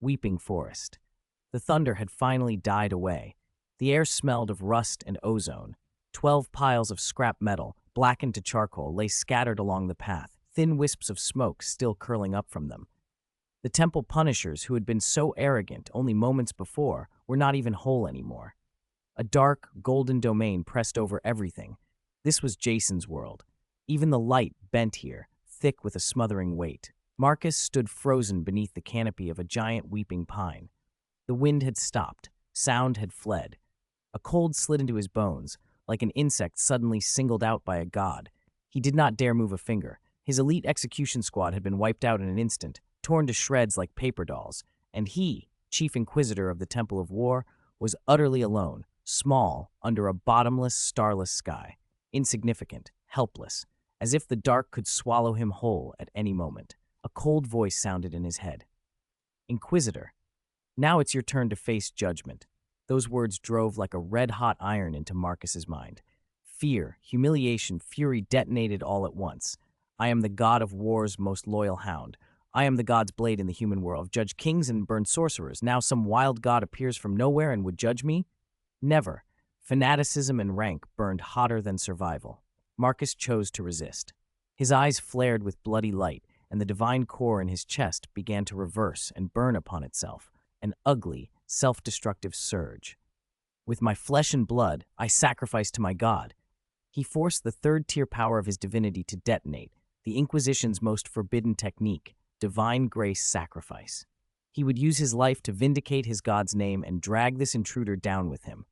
weeping forest. The thunder had finally died away. The air smelled of rust and ozone. 12 piles of scrap metal, blackened to charcoal, lay scattered along the path, thin wisps of smoke still curling up from them. The temple punishers, who had been so arrogant only moments before, were not even whole anymore. A dark, golden domain pressed over everything. This was Jason's world. Even the light bent here, thick with a smothering weight. Marcus stood frozen beneath the canopy of a giant weeping pine. The wind had stopped. Sound had fled. A cold slid into his bones, like an insect suddenly singled out by a god. He did not dare move a finger. His elite execution squad had been wiped out in an instant, torn to shreds like paper dolls, and he, chief inquisitor of the Temple of War, was utterly alone, small, under a bottomless, starless sky, insignificant, helpless, as if the dark could swallow him whole at any moment. A cold voice sounded in his head. "Inquisitor, now it's your turn to face judgment." Those words drove like a red-hot iron into Marcus's mind. Fear, humiliation, fury detonated all at once. "I am the god of war's most loyal hound. I am the god's blade in the human world. Judge kings and burn sorcerers. Now some wild god appears from nowhere and would judge me? Never." Fanaticism and rank burned hotter than survival. Marcus chose to resist. His eyes flared with bloody light, and the divine core in his chest began to reverse and burn upon itself, an ugly, self-destructive surge. "With my flesh and blood, I sacrifice to my god." He forced the third-tier power of his divinity to detonate, the Inquisition's most forbidden technique, divine grace sacrifice. He would use his life to vindicate his god's name and drag this intruder down with him.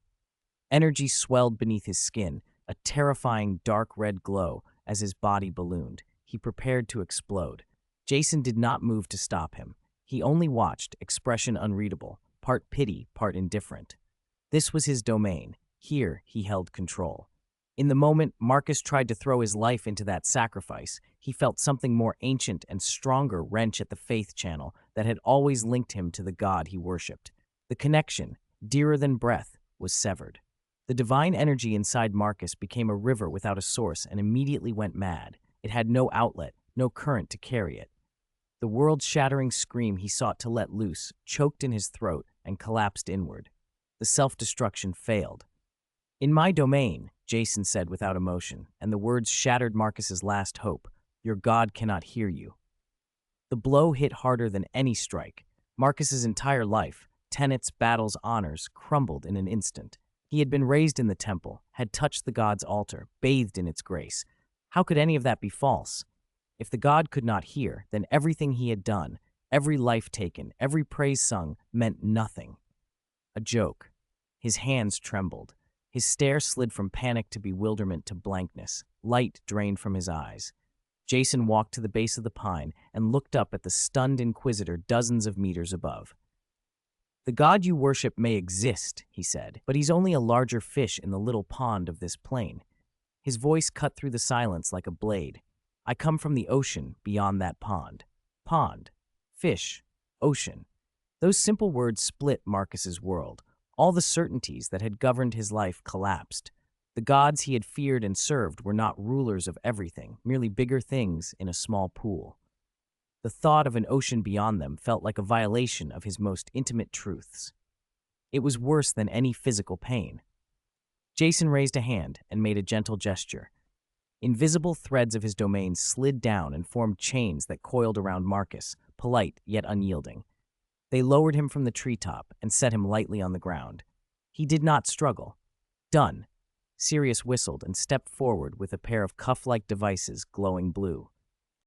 Energy swelled beneath his skin, a terrifying dark red glow as his body ballooned. He prepared to explode. Jason did not move to stop him. He only watched, expression unreadable, part pity, part indifferent. This was his domain. Here he held control. In the moment Marcus tried to throw his life into that sacrifice, he felt something more ancient and stronger wrench at the faith channel that had always linked him to the god he worshipped. The connection, dearer than breath, was severed. The divine energy inside Marcus became a river without a source and immediately went mad. It had no outlet, no current to carry it. The world-shattering scream he sought to let loose choked in his throat and collapsed inward. The self-destruction failed. "In my domain," Jason said without emotion, and the words shattered Marcus's last hope. "Your god cannot hear you." The blow hit harder than any strike. Marcus's entire life, tenets, battles, honors, crumbled in an instant. He had been raised in the temple, had touched the god's altar, bathed in its grace. How could any of that be false? If the god could not hear, then everything he had done, every life taken, every praise sung, meant nothing. A joke. His hands trembled. His stare slid from panic to bewilderment to blankness. Light drained from his eyes. Jason walked to the base of the pine and looked up at the stunned inquisitor dozens of meters above. "The god you worship may exist," he said, "but he's only a larger fish in the little pond of this plain." His voice cut through the silence like a blade. "I come from the ocean beyond that pond." Pond, fish, ocean. Those simple words split Marcus's world. All the certainties that had governed his life collapsed. The gods he had feared and served were not rulers of everything, merely bigger things in a small pool. The thought of an ocean beyond them felt like a violation of his most intimate truths. It was worse than any physical pain. Jason raised a hand and made a gentle gesture. Invisible threads of his domain slid down and formed chains that coiled around Marcus, polite yet unyielding. They lowered him from the treetop and set him lightly on the ground. He did not struggle. "Done." Sirius whistled and stepped forward with a pair of cuff-like devices glowing blue.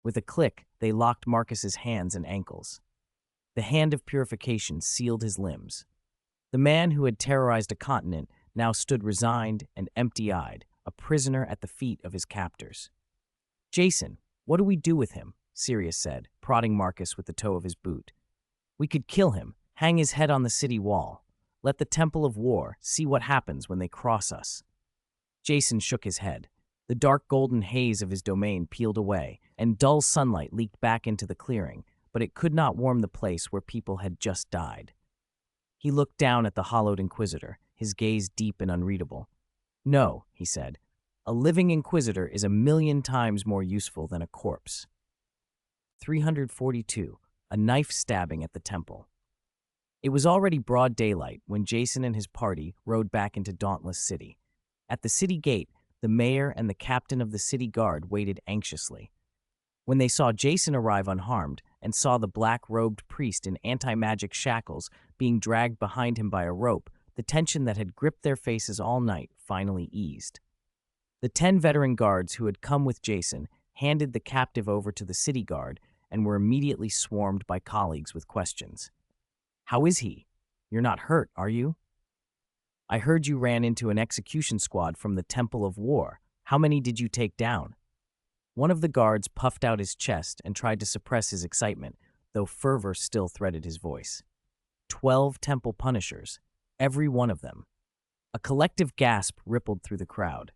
With a click, they locked Marcus's hands and ankles. The hand of purification sealed his limbs. The man who had terrorized a continent now stood resigned and empty-eyed, a prisoner at the feet of his captors. "Jason, what do we do with him?" Sirius said, prodding Marcus with the toe of his boot. "We could kill him, hang his head on the city wall. Let the Temple of War see what happens when they cross us." Jason shook his head. The dark golden haze of his domain peeled away, and dull sunlight leaked back into the clearing, but it could not warm the place where people had just died. He looked down at the hollowed inquisitor, his gaze deep and unreadable. "No," he said, "a living inquisitor is 1,000,000 times more useful than a corpse." 342. A knife stabbing at the temple. It was already broad daylight when Jason and his party rode back into Dauntless City. At the city gate, the mayor and the captain of the city guard waited anxiously. When they saw Jason arrive unharmed and saw the black-robed priest in anti-magic shackles being dragged behind him by a rope, the tension that had gripped their faces all night finally eased. The 10 veteran guards who had come with Jason handed the captive over to the city guard and were immediately swarmed by colleagues with questions. "How is he? You're not hurt, are you? I heard you ran into an execution squad from the Temple of War. How many did you take down?" One of the guards puffed out his chest and tried to suppress his excitement, though fervor still threaded his voice. 12 temple punishers, every one of them. A collective gasp rippled through the crowd.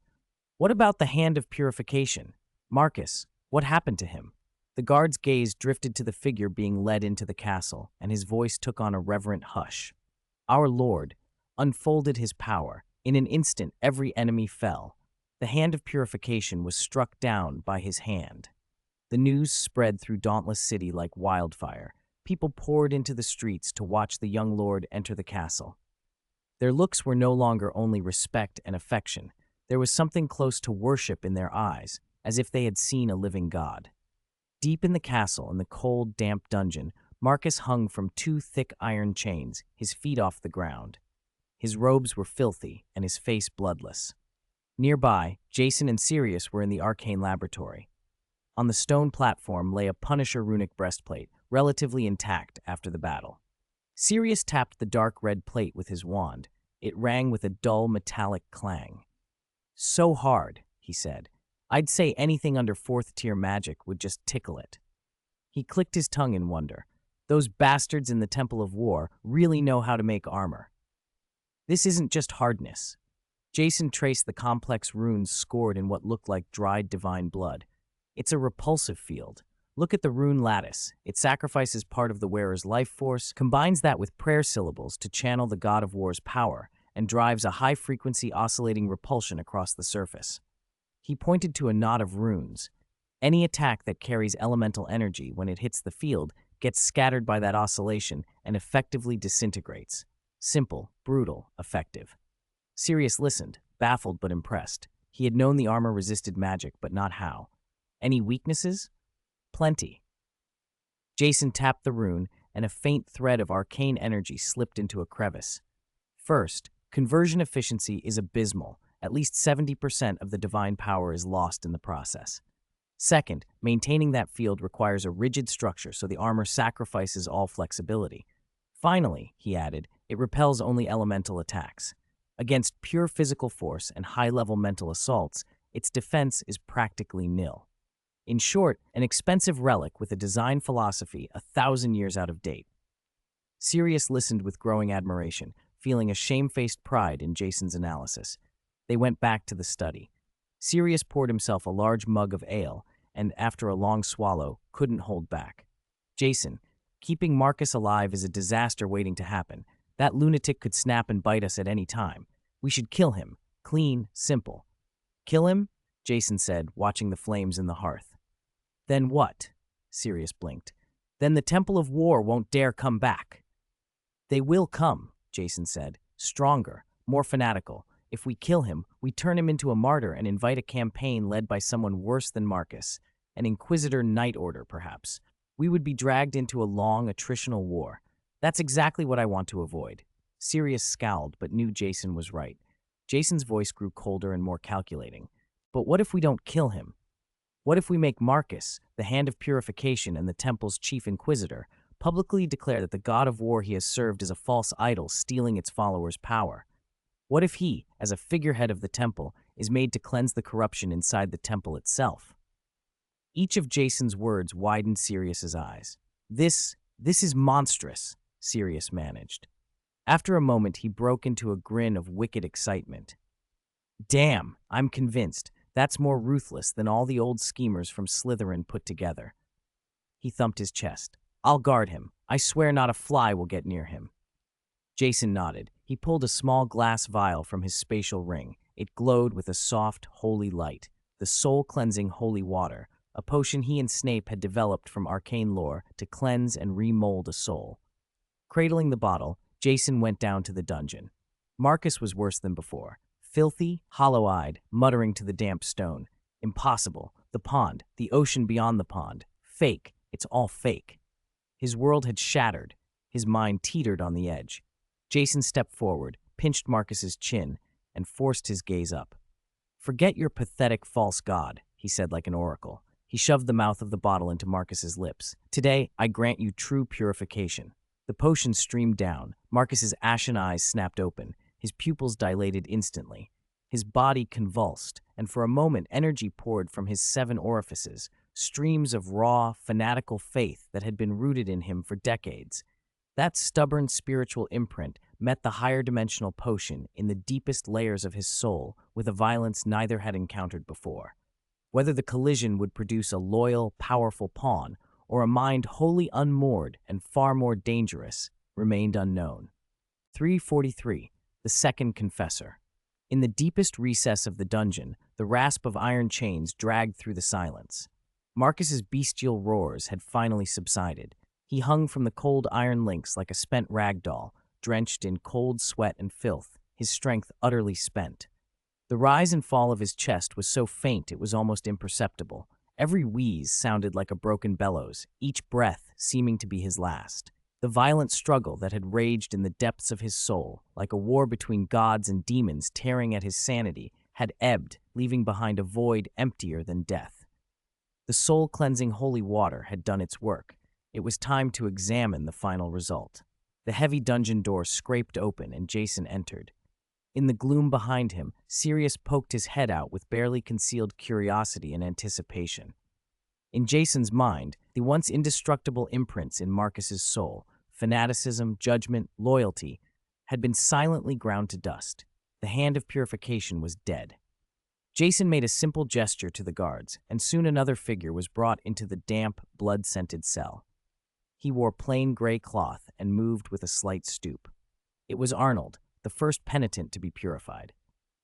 "What about the Hand of Purification? Marcus, what happened to him?" The guard's gaze drifted to the figure being led into the castle, and his voice took on a reverent hush. "Our Lord unfolded his power. In an instant, every enemy fell. The Hand of Purification was struck down by his hand." The news spread through Dauntless City like wildfire. People poured into the streets to watch the young lord enter the castle. Their looks were no longer only respect and affection. There was something close to worship in their eyes, as if they had seen a living god. Deep in the castle, in the cold, damp dungeon, Marcus hung from 2 thick iron chains, his feet off the ground. His robes were filthy and his face bloodless. Nearby, Jason and Sirius were in the Arcane laboratory. On the stone platform lay a Punisher runic breastplate, relatively intact after the battle. Sirius tapped the dark red plate with his wand. It rang with a dull metallic clang. "So hard," he said. "I'd say anything under 4th tier magic would just tickle it." He clicked his tongue in wonder. Those bastards in the Temple of War really know how to make armor. This isn't just hardness. Jason traced the complex runes scored in what looked like dried divine blood. It's a repulsive field. Look at the rune lattice. It sacrifices part of the wearer's life force, combines that with prayer syllables to channel the god of war's power, and drives a high-frequency oscillating repulsion across the surface. He pointed to a knot of runes. Any attack that carries elemental energy when it hits the field gets scattered by that oscillation and effectively disintegrates. Simple, brutal, effective. Sirius listened, baffled but impressed. He had known the armor resisted magic, but not how. Any weaknesses? Plenty. Jason tapped the rune, and a faint thread of arcane energy slipped into a crevice. First, conversion efficiency is abysmal. At least 70% of the divine power is lost in the process. Second, maintaining that field requires a rigid structure, so the armor sacrifices all flexibility. Finally, he added, it repels only elemental attacks. Against pure physical force and high-level mental assaults, its defense is practically nil. In short, an expensive relic with a design philosophy 1,000 years out of date. Sirius listened with growing admiration, feeling a shamefaced pride in Jason's analysis. They went back to the study. Sirius poured himself a large mug of ale, and after a long swallow, couldn't hold back. "Jason, keeping Marcus alive is a disaster waiting to happen. That lunatic could snap and bite us at any time. We should kill him. Clean, simple." "Kill him?" Jason said, watching the flames in the hearth. "Then what?" Sirius blinked. "Then the Temple of War won't dare come back." "They will come," Jason said, "stronger, more fanatical. If we kill him, we turn him into a martyr and invite a campaign led by someone worse than Marcus, an Inquisitor Night Order, perhaps. We would be dragged into a long, attritional war. That's exactly what I want to avoid." Sirius scowled, but knew Jason was right. Jason's voice grew colder and more calculating. "But what if we don't kill him? What if we make Marcus, the Hand of Purification and the Temple's chief Inquisitor, publicly declare that the god of war he has served is a false idol stealing its followers' power? What if he, as a figurehead of the Temple, is made to cleanse the corruption inside the Temple itself?" Each of Jason's words widened Sirius's eyes. This is monstrous," Sirius managed. After a moment, he broke into a grin of wicked excitement. "Damn, I'm convinced. That's more ruthless than all the old schemers from Slytherin put together." He thumped his chest. "I'll guard him. I swear not a fly will get near him." Jason nodded. He pulled a small glass vial from his spatial ring. It glowed with a soft, holy light, the soul-cleansing holy water, a potion he and Snape had developed from arcane lore to cleanse and remold a soul. Cradling the bottle, Jason went down to the dungeon. Marcus was worse than before. Filthy, hollow-eyed, muttering to the damp stone. Impossible. The pond. The ocean beyond the pond. Fake. It's all fake. His world had shattered. His mind teetered on the edge. Jason stepped forward, pinched Marcus's chin, and forced his gaze up. "Forget your pathetic false god," he said like an oracle. He shoved the mouth of the bottle into Marcus's lips. "Today, I grant you true purification." The potion streamed down. Marcus's ashen eyes snapped open. His pupils dilated instantly. His body convulsed, and for a moment energy poured from his 7 orifices, streams of raw, fanatical faith that had been rooted in him for decades. That stubborn spiritual imprint met the higher dimensional potion in the deepest layers of his soul with a violence neither had encountered before. Whether the collision would produce a loyal, powerful pawn or a mind wholly unmoored and far more dangerous remained unknown. 343. The Second Confessor. In the deepest recess of the dungeon, the rasp of iron chains dragged through the silence. Marcus's bestial roars had finally subsided. He hung from the cold iron links like a spent rag doll, drenched in cold sweat and filth, his strength utterly spent. The rise and fall of his chest was so faint it was almost imperceptible. Every wheeze sounded like a broken bellows, each breath seeming to be his last. The violent struggle that had raged in the depths of his soul, like a war between gods and demons tearing at his sanity, had ebbed, leaving behind a void emptier than death. The soul-cleansing holy water had done its work. It was time to examine the final result. The heavy dungeon door scraped open and Jason entered. In the gloom behind him, Sirius poked his head out with barely concealed curiosity and anticipation. In Jason's mind, the once indestructible imprints in Marcus's soul, fanaticism, judgment, loyalty, had been silently ground to dust. The hand of purification was dead. Jason made a simple gesture to the guards, and soon another figure was brought into the damp, blood-scented cell. He wore plain gray cloth and moved with a slight stoop. It was Arnold, the first penitent to be purified.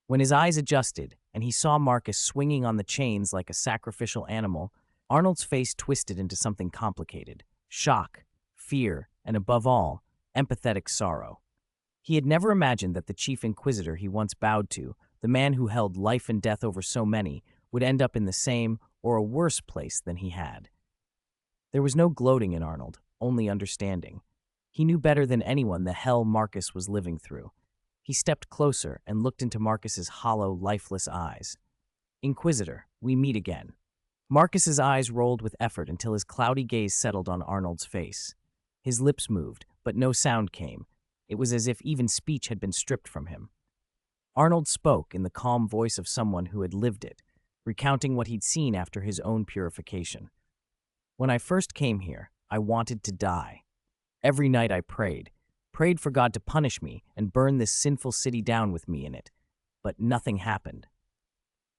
When his eyes adjusted and he saw Marcus swinging on the chains like a sacrificial animal, Arnold's face twisted into something complicated: shock, fear, and above all, empathetic sorrow. He had never imagined that the chief inquisitor he once bowed to, the man who held life and death over so many, would end up in the same or a worse place than he had. There was no gloating in Arnold, only understanding. He knew better than anyone the hell Marcus was living through. He stepped closer and looked into Marcus's hollow, lifeless eyes. "Inquisitor, we meet again." Marcus's eyes rolled with effort until his cloudy gaze settled on Arnold's face. His lips moved, but no sound came. It was as if even speech had been stripped from him. Arnold spoke in the calm voice of someone who had lived it, recounting what he'd seen after his own purification. "When I first came here, I wanted to die. Every night I prayed for God to punish me and burn this sinful city down with me in it, but nothing happened.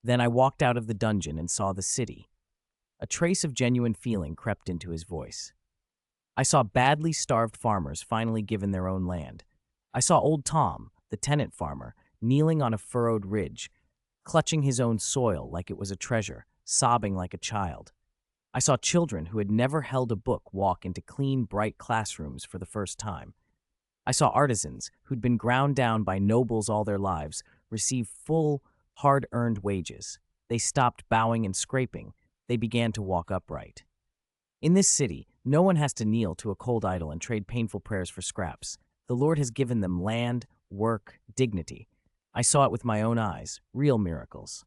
Then I walked out of the dungeon and saw the city." A trace of genuine feeling crept into his voice. "I saw badly starved farmers finally given their own land. I saw old Tom, the tenant farmer, kneeling on a furrowed ridge, clutching his own soil like it was a treasure, sobbing like a child. I saw children who had never held a book walk into clean, bright classrooms for the first time. I saw artisans who'd been ground down by nobles all their lives receive full, hard-earned wages. They stopped bowing and scraping. They began to walk upright. In this city, no one has to kneel to a cold idol and trade painful prayers for scraps. The Lord has given them land, work, dignity. I saw it with my own eyes, real miracles."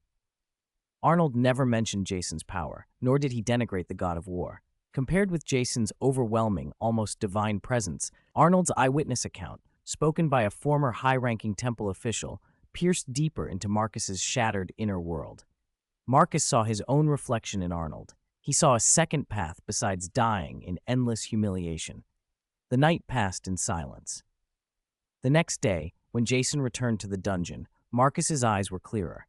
Arnold never mentioned Jason's power, nor did he denigrate the god of war. Compared with Jason's overwhelming, almost divine presence, Arnold's eyewitness account, spoken by a former high-ranking temple official, pierced deeper into Marcus's shattered inner world. Marcus saw his own reflection in Arnold. He saw a second path besides dying in endless humiliation. The night passed in silence. The next day, when Jason returned to the dungeon, Marcus's eyes were clearer.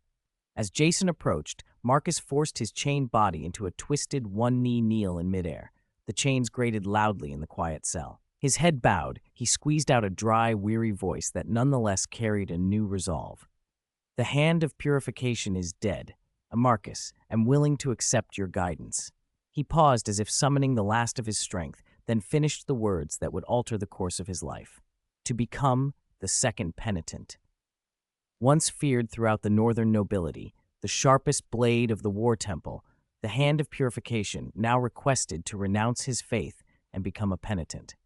As Jason approached, Marcus forced his chained body into a twisted one-knee kneel in midair. The chains grated loudly in the quiet cell. His head bowed, he squeezed out a dry, weary voice that nonetheless carried a new resolve. "The hand of purification is dead. Marcus, am willing to accept your guidance." He paused as if summoning the last of his strength, then finished the words that would alter the course of his life: to become the second penitent. Once feared throughout the northern nobility, the sharpest blade of the war temple, the hand of purification now requested to renounce his faith and become a penitent.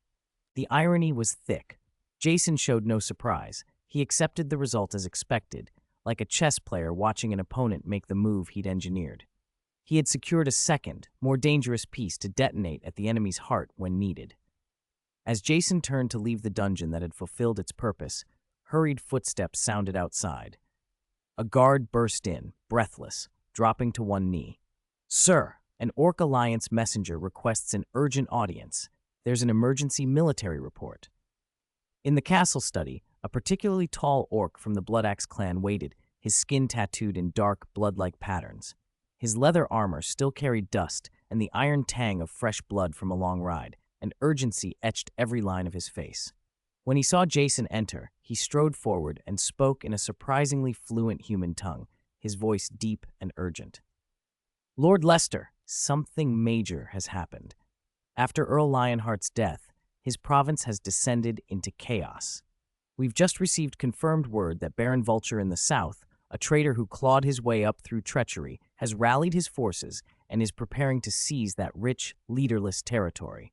The irony was thick. Jason showed no surprise. He accepted the result as expected, like a chess player watching an opponent make the move he'd engineered. He had secured a second, more dangerous piece to detonate at the enemy's heart when needed. As Jason turned to leave the dungeon that had fulfilled its purpose, hurried footsteps sounded outside. A guard burst in, breathless, dropping to one knee. "Sir, an Orc Alliance messenger requests an urgent audience. There's an emergency military report." In the castle study, a particularly tall orc from the Bloodaxe clan waited, his skin tattooed in dark, blood-like patterns. His leather armor still carried dust and the iron tang of fresh blood from a long ride, and urgency etched every line of his face. When he saw Jason enter, he strode forward and spoke in a surprisingly fluent human tongue, his voice deep and urgent. "Lord Lester, something major has happened. After Earl Lionheart's death, his province has descended into chaos. We've just received confirmed word that Baron Vulture in the south, a traitor who clawed his way up through treachery, has rallied his forces and is preparing to seize that rich, leaderless territory."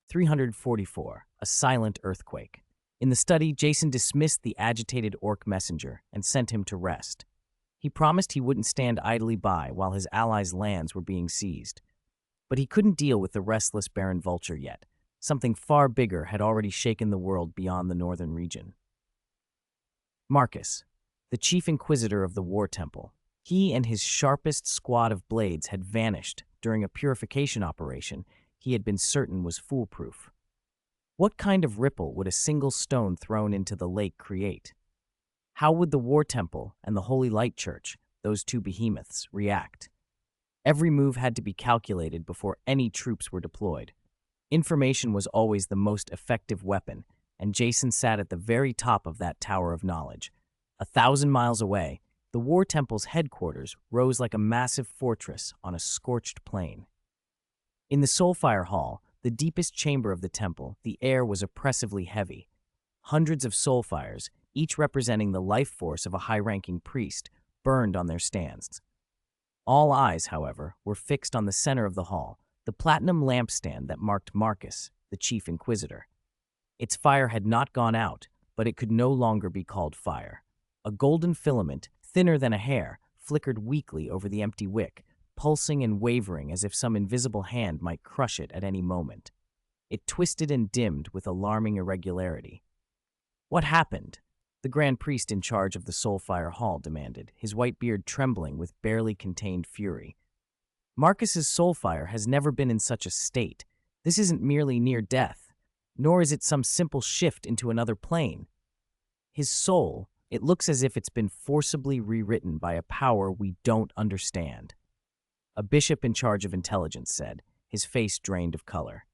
344. A silent earthquake. In the study, Jason dismissed the agitated orc messenger and sent him to rest. He promised he wouldn't stand idly by while his allies' lands were being seized. But he couldn't deal with the restless Baron Vulture yet. Something far bigger had already shaken the world beyond the northern region. Marcus, the chief inquisitor of the War Temple. He and his sharpest squad of blades had vanished during a purification operation he had been certain was foolproof. What kind of ripple would a single stone thrown into the lake create? How would the War Temple and the Holy Light Church, those two behemoths, react? Every move had to be calculated before any troops were deployed. Information was always the most effective weapon, and Jason sat at the very top of that tower of knowledge. 1,000 miles away, the War Temple's headquarters rose like a massive fortress on a scorched plain. In the Soulfire Hall, the deepest chamber of the temple, the air was oppressively heavy. Hundreds of soulfires, each representing the life force of a high-ranking priest, burned on their stands. All eyes, however, were fixed on the center of the hall, the platinum lampstand that marked Marcus, the chief inquisitor. Its fire had not gone out, but it could no longer be called fire. A golden filament, thinner than a hair, flickered weakly over the empty wick, pulsing and wavering as if some invisible hand might crush it at any moment. It twisted and dimmed with alarming irregularity. "What happened?" the Grand Priest in charge of the Soulfire Hall demanded, his white beard trembling with barely contained fury. "Marcus's soulfire has never been in such a state. This isn't merely near death, nor is it some simple shift into another plane. His soul, it looks as if it's been forcibly rewritten by a power we don't understand," a bishop in charge of intelligence said, his face drained of color.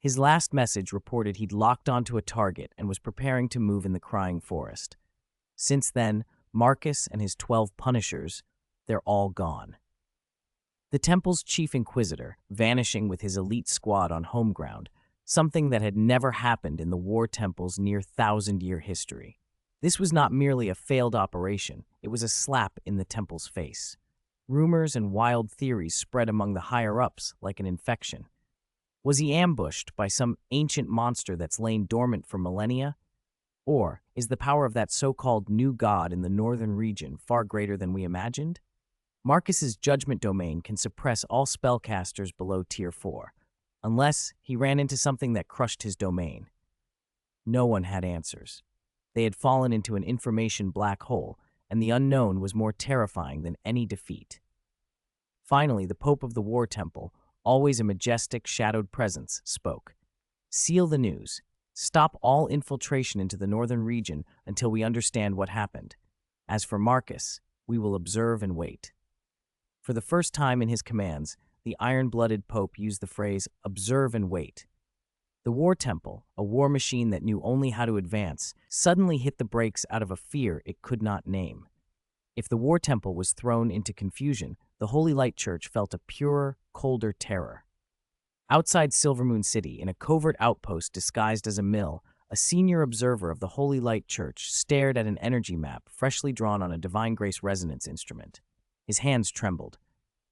His last message reported he'd locked onto a target and was preparing to move in the Crying Forest. Since then, Marcus and his 12 Punishers, they're all gone. The temple's chief inquisitor, vanishing with his elite squad on home ground, something that had never happened in the War Temple's near 1,000-year history. This was not merely a failed operation, it was a slap in the temple's face. Rumors and wild theories spread among the higher-ups like an infection. Was he ambushed by some ancient monster that's lain dormant for millennia? Or is the power of that so-called new god in the northern region far greater than we imagined? Marcus's judgment domain can suppress all spellcasters below Tier 4, unless he ran into something that crushed his domain. No one had answers. They had fallen into an information black hole, and the unknown was more terrifying than any defeat. Finally, the Pope of the War Temple, always a majestic, shadowed presence, spoke. "Seal the news. Stop all infiltration into the northern region until we understand what happened. As for Marcus, we will observe and wait." For the first time in his commands, the iron-blooded Pope used the phrase, "observe and wait." The War Temple, a war machine that knew only how to advance, suddenly hit the brakes out of a fear it could not name. If the War Temple was thrown into confusion, the Holy Light Church felt a purer, colder terror. Outside Silvermoon City, in a covert outpost disguised as a mill, a senior observer of the Holy Light Church stared at an energy map freshly drawn on a Divine Grace resonance instrument. His hands trembled.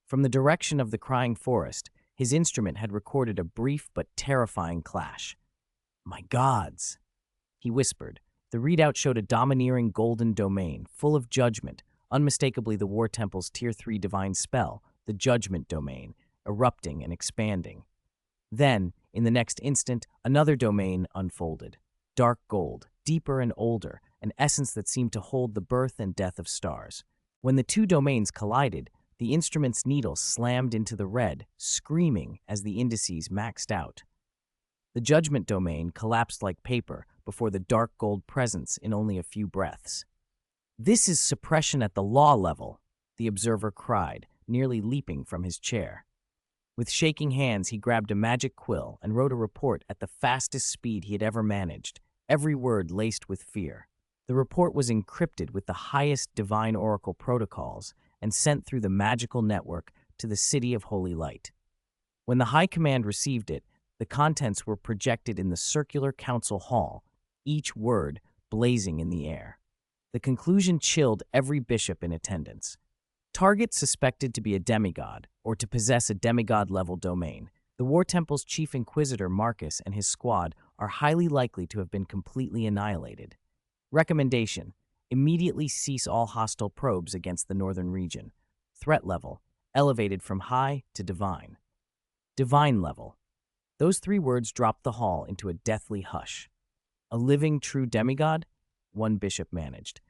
From the direction of the crying forest, his instrument had recorded a brief but terrifying clash. "My gods," he whispered. The readout showed a domineering golden domain, full of judgment, unmistakably the War Temple's Tier 3 divine spell, the Judgment Domain, erupting and expanding. Then, in the next instant, another domain unfolded. Dark gold, deeper and older, an essence that seemed to hold the birth and death of stars. When the two domains collided, the instrument's needle slammed into the red, screaming as the indices maxed out. The Judgment Domain collapsed like paper before the dark gold presence in only a few breaths. "This is suppression at the law level," the observer cried, nearly leaping from his chair. With shaking hands, he grabbed a magic quill and wrote a report at the fastest speed he had ever managed, every word laced with fear. The report was encrypted with the highest divine oracle protocols and sent through the magical network to the City of Holy Light. When the High Command received it, the contents were projected in the circular council hall, each word blazing in the air. The conclusion chilled every bishop in attendance. Target suspected to be a demigod, or to possess a demigod-level domain. The War Temple's Chief Inquisitor Marcus and his squad are highly likely to have been completely annihilated. Recommendation: immediately cease all hostile probes against the northern region. Threat level: elevated from high to divine. Divine level. Those three words dropped the hall into a deathly hush. A living, true demigod? One bishop managed.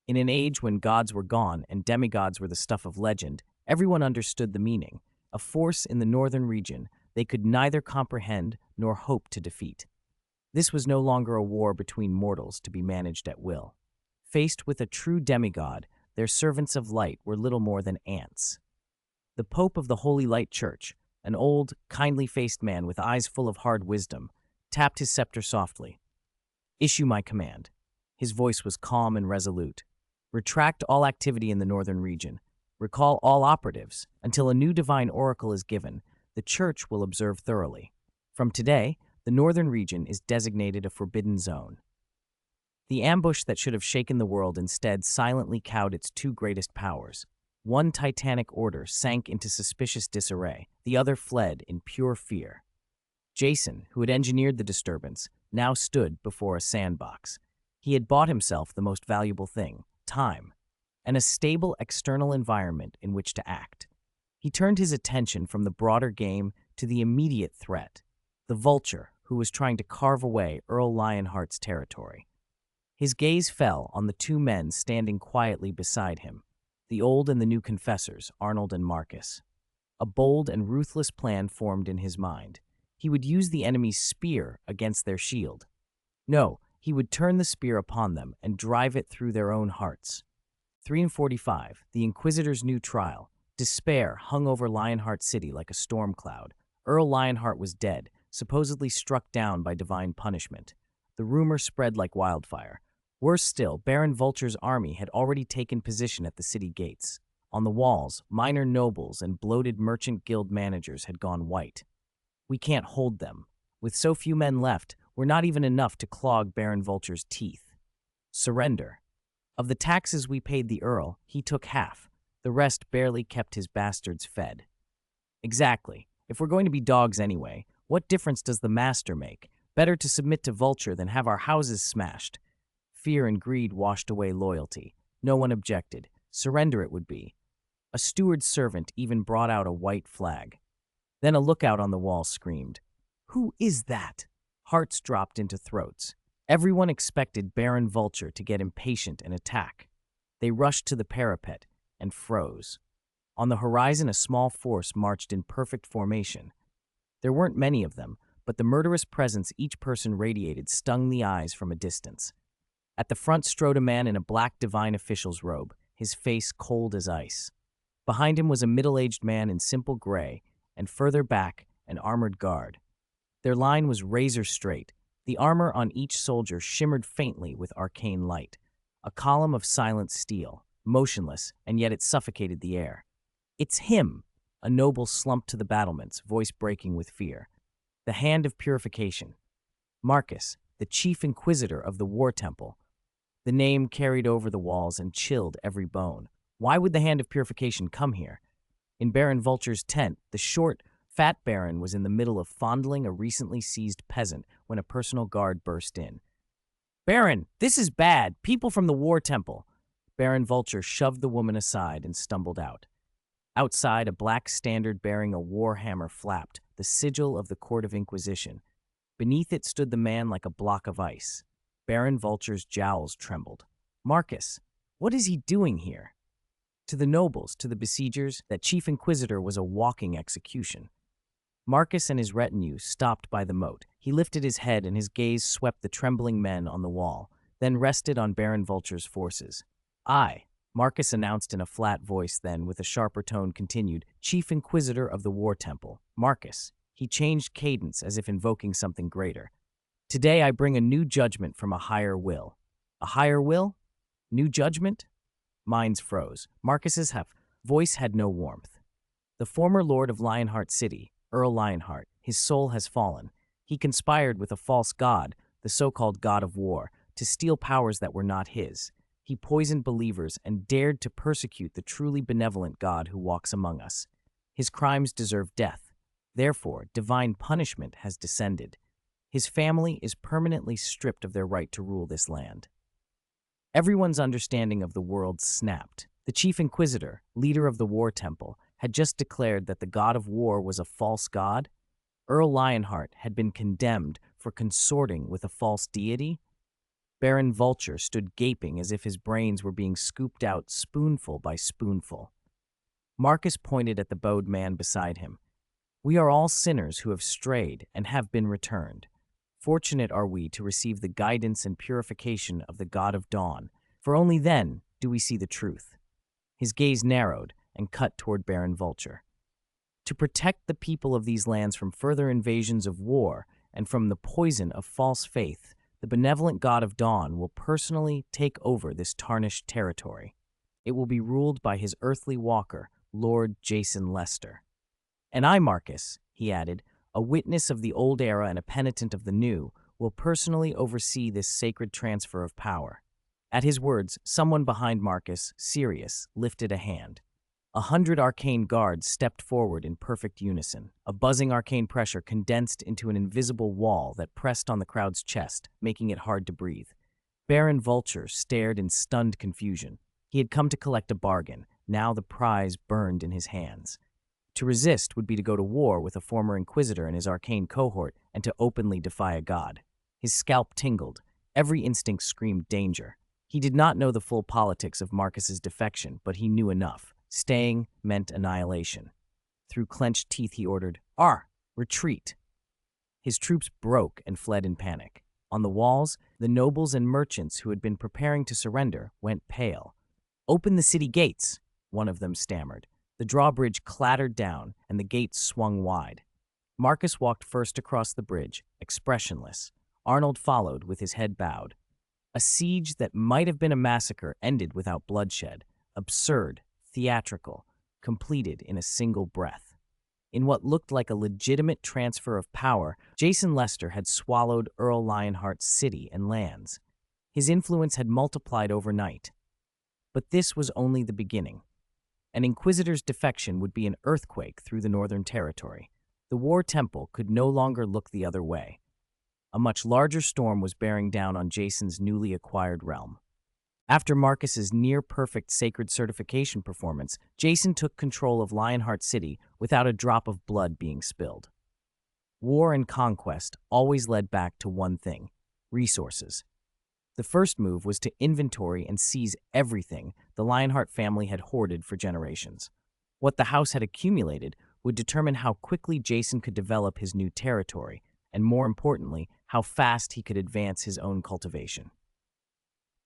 In an age when gods were gone and demigods were the stuff of legend, everyone understood the meaning. A force in the northern region they could neither comprehend nor hope to defeat. This was no longer a war between mortals to be managed at will. Faced with a true demigod, their servants of light were little more than ants. The Pope of the Holy Light Church, an old, kindly-faced man with eyes full of hard wisdom, tapped his scepter softly. "Issue my command." His voice was calm and resolute. "Retract all activity in the northern region. Recall all operatives. Until a new divine oracle is given, the Church will observe thoroughly. From today, the northern region is designated a forbidden zone." The ambush that should have shaken the world instead silently cowed its two greatest powers. One titanic order sank into suspicious disarray, the other fled in pure fear. Jason, who had engineered the disturbance, now stood before a sandbox. He had bought himself the most valuable thing: time, and a stable external environment in which to act. He turned his attention from the broader game to the immediate threat, the vulture who was trying to carve away Earl Lionheart's territory. His gaze fell on the two men standing quietly beside him, the old and the new confessors, Arnold and Marcus. A bold and ruthless plan formed in his mind. He would use the enemy's spear against their shield. No, he would turn the spear upon them and drive it through their own hearts. 3:45, the Inquisitor's new trial. Despair hung over Lionheart City like a storm cloud. Earl Lionheart was dead, supposedly struck down by divine punishment. The rumor spread like wildfire. Worse still, Baron Vulture's army had already taken position at the city gates. On the walls, minor nobles and bloated merchant guild managers had gone white. "We can't hold them. With so few men left, we're not even enough to clog Baron Vulture's teeth. Surrender." Of the taxes we paid the Earl, he took half. The rest barely kept his bastards fed. Exactly. If we're going to be dogs anyway, what difference does the master make? Better to submit to Vulture than have our houses smashed. Fear and greed washed away loyalty. No one objected. Surrender it would be. A steward's servant even brought out a white flag. Then a lookout on the wall screamed, "Who is that?" Hearts dropped into throats. Everyone expected Baron Vulture to get impatient and attack. They rushed to the parapet and froze. On the horizon, a small force marched in perfect formation. There weren't many of them, but the murderous presence each person radiated stung the eyes from a distance. At the front strode a man in a black divine official's robe, his face cold as ice. Behind him was a middle-aged man in simple gray, and further back, an armored guard. Their line was razor straight. The armor on each soldier shimmered faintly with arcane light. A column of silent steel, motionless, and yet it suffocated the air. "It's him!" A noble slumped to the battlements, voice breaking with fear. The Hand of Purification. Marcus, the chief inquisitor of the War Temple. The name carried over the walls and chilled every bone. Why would the Hand of Purification come here? In Baron Vulture's tent, the short, fat Baron was in the middle of fondling a recently seized peasant when a personal guard burst in. "Baron, this is bad. People from the War Temple." Baron Vulture shoved the woman aside and stumbled out. Outside, a black standard bearing a war hammer flapped, the sigil of the Court of Inquisition. Beneath it stood the man like a block of ice. Baron Vulture's jowls trembled. "Marcus, what is he doing here?" To the nobles, to the besiegers, that chief inquisitor was a walking execution. Marcus and his retinue stopped by the moat. He lifted his head and his gaze swept the trembling men on the wall, then rested on Baron Vulture's forces. "I," Marcus announced in a flat voice, then, with a sharper tone, continued, "Chief Inquisitor of the War Temple, Marcus." He changed cadence as if invoking something greater. "Today I bring a new judgment from a higher will." "A higher will? New judgment?" Minds froze. Marcus's voice had no warmth. "The former lord of Lionheart City, Earl Lionheart, his soul has fallen. He conspired with a false god, the so-called god of war, to steal powers that were not his. He poisoned believers and dared to persecute the truly benevolent God who walks among us. His crimes deserve death. Therefore, divine punishment has descended. His family is permanently stripped of their right to rule this land." Everyone's understanding of the world snapped. The chief inquisitor, leader of the War Temple, had just declared that the god of war was a false god. Earl Lionheart had been condemned for consorting with a false deity. Baron Vulture stood gaping as if his brains were being scooped out spoonful by spoonful. Marcus pointed at the bowed man beside him. "We are all sinners who have strayed and have been returned. Fortunate are we to receive the guidance and purification of the God of Dawn, for only then do we see the truth." His gaze narrowed and cut toward Baron Vulture. "To protect the people of these lands from further invasions of war and from the poison of false faith, the benevolent God of Dawn will personally take over this tarnished territory. It will be ruled by his earthly walker, Lord Jason Lester. And I, Marcus," he added, "a witness of the old era and a penitent of the new, will personally oversee this sacred transfer of power." At his words, someone behind Marcus, Sirius, lifted a hand. 100 arcane guards stepped forward in perfect unison. A buzzing arcane pressure condensed into an invisible wall that pressed on the crowd's chest, making it hard to breathe. Baron Vulture stared in stunned confusion. He had come to collect a bargain. Now the prize burned in his hands. To resist would be to go to war with a former inquisitor and his arcane cohort and to openly defy a god. His scalp tingled. Every instinct screamed danger. He did not know the full politics of Marcus's defection, but he knew enough. Staying meant annihilation. Through clenched teeth he ordered, retreat." His troops broke and fled in panic. On the walls, the nobles and merchants who had been preparing to surrender went pale. "Open the city gates," one of them stammered. The drawbridge clattered down, and the gates swung wide. Marcus walked first across the bridge, expressionless. Arnold followed with his head bowed. A siege that might have been a massacre ended without bloodshed. Absurd. Theatrical, completed in a single breath. In what looked like a legitimate transfer of power, Jason Lester had swallowed Earl Lionheart's city and lands. His influence had multiplied overnight. But this was only the beginning. An Inquisitor's defection would be an earthquake through the Northern Territory. The War Temple could no longer look the other way. A much larger storm was bearing down on Jason's newly acquired realm. After Marcus's near-perfect sacred certification performance, Jason took control of Lionheart City without a drop of blood being spilled. War and conquest always led back to one thing: resources. The first move was to inventory and seize everything the Lionheart family had hoarded for generations. What the house had accumulated would determine how quickly Jason could develop his new territory, and more importantly, how fast he could advance his own cultivation.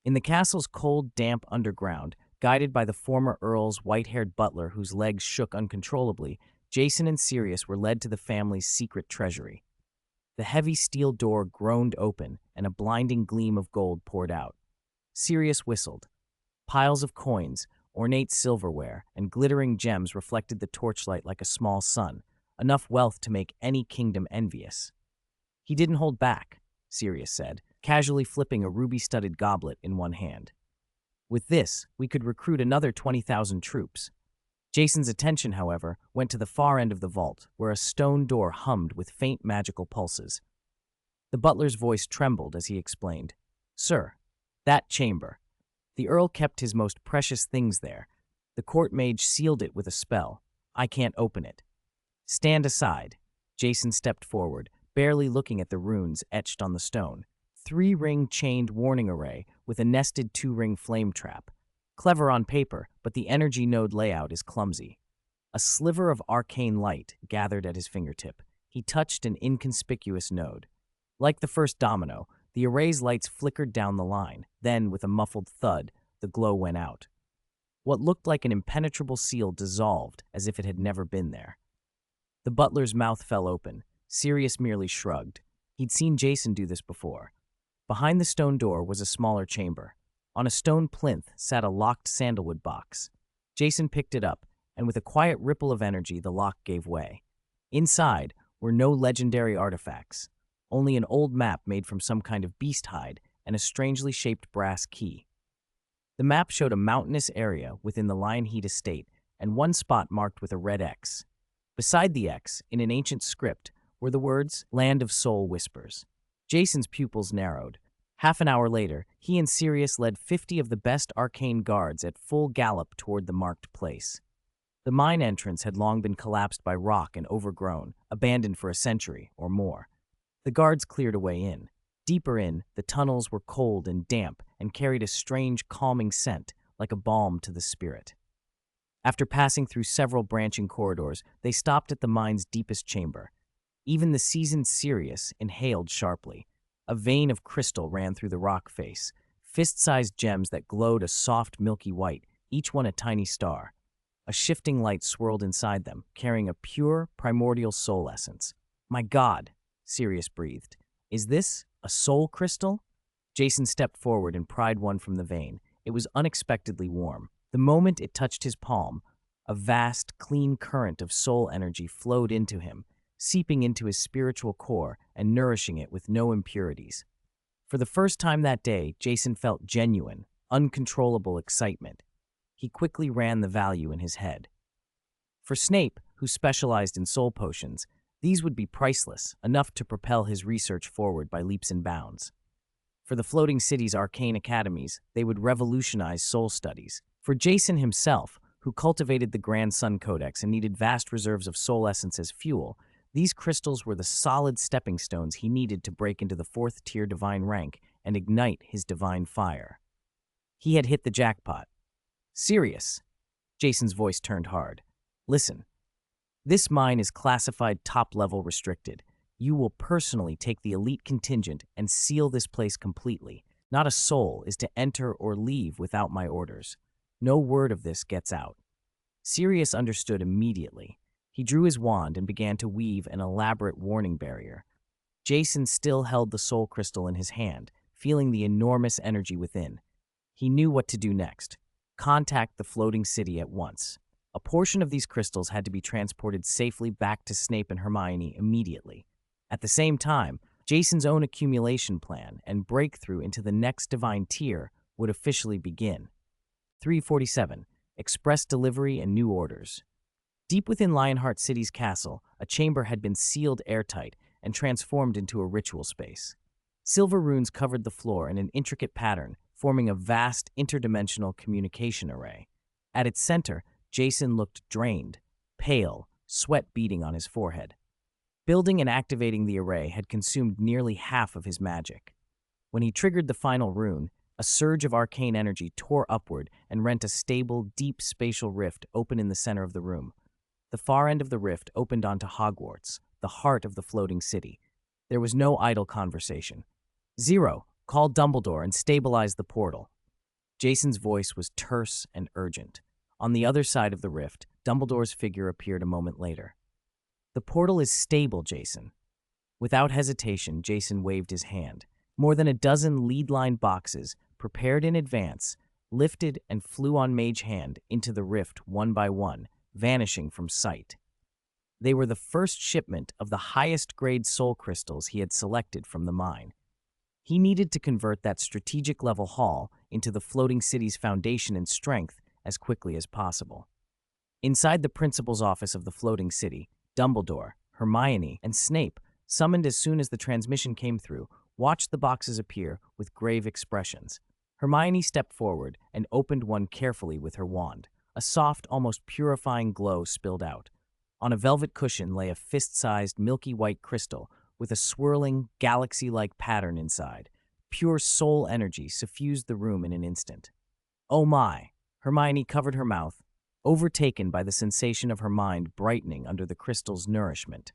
In the castle's cold, damp underground, guided by the former Earl's white-haired butler whose legs shook uncontrollably, Jason and Sirius were led to the family's secret treasury. The heavy steel door groaned open, and a blinding gleam of gold poured out. Sirius whistled. Piles of coins, Ornate silverware and glittering gems reflected the torchlight like a small sun, enough wealth to make any kingdom envious. He didn't hold back, Sirius said, casually flipping a ruby-studded goblet in one hand. With this, we could recruit another 20,000 troops. Jason's attention, however, went to the far end of the vault, where a stone door hummed with faint magical pulses. The butler's voice trembled as he explained, "Sir, that chamber. The Earl kept his most precious things there. The court mage sealed it with a spell. I can't open it." "Stand aside." Jason stepped forward, barely looking at the runes etched on the stone. 3-ring chained warning array with a nested 2-ring flame trap. Clever on paper, but the energy node layout is clumsy. A sliver of arcane light gathered at his fingertip. He touched an inconspicuous node. Like the first domino, the array's lights flickered down the line. Then, with a muffled thud, the glow went out. What looked like an impenetrable seal dissolved as if it had never been there. The butler's mouth fell open. Sirius merely shrugged. He'd seen Jason do this before. Behind the stone door was a smaller chamber. On a stone plinth sat a locked sandalwood box. Jason picked it up, and with a quiet ripple of energy, the lock gave way. Inside were no legendary artifacts, only an old map made from some kind of beast hide and a strangely shaped brass key. The map showed a mountainous area within the Lionheat estate and one spot marked with a red X. Beside the X, in an ancient script, were the words, "Land of Soul Whispers." Jason's pupils narrowed. Half an hour later, he and Sirius led 50 of the best arcane guards at full gallop toward the marked place. The mine entrance had long been collapsed by rock and overgrown, abandoned for a century or more. The guards cleared a way in. Deeper in, the tunnels were cold and damp and carried a strange, calming scent, like a balm to the spirit. After passing through several branching corridors, they stopped at the mine's deepest chamber. Even the seasoned Sirius inhaled sharply. A vein of crystal ran through the rock face, fist-sized gems that glowed a soft, milky white, each one a tiny star. A shifting light swirled inside them, carrying a pure, primordial soul essence. "My God," Sirius breathed. "Is this a soul crystal?" Jason stepped forward and pried one from the vein. It was unexpectedly warm. The moment it touched his palm, a vast, clean current of soul energy flowed into him, seeping into his spiritual core and nourishing it with no impurities. For the first time that day, Jason felt genuine, uncontrollable excitement. He quickly ran the value in his head. For Snape, who specialized in soul potions, these would be priceless, enough to propel his research forward by leaps and bounds. For the floating city's arcane academies, they would revolutionize soul studies. For Jason himself, who cultivated the Grand Sun Codex and needed vast reserves of soul essence as fuel, these crystals were the solid stepping stones he needed to break into the 4th-tier divine rank and ignite his divine fire. He had hit the jackpot. "Sirius," Jason's voice turned hard. "Listen. This mine is classified top-level restricted. You will personally take the elite contingent and seal this place completely. Not a soul is to enter or leave without my orders. No word of this gets out." Sirius understood immediately. He drew his wand and began to weave an elaborate warning barrier. Jason still held the soul crystal in his hand, feeling the enormous energy within. He knew what to do next. Contact the floating city at once. A portion of these crystals had to be transported safely back to Snape and Hermione immediately. At the same time, Jason's own accumulation plan and breakthrough into the next divine tier would officially begin. 347. Express delivery and new orders. Deep within Lionheart City's castle, a chamber had been sealed airtight and transformed into a ritual space. Silver runes covered the floor in an intricate pattern, forming a vast interdimensional communication array. At its center, Jason looked drained, pale, sweat beading on his forehead. Building and activating the array had consumed nearly half of his magic. When he triggered the final rune, a surge of arcane energy tore upward and rent a stable, deep spatial rift open in the center of the room. The far end of the rift opened onto Hogwarts, the heart of the floating city. There was no idle conversation. "Zero, call Dumbledore and stabilize the portal." Jason's voice was terse and urgent. On the other side of the rift, Dumbledore's figure appeared a moment later. "The portal is stable, Jason." Without hesitation, Jason waved his hand. More than a dozen lead-lined boxes, prepared in advance, lifted and flew on Mage Hand into the rift one by one, vanishing from sight. They were the first shipment of the highest grade soul crystals he had selected from the mine. He needed to convert that strategic level haul into the floating city's foundation and strength as quickly as possible. Inside the principal's office of the floating city, Dumbledore, Hermione, and Snape, summoned as soon as the transmission came through, watched the boxes appear with grave expressions. Hermione stepped forward and opened one carefully with her wand. A soft, almost purifying glow spilled out. On a velvet cushion lay a fist-sized, milky white crystal with a swirling, galaxy-like pattern inside. Pure soul energy suffused the room in an instant. Oh my! Hermione covered her mouth, overtaken by the sensation of her mind brightening under the crystal's nourishment.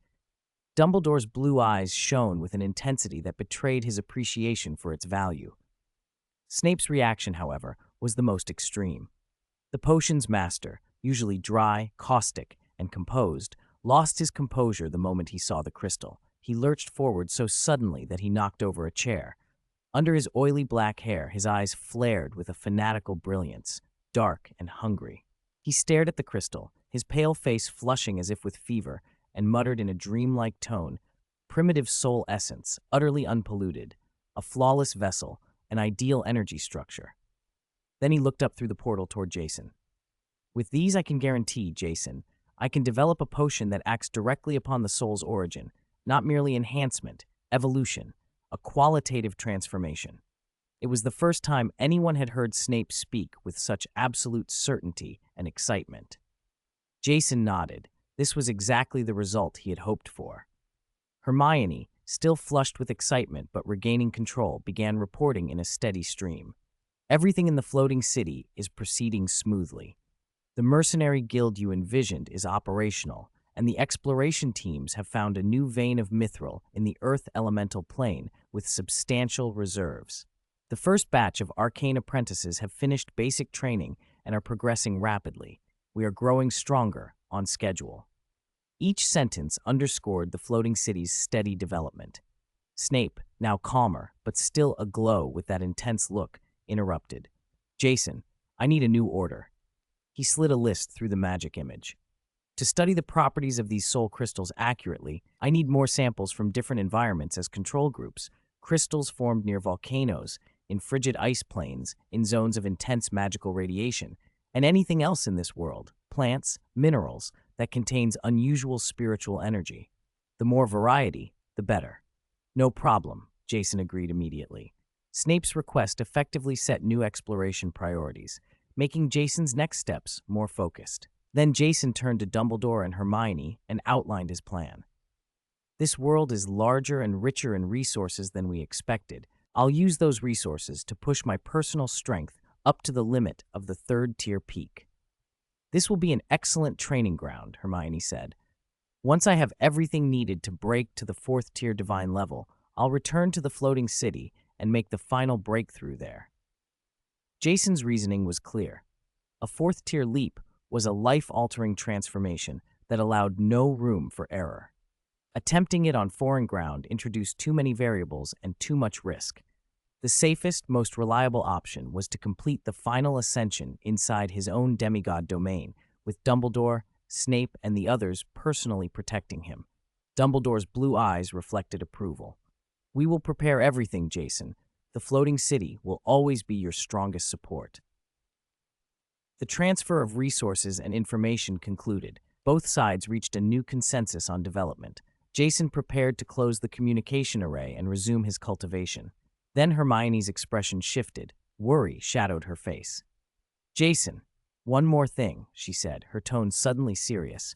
Dumbledore's blue eyes shone with an intensity that betrayed his appreciation for its value. Snape's reaction, however, was the most extreme. The potion's master, usually dry, caustic, and composed, lost his composure the moment he saw the crystal. He lurched forward so suddenly that he knocked over a chair. Under his oily black hair, his eyes flared with a fanatical brilliance, dark and hungry. He stared at the crystal, his pale face flushing as if with fever, and muttered in a dreamlike tone, "Primitive soul essence, utterly unpolluted, a flawless vessel, an ideal energy structure." Then he looked up through the portal toward Jason. "With these I can guarantee, Jason, I can develop a potion that acts directly upon the soul's origin, not merely enhancement, evolution, a qualitative transformation." It was the first time anyone had heard Snape speak with such absolute certainty and excitement. Jason nodded. This was exactly the result he had hoped for. Hermione, still flushed with excitement but regaining control, began reporting in a steady stream. "Everything in the floating city is proceeding smoothly. The mercenary guild you envisioned is operational, and the exploration teams have found a new vein of mithril in the Earth elemental plane with substantial reserves. The first batch of Arcane apprentices have finished basic training and are progressing rapidly. We are growing stronger, on schedule." Each sentence underscored the floating city's steady development. Snape, now calmer, but still aglow with that intense look, interrupted. "Jason, I need a new order." He slid a list through the magic image. "To study the properties of these soul crystals accurately, I need more samples from different environments as control groups. Crystals formed near volcanoes, in frigid ice plains, in zones of intense magical radiation, and anything else in this world, plants, minerals, that contains unusual spiritual energy. The more variety, the better." "No problem," Jason agreed immediately. Snape's request effectively set new exploration priorities, making Jason's next steps more focused. Then Jason turned to Dumbledore and Hermione and outlined his plan. "This world is larger and richer in resources than we expected. I'll use those resources to push my personal strength up to the limit of the third-tier peak." "This will be an excellent training ground," Hermione said. "Once I have everything needed to break to the fourth-tier divine level, I'll return to the floating city and make the final breakthrough there." Jason's reasoning was clear. A fourth-tier leap was a life-altering transformation that allowed no room for error. Attempting it on foreign ground introduced too many variables and too much risk. The safest, most reliable option was to complete the final ascension inside his own demigod domain, with Dumbledore, Snape, and the others personally protecting him. Dumbledore's blue eyes reflected approval. "We will prepare everything, Jason. The floating city will always be your strongest support." The transfer of resources and information concluded. Both sides reached a new consensus on development. Jason prepared to close the communication array and resume his cultivation. Then Hermione's expression shifted. Worry shadowed her face. "Jason, one more thing," she said, her tone suddenly serious.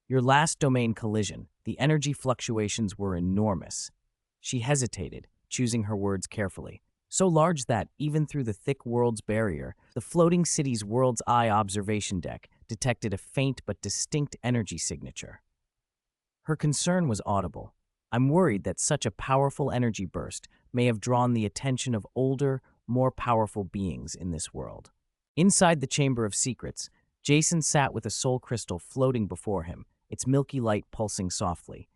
"Your last domain collision, the energy fluctuations were enormous." She hesitated, choosing her words carefully. So large that, even through the thick world's barrier, the floating city's world's eye observation deck detected a faint but distinct energy signature. Her concern was audible. "I'm worried that such a powerful energy burst may have drawn the attention of older, more powerful beings in this world." Inside the Chamber of Secrets, Jason sat with a soul crystal floating before him, its milky light pulsing softly.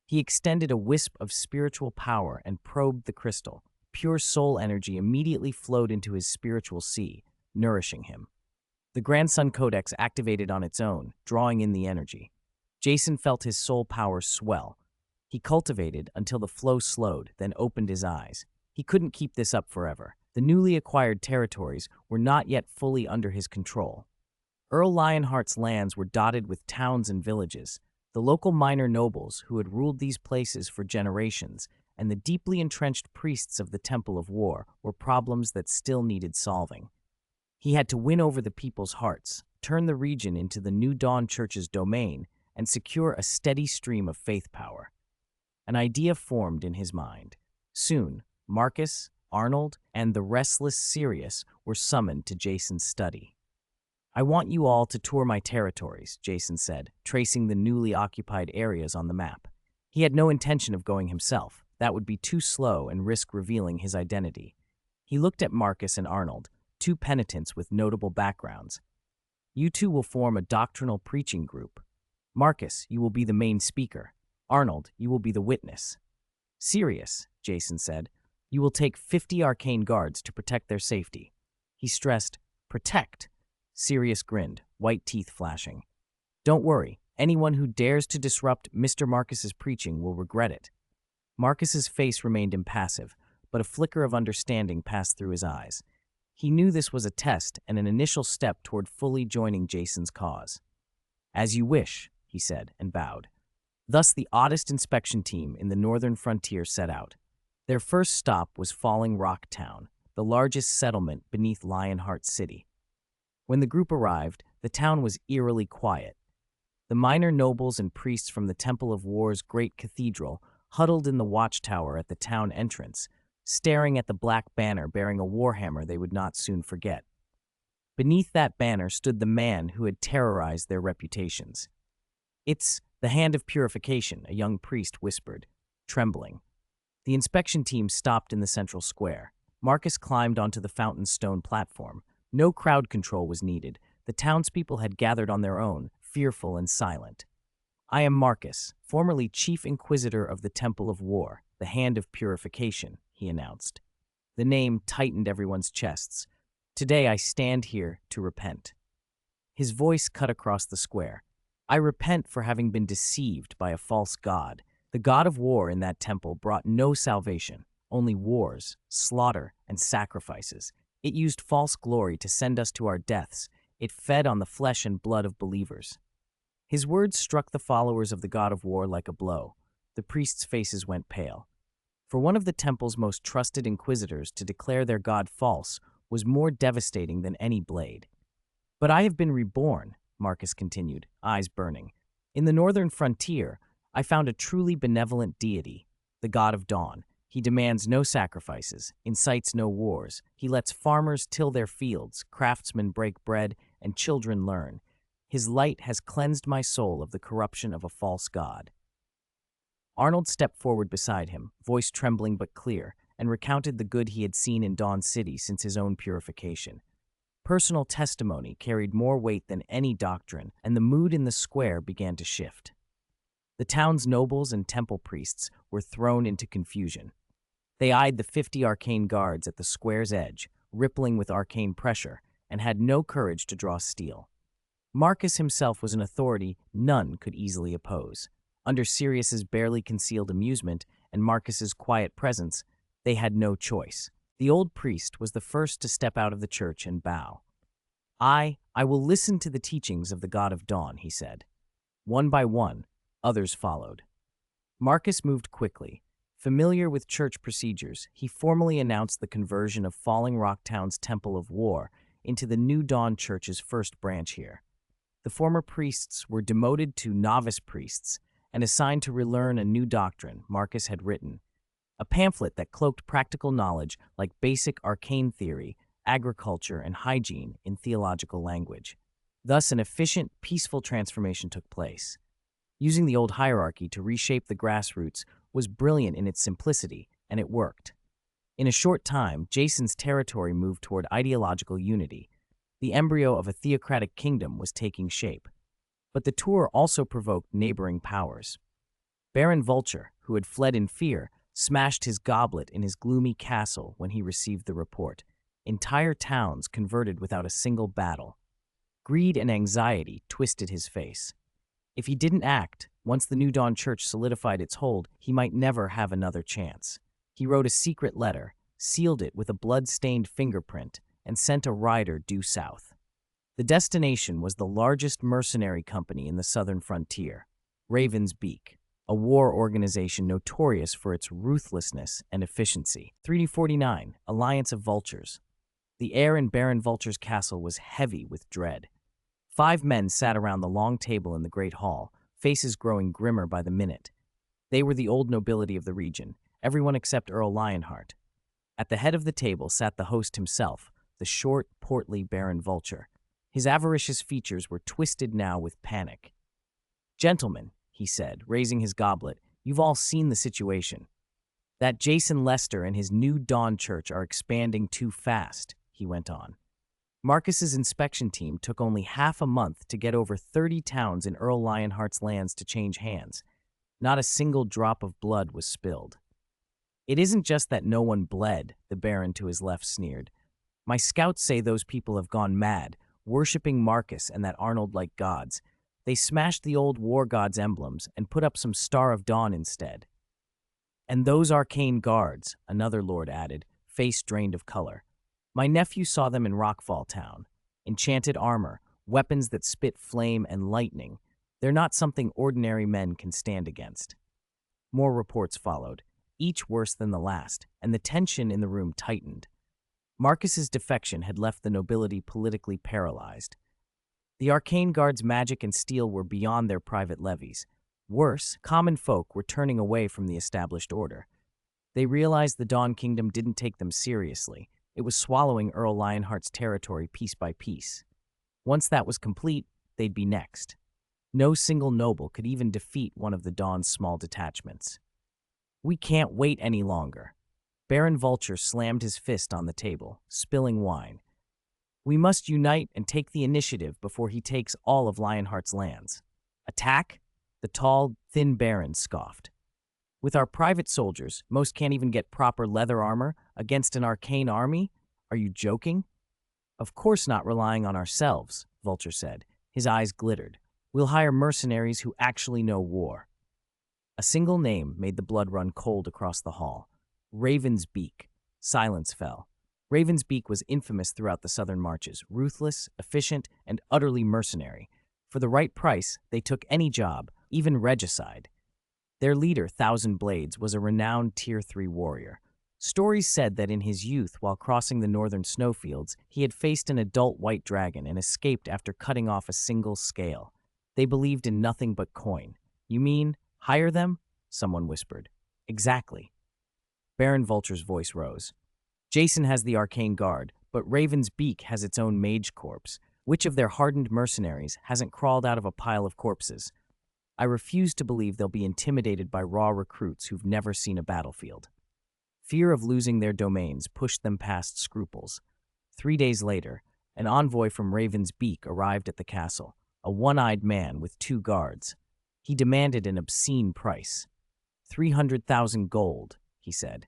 He extended a wisp of spiritual power and probed the crystal. Pure soul energy immediately flowed into his spiritual sea, nourishing him. The Grandson Codex activated on its own, drawing in the energy. Jason felt his soul power swell. He cultivated until the flow slowed, then opened his eyes. He couldn't keep this up forever. The newly acquired territories were not yet fully under his control. Earl Lionheart's lands were dotted with towns and villages. The local minor nobles who had ruled these places for generations, and the deeply entrenched priests of the Temple of War were problems that still needed solving. He had to win over the people's hearts, turn the region into the New Dawn Church's domain, and secure a steady stream of faith power. An idea formed in his mind. Soon, Marcus, Arnold, and the restless Sirius were summoned to Jason's study. "I want you all to tour my territories," Jason said, tracing the newly occupied areas on the map. He had no intention of going himself. That would be too slow and risk revealing his identity. He looked at Marcus and Arnold, two penitents with notable backgrounds. "You two will form a doctrinal preaching group. Marcus, you will be the main speaker. Arnold, you will be the witness." "Sirius," Jason said, "you will take 50 arcane guards to protect their safety." He stressed, "Protect." Sirius grinned, white teeth flashing. "Don't worry, anyone who dares to disrupt Mr. Marcus's preaching will regret it." Marcus's face remained impassive, but a flicker of understanding passed through his eyes. He knew this was a test and an initial step toward fully joining Jason's cause. "As you wish," he said, and bowed. Thus the oddest inspection team in the northern frontier set out. Their first stop was Falling Rock Town, the largest settlement beneath Lionheart City. When the group arrived, the town was eerily quiet. The minor nobles and priests from the Temple of War's great cathedral huddled in the watchtower at the town entrance, staring at the black banner bearing a warhammer they would not soon forget. Beneath that banner stood the man who had terrorized their reputations. "It's the Hand of Purification," a young priest whispered, trembling. The inspection team stopped in the central square. Marcus climbed onto the fountain stone platform. No crowd control was needed. The townspeople had gathered on their own, fearful and silent. "I am Marcus, formerly Chief Inquisitor of the Temple of War, the Hand of Purification," he announced. The name tightened everyone's chests. "Today I stand here to repent." His voice cut across the square. "I repent for having been deceived by a false god. The god of war in that temple brought no salvation, only wars, slaughter, and sacrifices. It used false glory to send us to our deaths. It fed on the flesh and blood of believers." His words struck the followers of the god of war like a blow. The priests' faces went pale. For one of the temple's most trusted inquisitors to declare their god false was more devastating than any blade. "But I have been reborn," Marcus continued, eyes burning. "In the northern frontier, I found a truly benevolent deity, the god of dawn. He demands no sacrifices, incites no wars. He lets farmers till their fields, craftsmen break bread, and children learn. His light has cleansed my soul of the corruption of a false god." Arnold stepped forward beside him, voice trembling but clear, and recounted the good he had seen in Dawn City since his own purification. Personal testimony carried more weight than any doctrine, and the mood in the square began to shift. The town's nobles and temple priests were thrown into confusion. They eyed the 50 arcane guards at the square's edge, rippling with arcane pressure, and had no courage to draw steel. Marcus himself was an authority none could easily oppose. Under Sirius's barely concealed amusement and Marcus's quiet presence, they had no choice. The old priest was the first to step out of the church and bow. I will listen to the teachings of the God of Dawn," he said. One by one, others followed. Marcus moved quickly. Familiar with church procedures, he formally announced the conversion of Falling Rock Town's Temple of War into the New Dawn Church's first branch here. The former priests were demoted to novice priests and assigned to relearn a new doctrine Marcus had written, a pamphlet that cloaked practical knowledge like basic arcane theory, agriculture, and hygiene in theological language. Thus, an efficient, peaceful transformation took place. Using the old hierarchy to reshape the grassroots was brilliant in its simplicity, and it worked. In a short time, Jason's territory moved toward ideological unity. The embryo of a theocratic kingdom was taking shape. But the tour also provoked neighboring powers. Baron Vulture, who had fled in fear, smashed his goblet in his gloomy castle when he received the report. Entire towns converted without a single battle. Greed and anxiety twisted his face. If he didn't act, once the New Dawn Church solidified its hold, he might never have another chance. He wrote a secret letter, sealed it with a blood-stained fingerprint, and sent a rider due south. The destination was the largest mercenary company in the southern frontier, Raven's Beak, a war organization notorious for its ruthlessness and efficiency. 349, Alliance of Vultures. The air in Baron Vulture's castle was heavy with dread. 5 men sat around the long table in the great hall, faces growing grimmer by the minute. They were the old nobility of the region, everyone except Earl Lionheart. At the head of the table sat the host himself, the short, portly Baron Vulture. His avaricious features were twisted now with panic. "Gentlemen," he said, raising his goblet, "you've all seen the situation. That Jason Lester and his New Dawn Church are expanding too fast," he went on. Marcus's inspection team took only half a month to get over 30 towns in Earl Lionheart's lands to change hands. Not a single drop of blood was spilled. "It isn't just that no one bled," the Baron to his left sneered. "My scouts say those people have gone mad, worshipping Marcus and that Arnold like gods. They smashed the old war god's emblems and put up some Star of Dawn instead." "And those arcane guards," another lord added, face drained of color. "My nephew saw them in Rockfall Town. Enchanted armor, weapons that spit flame and lightning. They're not something ordinary men can stand against." More reports followed, each worse than the last, and the tension in the room tightened. Marcus's defection had left the nobility politically paralyzed. The Arcane Guard's magic and steel were beyond their private levies. Worse, common folk were turning away from the established order. They realized the Dawn Kingdom didn't take them seriously. It was swallowing Earl Lionheart's territory piece by piece. Once that was complete, they'd be next. No single noble could even defeat one of the Dawn's small detachments. "We can't wait any longer." Baron Vulture slammed his fist on the table, spilling wine. "We must unite and take the initiative before he takes all of Lionheart's lands." "Attack?" The tall, thin Baron scoffed. "With our private soldiers, most can't even get proper leather armor, against an arcane army? Are you joking?" "Of course not relying on ourselves," Vulture said. His eyes glittered. "We'll hire mercenaries who actually know war." A single name made the blood run cold across the hall. Raven's Beak. Silence fell. Raven's Beak was infamous throughout the southern marches, ruthless, efficient, and utterly mercenary. For the right price, they took any job, even regicide. Their leader, Thousand Blades, was a renowned Tier 3 warrior. Stories said that in his youth, while crossing the northern snowfields, he had faced an adult white dragon and escaped after cutting off a single scale. They believed in nothing but coin. "You mean, hire them?" someone whispered. "Exactly." Baron Vulture's voice rose. "Jason has the Arcane Guard, but Raven's Beak has its own mage corps. Which of their hardened mercenaries hasn't crawled out of a pile of corpses? I refuse to believe they'll be intimidated by raw recruits who've never seen a battlefield." Fear of losing their domains pushed them past scruples. 3 days later, an envoy from Raven's Beak arrived at the castle, a one-eyed man with 2 guards. He demanded an obscene price. 300,000 gold, he said.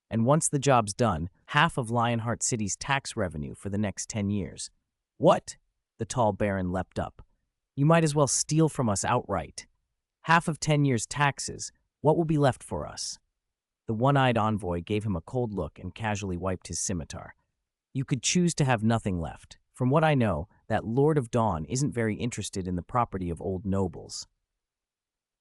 "And once the job's done, half of Lionheart City's tax revenue for the next 10 years. "What?" The tall Baron leapt up. "You might as well steal from us outright. Half of 10 years' taxes, what will be left for us?" The one-eyed envoy gave him a cold look and casually wiped his scimitar. "You could choose to have nothing left. From what I know, that Lord of Dawn isn't very interested in the property of old nobles."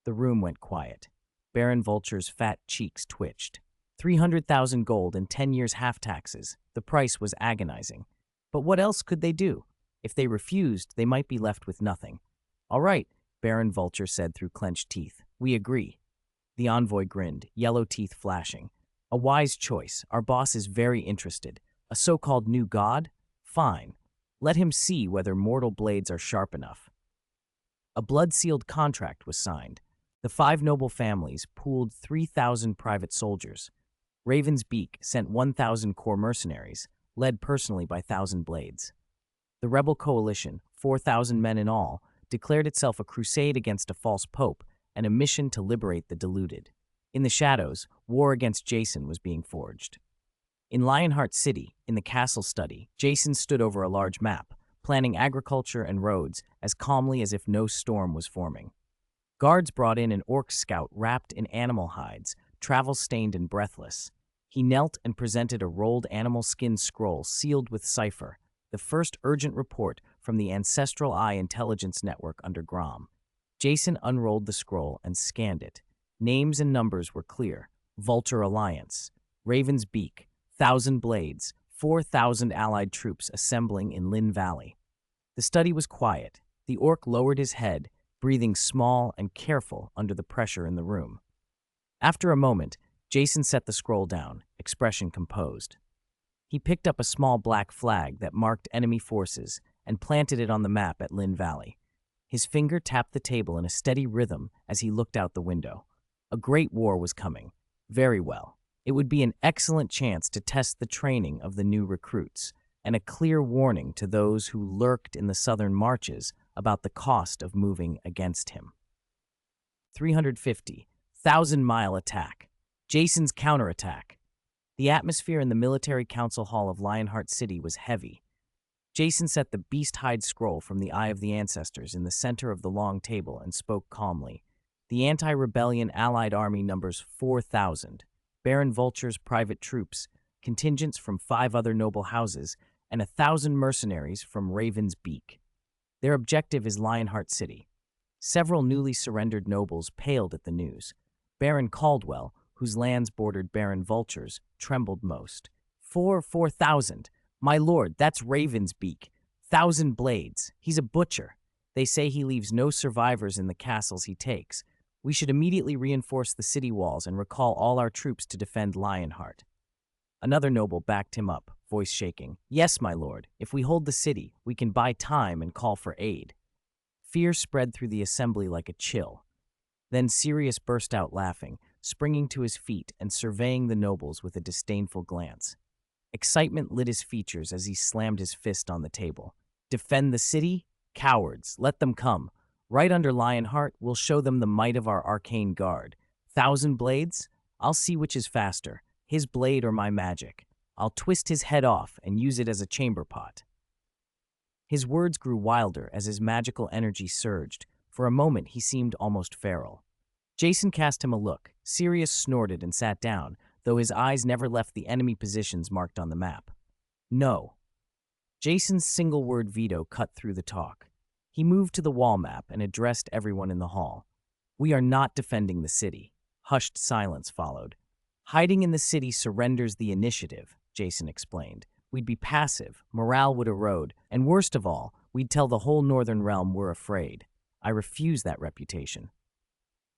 The room went quiet. Baron Vulture's fat cheeks twitched. 300,000 gold and 10 years half-taxes. The price was agonizing. But what else could they do? If they refused, they might be left with nothing. "All right," Baron Vulture said through clenched teeth. "We agree." The envoy grinned, yellow teeth flashing. "A wise choice. Our boss is very interested. A so-called new god? Fine. Let him see whether mortal blades are sharp enough." A blood-sealed contract was signed. The 5 noble families pooled 3,000 private soldiers. Raven's Beak sent 1,000 core mercenaries, led personally by Thousand Blades. The rebel coalition, 4,000 men in all, declared itself a crusade against a false pope and a mission to liberate the deluded. In the shadows, war against Jason was being forged. In Lionheart City, in the castle study, Jason stood over a large map, planning agriculture and roads as calmly as if no storm was forming. Guards brought in an orc scout wrapped in animal hides, travel-stained and breathless. He knelt and presented a rolled animal skin scroll sealed with cipher, the first urgent report from the Ancestral Eye Intelligence Network under Grom. Jason unrolled the scroll and scanned it. Names and numbers were clear. Vulture Alliance, Raven's Beak, 1,000 Blades, 4,000 allied troops assembling in Lynn Valley. The study was quiet. The orc lowered his head, breathing small and careful under the pressure in the room. After a moment, Jason set the scroll down, expression composed. He picked up a small black flag that marked enemy forces and planted it on the map at Lynn Valley. His finger tapped the table in a steady rhythm as he looked out the window. A great war was coming. Very well. It would be an excellent chance to test the training of the new recruits, and a clear warning to those who lurked in the southern marches about the cost of moving against him. 350. 1,000-mile attack. Jason's counterattack. The atmosphere in the military council hall of Lionheart City was heavy. Jason set the beast-hide scroll from the Eye of the Ancestors in the center of the long table and spoke calmly. The anti-rebellion allied army numbers 4,000. Baron Vulture's private troops, contingents from 5 other noble houses, and 1,000 mercenaries from Raven's Beak. Their objective is Lionheart City. Several newly surrendered nobles paled at the news. Baron Caldwell, whose lands bordered Baron Vulture's, trembled most. 4,000. My lord, that's Raven's Beak. 1,000 Blades. He's a butcher. They say he leaves no survivors in the castles he takes. We should immediately reinforce the city walls and recall all our troops to defend Lionheart. Another noble backed him up, voice shaking. Yes, my lord. If we hold the city, we can buy time and call for aid. Fear spread through the assembly like a chill. Then Sirius burst out laughing, springing to his feet and surveying the nobles with a disdainful glance. Excitement lit his features as he slammed his fist on the table. Defend the city? Cowards, let them come. Right under Lionheart, we'll show them the might of our arcane guard. 1,000 Blades? I'll see which is faster, his blade or my magic. I'll twist his head off and use it as a chamber pot. His words grew wilder as his magical energy surged. For a moment, he seemed almost feral. Jason cast him a look. Sirius snorted and sat down, though his eyes never left the enemy positions marked on the map. No. Jason's single-word veto cut through the talk. He moved to the wall map and addressed everyone in the hall. We are not defending the city. Hushed silence followed. Hiding in the city surrenders the initiative, Jason explained. We'd be passive, morale would erode, and worst of all, we'd tell the whole Northern Realm we're afraid. I refuse that reputation.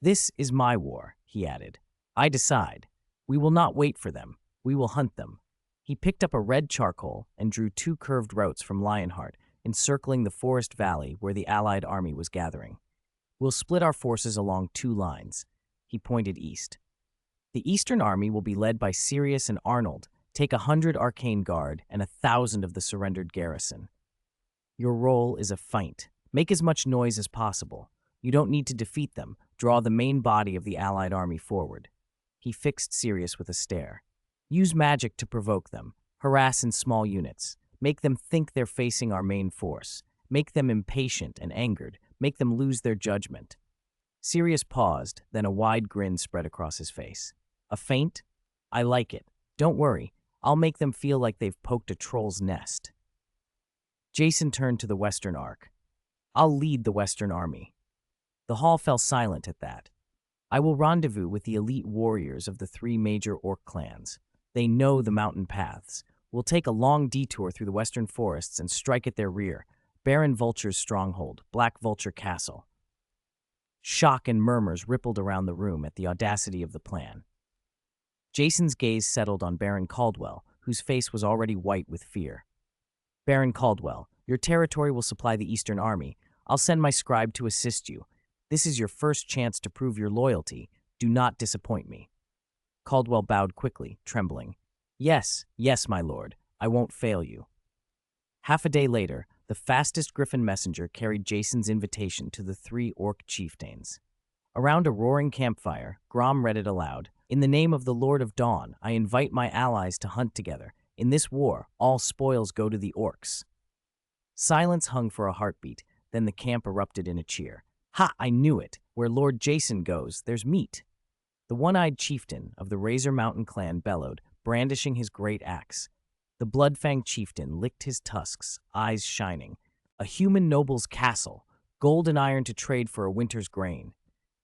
This is my war, he added. I decide. We will not wait for them. We will hunt them. He picked up a red charcoal and drew 2 curved routes from Lionheart, encircling the forest valley where the Allied army was gathering. We'll split our forces along 2 lines. He pointed east. The Eastern Army will be led by Sirius and Arnold. Take 100 Arcane Guard and 1,000 of the surrendered garrison. Your role is a feint. Make as much noise as possible. You don't need to defeat them. Draw the main body of the Allied army forward. He fixed Sirius with a stare. Use magic to provoke them. Harass in small units. Make them think they're facing our main force. Make them impatient and angered. Make them lose their judgment. Sirius paused, then a wide grin spread across his face. A feint? I like it. Don't worry. I'll make them feel like they've poked a troll's nest. Jason turned to the Western Arc. I'll lead the Western Army. The hall fell silent at that. I will rendezvous with the elite warriors of the 3 major orc clans. They know the mountain paths. We'll take a long detour through the western forests and strike at their rear. Baron Vulture's stronghold, Black Vulture Castle. Shock and murmurs rippled around the room at the audacity of the plan. Jason's gaze settled on Baron Caldwell, whose face was already white with fear. Baron Caldwell, your territory will supply the Eastern Army. I'll send my scribe to assist you. This is your first chance to prove your loyalty. Do not disappoint me. Caldwell bowed quickly, trembling. Yes, my lord. I won't fail you. Half a day later, the fastest griffin messenger carried Jason's invitation to the 3 orc chieftains. Around a roaring campfire, Grom read it aloud. In the name of the Lord of Dawn, I invite my allies to hunt together. In this war, all spoils go to the orcs." Silence hung for a heartbeat, then the camp erupted in a cheer. "Ha, I knew it! Where Lord Jason goes, there's meat." The one-eyed chieftain of the Razor Mountain clan bellowed, brandishing his great axe. The blood-fanged chieftain licked his tusks, eyes shining. A human noble's castle, gold and iron to trade for a winter's grain.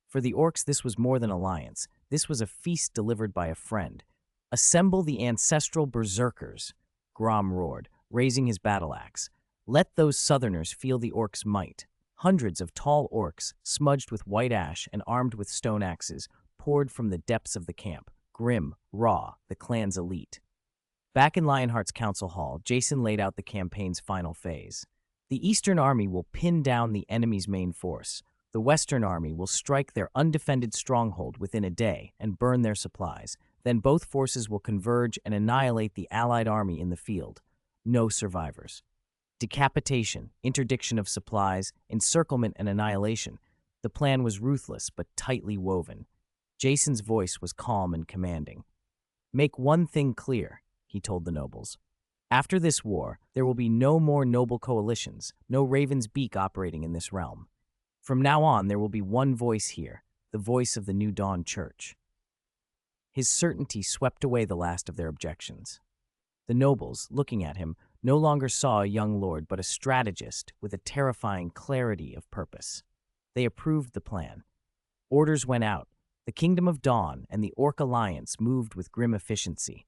For the orcs, this was more than alliance. This was a feast delivered by a friend. "Assemble the ancestral berserkers," Grom roared, raising his battle axe. "Let those southerners feel the orcs' might." Hundreds of tall orcs, smudged with white ash and armed with stone axes, poured from the depths of the camp, grim, raw, the clan's elite. Back in Lionheart's council hall, Jason laid out the campaign's final phase. The Eastern Army will pin down the enemy's main force. The Western Army will strike their undefended stronghold within a day and burn their supplies. Then both forces will converge and annihilate the Allied army in the field. No survivors. Decapitation, interdiction of supplies, encirclement, and annihilation. The plan was ruthless but tightly woven. Jason's voice was calm and commanding. "Make one thing clear," he told the nobles. "After this war, there will be no more noble coalitions, no Raven's Beak operating in this realm. From now on, there will be one voice here, the voice of the New Dawn Church." His certainty swept away the last of their objections. The nobles, looking at him, no longer saw a young lord but a strategist with a terrifying clarity of purpose. They approved the plan. Orders went out. The Kingdom of Dawn and the Orc Alliance moved with grim efficiency.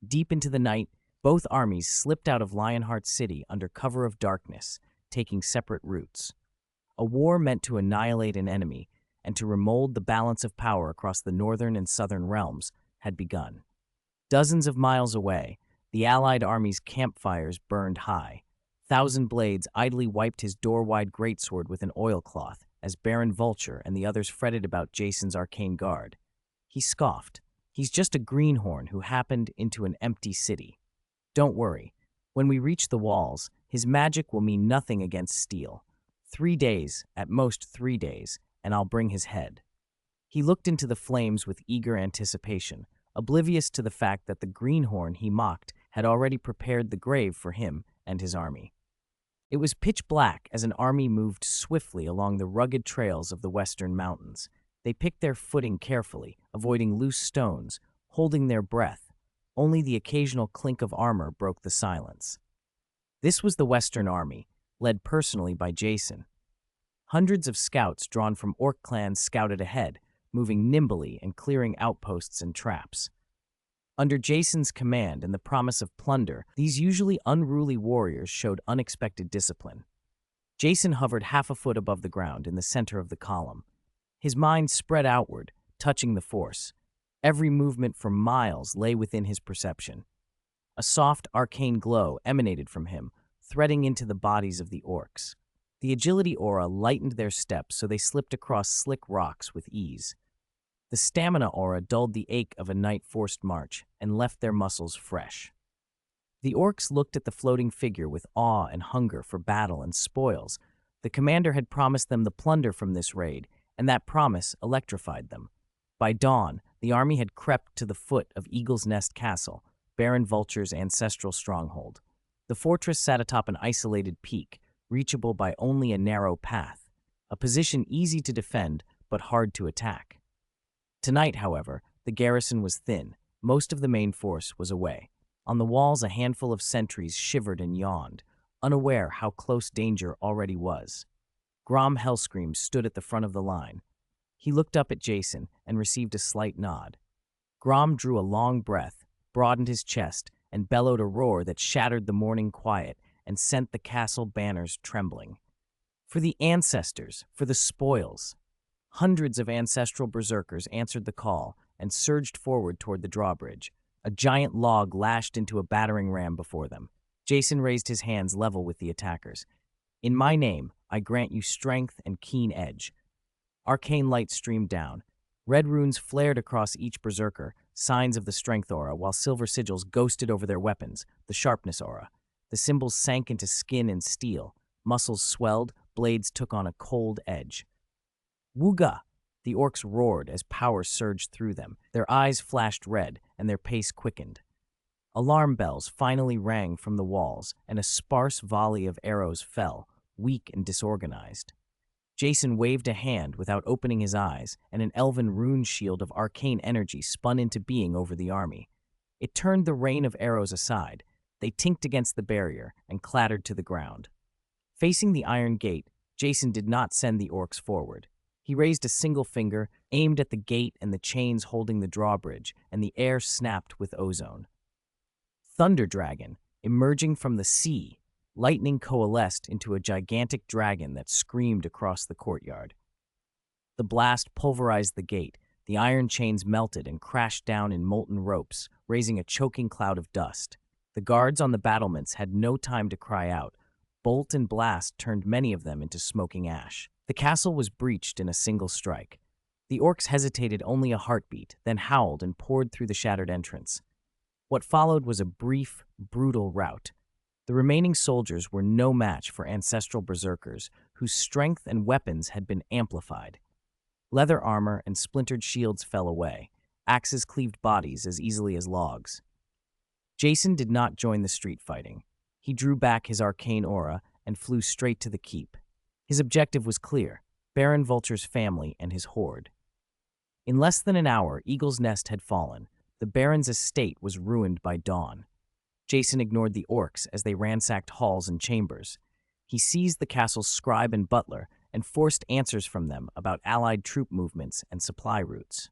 Deep into the night, both armies slipped out of Lionheart City under cover of darkness, taking separate routes. A war meant to annihilate an enemy and to remold the balance of power across the northern and southern realms had begun. Dozens of miles away, the Allied army's campfires burned high. Thousand Blades idly wiped his door-wide greatsword with an oilcloth as Baron Vulture and the others fretted about Jason's arcane guard. He scoffed. "He's just a greenhorn who happened into an empty city. Don't worry. When we reach the walls, his magic will mean nothing against steel. 3 days, at most 3 days, and I'll bring his head." He looked into the flames with eager anticipation, oblivious to the fact that the greenhorn he mocked had already prepared the grave for him and his army. It was pitch black as an army moved swiftly along the rugged trails of the western mountains. They picked their footing carefully, avoiding loose stones, holding their breath. Only the occasional clink of armor broke the silence. This was the Western Army, led personally by Jason. Hundreds of scouts drawn from orc clans scouted ahead, moving nimbly and clearing outposts and traps. Under Jason's command and the promise of plunder, these usually unruly warriors showed unexpected discipline. Jason hovered half a foot above the ground in the center of the column. His mind spread outward, touching the force. Every movement for miles lay within his perception. A soft, arcane glow emanated from him, threading into the bodies of the orcs. The agility aura lightened their steps so they slipped across slick rocks with ease. The stamina aura dulled the ache of a night-forced march and left their muscles fresh. The orcs looked at the floating figure with awe and hunger for battle and spoils. The commander had promised them the plunder from this raid, and that promise electrified them. By dawn, the army had crept to the foot of Eagle's Nest Castle, Baron Vulture's ancestral stronghold. The fortress sat atop an isolated peak, reachable by only a narrow path, a position easy to defend but hard to attack. Tonight, however, the garrison was thin. Most of the main force was away. On the walls, a handful of sentries shivered and yawned, unaware how close danger already was. Grom Hellscream stood at the front of the line. He looked up at Jason and received a slight nod. Grom drew a long breath, broadened his chest, and bellowed a roar that shattered the morning quiet and sent the castle banners trembling. For the ancestors, for the spoils. Hundreds of ancestral berserkers answered the call and surged forward toward the drawbridge. A giant log lashed into a battering ram before them. Jason raised his hands level with the attackers. "In my name, I grant you strength and keen edge." Arcane light streamed down. Red runes flared across each berserker, signs of the strength aura, while silver sigils ghosted over their weapons, the sharpness aura. The symbols sank into skin and steel. Muscles swelled, blades took on a cold edge. "Wooga!" The orcs roared as power surged through them. Their eyes flashed red, and their pace quickened. Alarm bells finally rang from the walls, and a sparse volley of arrows fell, weak and disorganized. Jason waved a hand without opening his eyes, and an elven rune shield of arcane energy spun into being over the army. It turned the rain of arrows aside. They tinked against the barrier and clattered to the ground. Facing the iron gate, Jason did not send the orcs forward. He raised a single finger, aimed at the gate and the chains holding the drawbridge, and the air snapped with ozone. Thunder Dragon, emerging from the sea, lightning coalesced into a gigantic dragon that screamed across the courtyard. The blast pulverized the gate. The iron chains melted and crashed down in molten ropes, raising a choking cloud of dust. The guards on the battlements had no time to cry out. Bolt and blast turned many of them into smoking ash. The castle was breached in a single strike. The orcs hesitated only a heartbeat, then howled and poured through the shattered entrance. What followed was a brief, brutal rout. The remaining soldiers were no match for ancestral berserkers, whose strength and weapons had been amplified. Leather armor and splintered shields fell away. Axes cleaved bodies as easily as logs. Jason did not join the street fighting. He drew back his arcane aura and flew straight to the keep. His objective was clear: Baron Vulture's family and his horde. In less than an hour, Eagle's Nest had fallen. The Baron's estate was ruined by dawn. Jason ignored the orcs as they ransacked halls and chambers. He seized the castle's scribe and butler and forced answers from them about allied troop movements and supply routes.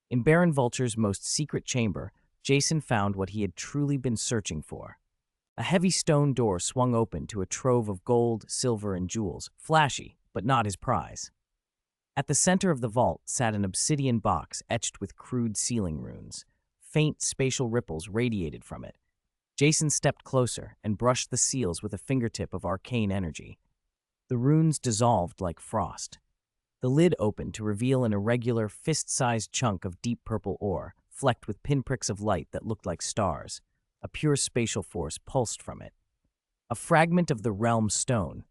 In Baron Vulture's most secret chamber, Jason found what he had truly been searching for. A heavy stone door swung open to a trove of gold, silver, and jewels, flashy, but not his prize. At the center of the vault sat an obsidian box etched with crude ceiling runes. Faint spatial ripples radiated from it. Jason stepped closer and brushed the seals with a fingertip of arcane energy. The runes dissolved like frost. The lid opened to reveal an irregular, fist-sized chunk of deep purple ore, flecked with pinpricks of light that looked like stars. A pure spatial force pulsed from it. "A fragment of the realm stone,"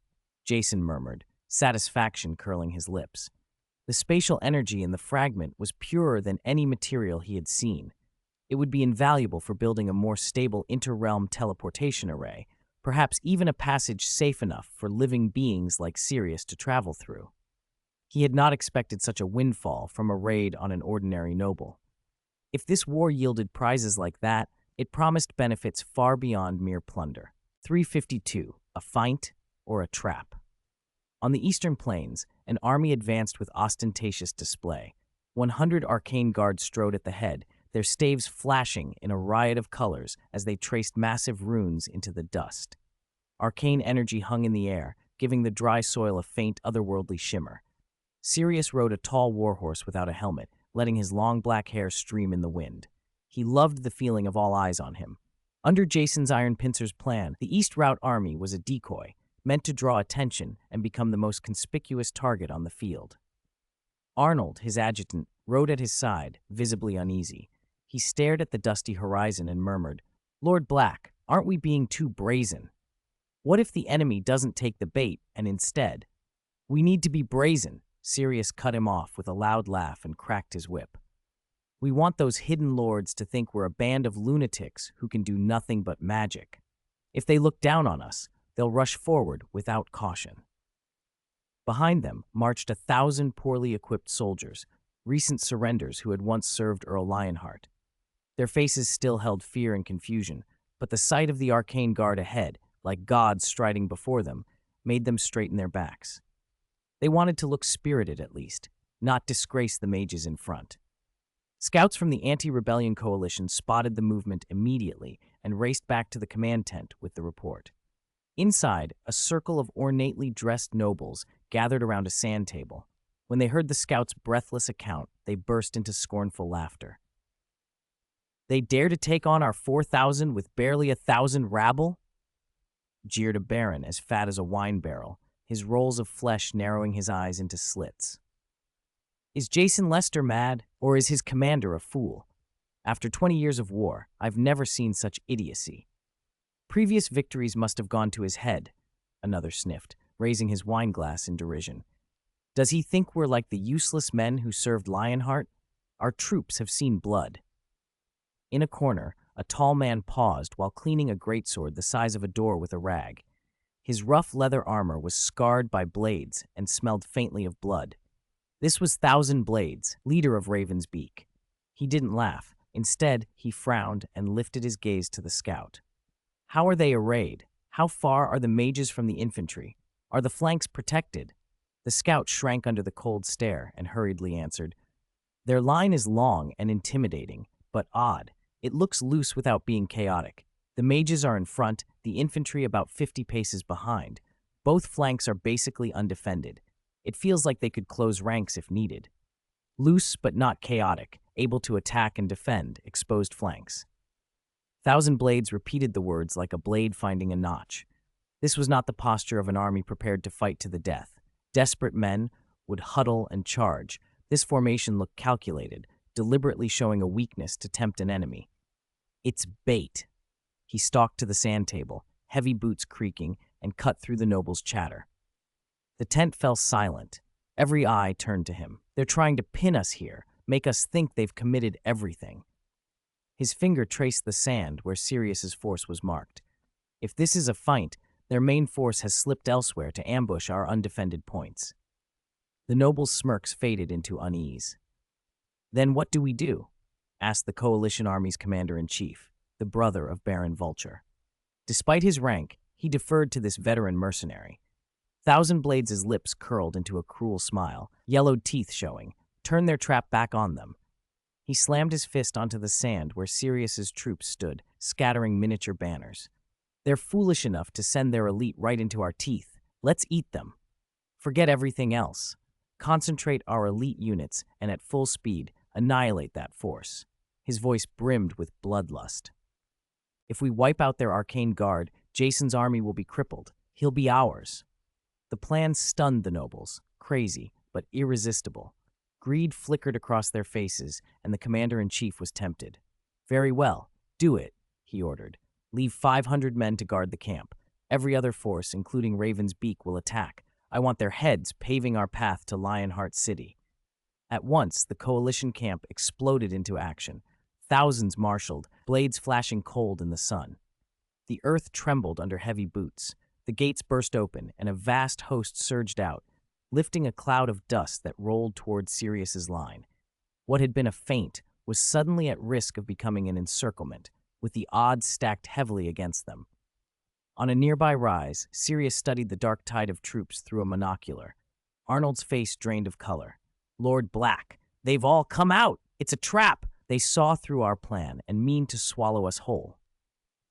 Jason murmured, satisfaction curling his lips. The spatial energy in the fragment was purer than any material he had seen. It would be invaluable for building a more stable inter-realm teleportation array, perhaps even a passage safe enough for living beings like Sirius to travel through. He had not expected such a windfall from a raid on an ordinary noble. If this war yielded prizes like that, it promised benefits far beyond mere plunder. 352, a feint or a trap. On the eastern plains, an army advanced with ostentatious display. 100 arcane guards strode at the head, their staves flashing in a riot of colors as they traced massive runes into the dust. Arcane energy hung in the air, giving the dry soil a faint, otherworldly shimmer. Sirius rode a tall warhorse without a helmet, letting his long black hair stream in the wind. He loved the feeling of all eyes on him. Under Jason's Iron Pincer's plan, the East Route army was a decoy, meant to draw attention and become the most conspicuous target on the field. Arnold, his adjutant, rode at his side, visibly uneasy. He stared at the dusty horizon and murmured, "Lord Black, aren't we being too brazen? What if the enemy doesn't take the bait and instead—" "We need to be brazen," Sirius cut him off with a loud laugh and cracked his whip. "We want those hidden lords to think we're a band of lunatics who can do nothing but magic. If they look down on us, they'll rush forward without caution." Behind them marched 1,000 poorly equipped soldiers, recent surrenders who had once served Earl Lionheart. Their faces still held fear and confusion, but the sight of the arcane guard ahead, like gods striding before them, made them straighten their backs. They wanted to look spirited at least, not disgrace the mages in front. Scouts from the anti-rebellion coalition spotted the movement immediately and raced back to the command tent with the report. Inside, a circle of ornately dressed nobles gathered around a sand table. When they heard the scouts' breathless account, they burst into scornful laughter. "They dare to take on our 4,000 with barely 1,000 rabble?" jeered a baron as fat as a wine barrel, his rolls of flesh narrowing his eyes into slits. Is Jason Lester mad, or is his commander a fool? After 20 years of war, I've never seen such idiocy. Previous victories must have gone to his head, another sniffed, raising his wine glass in derision. Does he think we're like the useless men who served Lionheart? Our troops have seen blood. In a corner, a tall man paused while cleaning a greatsword the size of a door with a rag. His rough leather armor was scarred by blades and smelled faintly of blood. This was Thousand Blades, leader of Raven's Beak. He didn't laugh. Instead, he frowned and lifted his gaze to the scout. How are they arrayed? How far are the mages from the infantry? Are the flanks protected? The scout shrank under the cold stare and hurriedly answered, Their line is long and intimidating, but odd. It looks loose without being chaotic. The mages are in front, the infantry about 50 paces behind. Both flanks are basically undefended. It feels like they could close ranks if needed. Loose but not chaotic, able to attack and defend exposed flanks. Thousand Blades repeated the words like a blade finding a notch. This was not the posture of an army prepared to fight to the death. Desperate men would huddle and charge. This formation looked calculated, deliberately showing a weakness to tempt an enemy. It's bait. He stalked to the sand table, heavy boots creaking, and cut through the noble's chatter. The tent fell silent. Every eye turned to him. They're trying to pin us here, make us think they've committed everything. His finger traced the sand where Sirius's force was marked. If this is a feint, their main force has slipped elsewhere to ambush our undefended points. The noble's smirks faded into unease. Then what do we do? Asked the coalition army's commander-in-chief, the brother of Baron Vulture. Despite his rank, he deferred to this veteran mercenary. Thousand Blades' lips curled into a cruel smile, yellowed teeth showing. Turn their trap back on them. He slammed his fist onto the sand where Sirius's troops stood, scattering miniature banners. They're foolish enough to send their elite right into our teeth. Let's eat them. Forget everything else. Concentrate our elite units and at full speed, annihilate that force. His voice brimmed with bloodlust. If we wipe out their arcane guard, Jason's army will be crippled. He'll be ours. The plan stunned the nobles, crazy, but irresistible. Greed flickered across their faces, and the commander-in-chief was tempted. Very well, do it, he ordered. Leave 500 men to guard the camp. Every other force, including Raven's Beak, will attack. I want their heads paving our path to Lionheart City. At once, the coalition camp exploded into action. Thousands marshaled, blades flashing cold in the sun. The earth trembled under heavy boots. The gates burst open, and a vast host surged out, lifting a cloud of dust that rolled toward Sirius's line. What had been a feint was suddenly at risk of becoming an encirclement, with the odds stacked heavily against them. On a nearby rise, Sirius studied the dark tide of troops through a monocular. Arnold's face drained of color. Lord Black, they've all come out! It's a trap! They saw through our plan and mean to swallow us whole.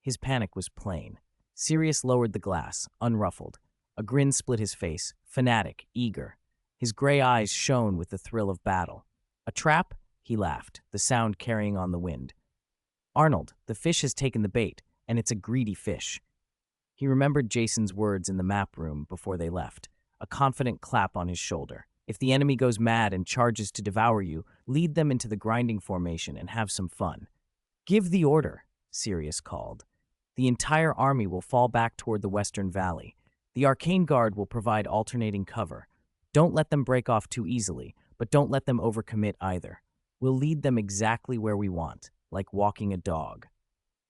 His panic was plain. Sirius lowered the glass, unruffled. A grin split his face, fanatic, eager. His gray eyes shone with the thrill of battle. A trap? He laughed, the sound carrying on the wind. Arnold, the fish has taken the bait, and it's a greedy fish. He remembered Jason's words in the map room before they left, a confident clap on his shoulder. If the enemy goes mad and charges to devour you, lead them into the grinding formation and have some fun. Give the order, Sirius called. The entire army will fall back toward the Western Valley. The Arcane Guard will provide alternating cover. Don't let them break off too easily, but don't let them overcommit either. We'll lead them exactly where we want, like walking a dog.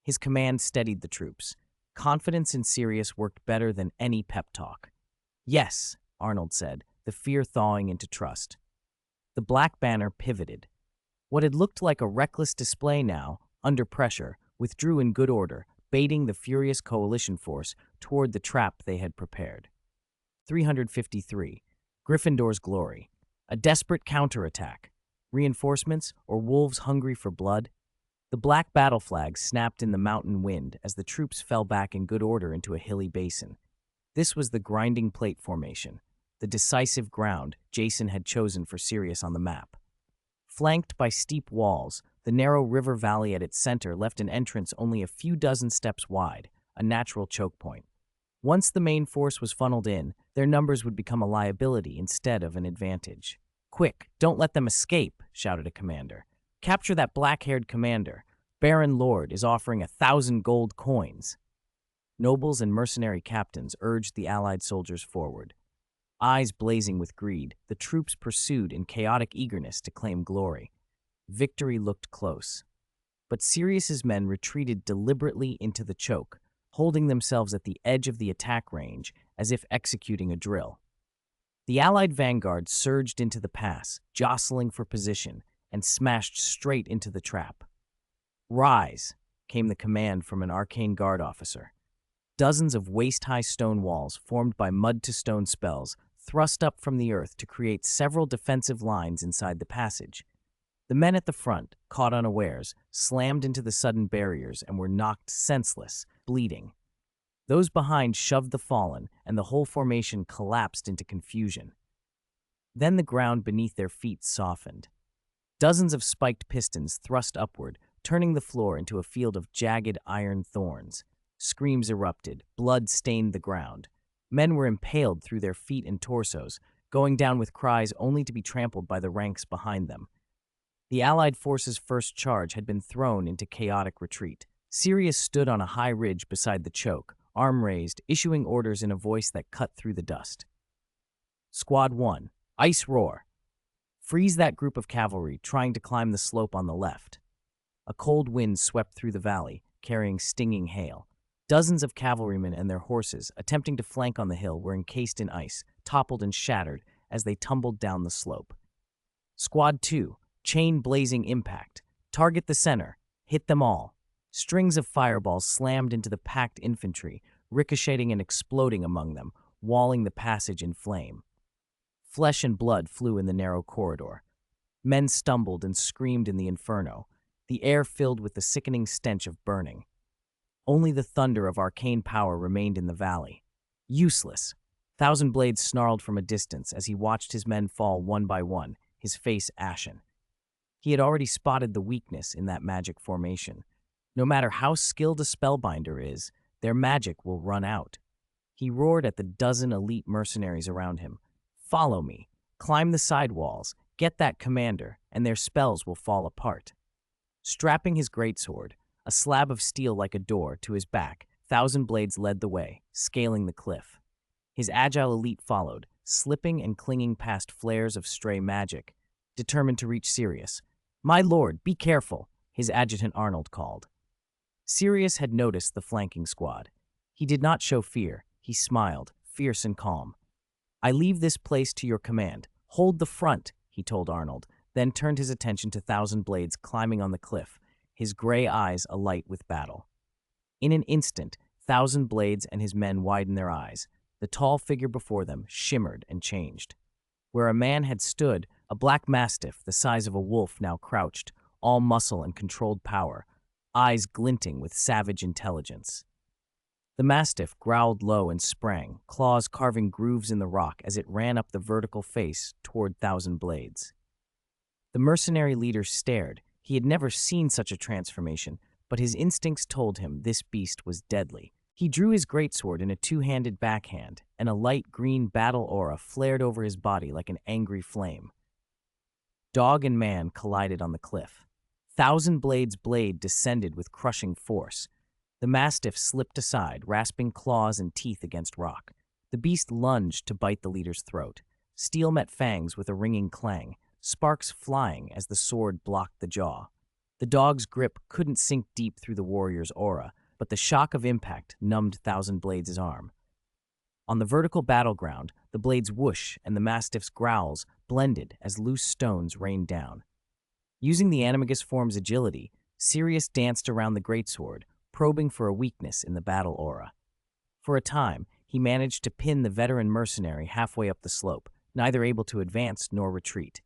His command steadied the troops. Confidence in Sirius worked better than any pep talk. Yes, Arnold said, the fear thawing into trust. The black banner pivoted. What had looked like a reckless display now, under pressure, withdrew in good order, baiting the furious coalition force toward the trap they had prepared. 353. Gryffindor's Glory. A desperate counterattack. Reinforcements or wolves hungry for blood? The black battle flag snapped in the mountain wind as the troops fell back in good order into a hilly basin. This was the grinding plate formation, the decisive ground Jason had chosen for Sirius on the map. Flanked by steep walls, the narrow river valley at its center left an entrance only a few dozen steps wide, a natural choke point. Once the main force was funneled in, their numbers would become a liability instead of an advantage. Quick, don't let them escape, shouted a commander. Capture that black-haired commander. Baron Lord is offering 1,000 gold coins. Nobles and mercenary captains urged the allied soldiers forward. Eyes blazing with greed, the troops pursued in chaotic eagerness to claim glory. Victory looked close. But Sirius's men retreated deliberately into the choke, holding themselves at the edge of the attack range as if executing a drill. The Allied vanguard surged into the pass, jostling for position, and smashed straight into the trap. "Rise," came the command from an arcane guard officer. Dozens of waist-high stone walls, formed by mud-to-stone spells, thrust up from the earth to create several defensive lines inside the passage. The men at the front, caught unawares, slammed into the sudden barriers and were knocked senseless, bleeding. Those behind shoved the fallen, and the whole formation collapsed into confusion. Then the ground beneath their feet softened. Dozens of spiked pistons thrust upward, turning the floor into a field of jagged iron thorns. Screams erupted, blood stained the ground. Men were impaled through their feet and torsos, going down with cries only to be trampled by the ranks behind them. The Allied forces' first charge had been thrown into chaotic retreat. Sirius stood on a high ridge beside the choke, arm raised, issuing orders in a voice that cut through the dust. "Squad 1, Ice Roar. Freeze that group of cavalry trying to climb the slope on the left." A cold wind swept through the valley, carrying stinging hail. Dozens of cavalrymen and their horses, attempting to flank on the hill, were encased in ice, toppled and shattered as they tumbled down the slope. "Squad 2, Chain Blazing Impact. Target the center. Hit them all." Strings of fireballs slammed into the packed infantry, ricocheting and exploding among them, walling the passage in flame. Flesh and blood flew in the narrow corridor. Men stumbled and screamed in the inferno, the air filled with the sickening stench of burning. Only the thunder of arcane power remained in the valley. Useless. Thousand Blades snarled from a distance as he watched his men fall one by one, his face ashen. He had already spotted the weakness in that magic formation. No matter how skilled a spellbinder is, their magic will run out. He roared at the dozen elite mercenaries around him. "Follow me. Climb the side walls. Get that commander, and their spells will fall apart." Strapping his greatsword, a slab of steel like a door, to his back, Thousand Blades led the way, scaling the cliff. His agile elite followed, slipping and clinging past flares of stray magic, determined to reach Sirius. "My lord, be careful," his adjutant Arnold called. Sirius had noticed the flanking squad. He did not show fear. He smiled, fierce and calm. "I leave this place to your command. Hold the front," he told Arnold, then turned his attention to Thousand Blades climbing on the cliff, his gray eyes alight with battle. In an instant, Thousand Blades and his men widened their eyes. The tall figure before them shimmered and changed. Where a man had stood, a black mastiff the size of a wolf now crouched, all muscle and controlled power, eyes glinting with savage intelligence. The mastiff growled low and sprang, claws carving grooves in the rock as it ran up the vertical face toward Thousand Blades. The mercenary leader stared. He had never seen such a transformation, but his instincts told him this beast was deadly. He drew his greatsword in a two-handed backhand, and a light green battle aura flared over his body like an angry flame. Dog and man collided on the cliff. Thousand Blades' blade descended with crushing force. The mastiff slipped aside, rasping claws and teeth against rock. The beast lunged to bite the leader's throat. Steel met fangs with a ringing clang, sparks flying as the sword blocked the jaw. The dog's grip couldn't sink deep through the warrior's aura, but the shock of impact numbed Thousand Blades' arm. On the vertical battleground, the blades whoosh and the mastiff's growls blended as loose stones rained down. Using the animagus form's agility, Sirius danced around the greatsword, probing for a weakness in the battle aura. For a time, he managed to pin the veteran mercenary halfway up the slope, neither able to advance nor retreat.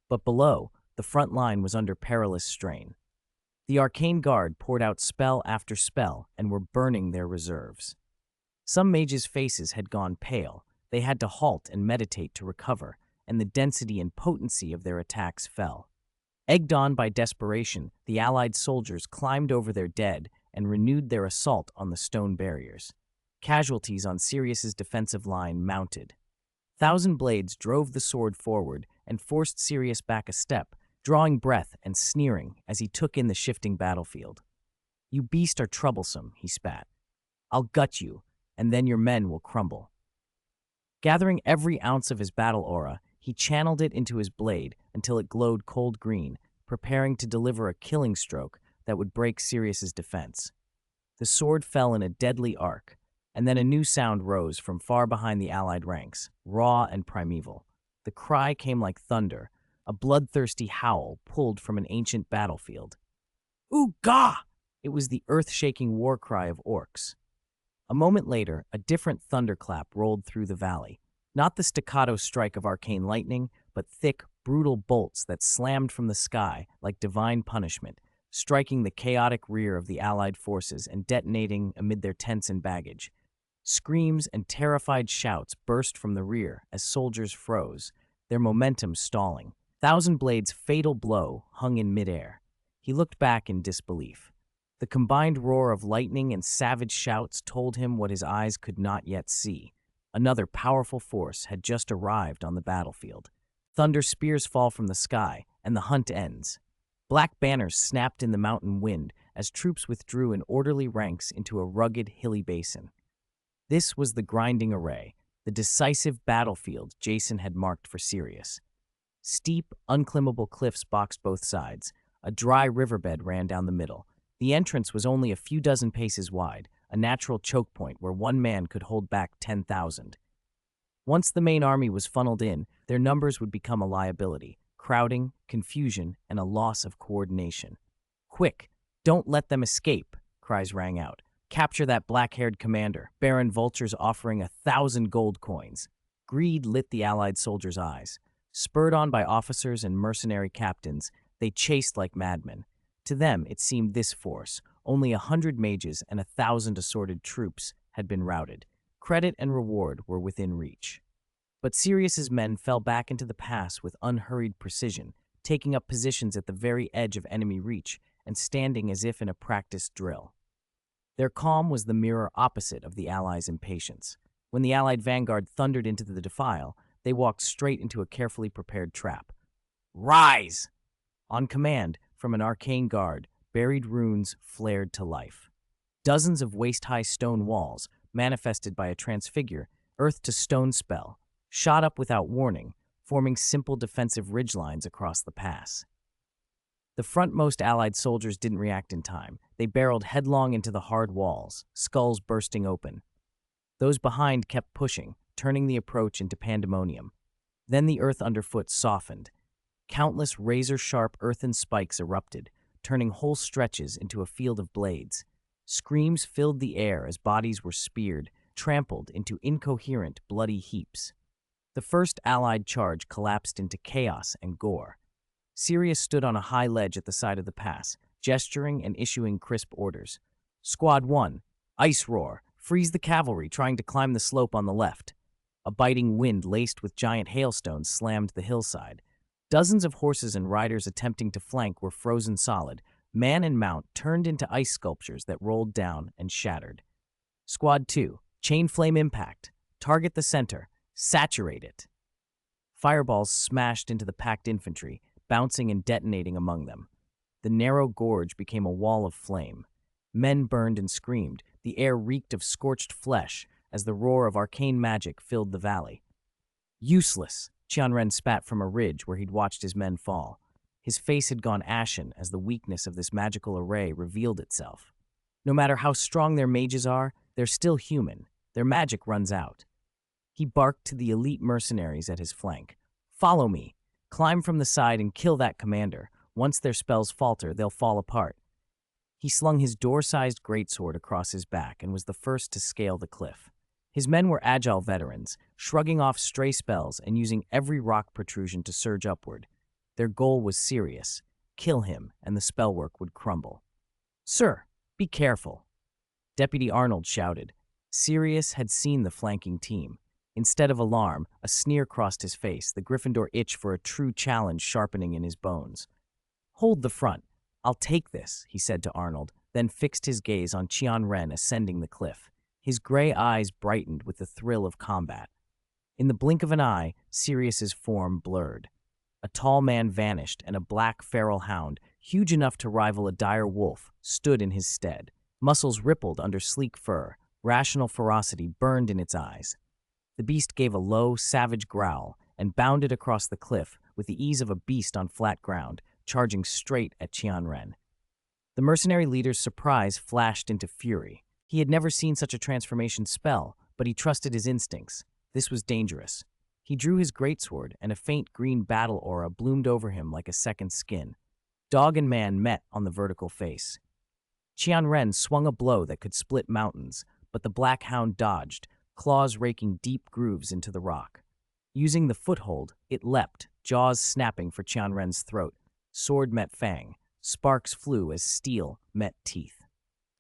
But below, the front line was under perilous strain. The Arcane Guard poured out spell after spell and were burning their reserves. Some mages' faces had gone pale. They had to halt and meditate to recover, and the density and potency of their attacks fell. Egged on by desperation, the Allied soldiers climbed over their dead and renewed their assault on the stone barriers. Casualties on Sirius's defensive line mounted. Thousand Blades drove the sword forward and forced Sirius back a step, drawing breath and sneering as he took in the shifting battlefield. "You beast are troublesome," he spat. "I'll gut you, and then your men will crumble." Gathering every ounce of his battle aura, he channeled it into his blade until it glowed cold green, preparing to deliver a killing stroke that would break Sirius's defense. The sword fell in a deadly arc, and then a new sound rose from far behind the allied ranks, raw and primeval. The cry came like thunder, a bloodthirsty howl pulled from an ancient battlefield. Ooga! It was the earth-shaking war cry of orcs. A moment later, a different thunderclap rolled through the valley. Not the staccato strike of arcane lightning, but thick, brutal bolts that slammed from the sky like divine punishment, striking the chaotic rear of the allied forces and detonating amid their tents and baggage. Screams and terrified shouts burst from the rear as soldiers froze, their momentum stalling. Thousand Blade's fatal blow hung in midair. He looked back in disbelief. The combined roar of lightning and savage shouts told him what his eyes could not yet see. Another powerful force had just arrived on the battlefield. Thunder spears fall from the sky, and the hunt ends. Black banners snapped in the mountain wind as troops withdrew in orderly ranks into a rugged, hilly basin. This was the grinding array, the decisive battlefield Jason had marked for Sirius. Steep, unclimbable cliffs boxed both sides. A dry riverbed ran down the middle. The entrance was only a few dozen paces wide, a natural choke point where one man could hold back 10,000. Once the main army was funneled in, their numbers would become a liability, crowding, confusion, and a loss of coordination. Quick, don't let them escape, cries rang out. Capture that black-haired commander, Baron Vulture's offering 1,000 gold coins. Greed lit the allied soldiers' eyes. Spurred on by officers and mercenary captains, they chased like madmen. To them, it seemed this force, only 100 mages and 1,000 assorted troops, had been routed. Credit and reward were within reach. But Sirius's men fell back into the pass with unhurried precision, taking up positions at the very edge of enemy reach and standing as if in a practiced drill. Their calm was the mirror opposite of the Allies' impatience. When the Allied vanguard thundered into the defile, they walked straight into a carefully prepared trap. Rise! On command, from an arcane guard, buried runes flared to life. Dozens of waist-high stone walls, manifested by a transfigure, earth-to-stone spell, shot up without warning, forming simple defensive ridgelines across the pass. The frontmost Allied soldiers didn't react in time. They barreled headlong into the hard walls, skulls bursting open. Those behind kept pushing, turning the approach into pandemonium. Then the earth underfoot softened. Countless razor-sharp earthen spikes erupted, turning whole stretches into a field of blades. Screams filled the air as bodies were speared, trampled into incoherent, bloody heaps. The first Allied charge collapsed into chaos and gore. Sirius stood on a high ledge at the side of the pass, gesturing and issuing crisp orders. Squad 1, Ice Roar, freeze the cavalry trying to climb the slope on the left. A biting wind laced with giant hailstones slammed the hillside. Dozens of horses and riders attempting to flank were frozen solid. Man and mount turned into ice sculptures that rolled down and shattered. Squad 2, Chain Flame Impact. Target the center. Saturate it. Fireballs smashed into the packed infantry, bouncing and detonating among them. The narrow gorge became a wall of flame. Men burned and screamed. The air reeked of scorched flesh as the roar of arcane magic filled the valley. Useless, Qianren spat from a ridge where he'd watched his men fall. His face had gone ashen as the weakness of this magical array revealed itself. No matter how strong their mages are, they're still human. Their magic runs out. He barked to the elite mercenaries at his flank. Follow me. Climb from the side and kill that commander. Once their spells falter, they'll fall apart. He slung his door-sized greatsword across his back and was the first to scale the cliff. His men were agile veterans, shrugging off stray spells and using every rock protrusion to surge upward. Their goal was serious. Kill him, and the spellwork would crumble. Sir, be careful. Deputy Arnold shouted. Sirius had seen the flanking team. Instead of alarm, a sneer crossed his face, the Gryffindor itch for a true challenge sharpening in his bones. Hold the front. I'll take this, he said to Arnold, then fixed his gaze on Qianren ascending the cliff. His gray eyes brightened with the thrill of combat. In the blink of an eye, Sirius's form blurred. A tall man vanished, and a black feral hound, huge enough to rival a dire wolf, stood in his stead. Muscles rippled under sleek fur. Rational ferocity burned in its eyes. The beast gave a low, savage growl and bounded across the cliff with the ease of a beast on flat ground, charging straight at Qianren. The mercenary leader's surprise flashed into fury. He had never seen such a transformation spell, but he trusted his instincts. This was dangerous. He drew his greatsword, and a faint green battle aura bloomed over him like a second skin. Dog and man met on the vertical face. Qianren swung a blow that could split mountains, but the black hound dodged, claws raking deep grooves into the rock. Using the foothold, it leapt, jaws snapping for Qianren's throat. Sword met fang. Sparks flew as steel met teeth.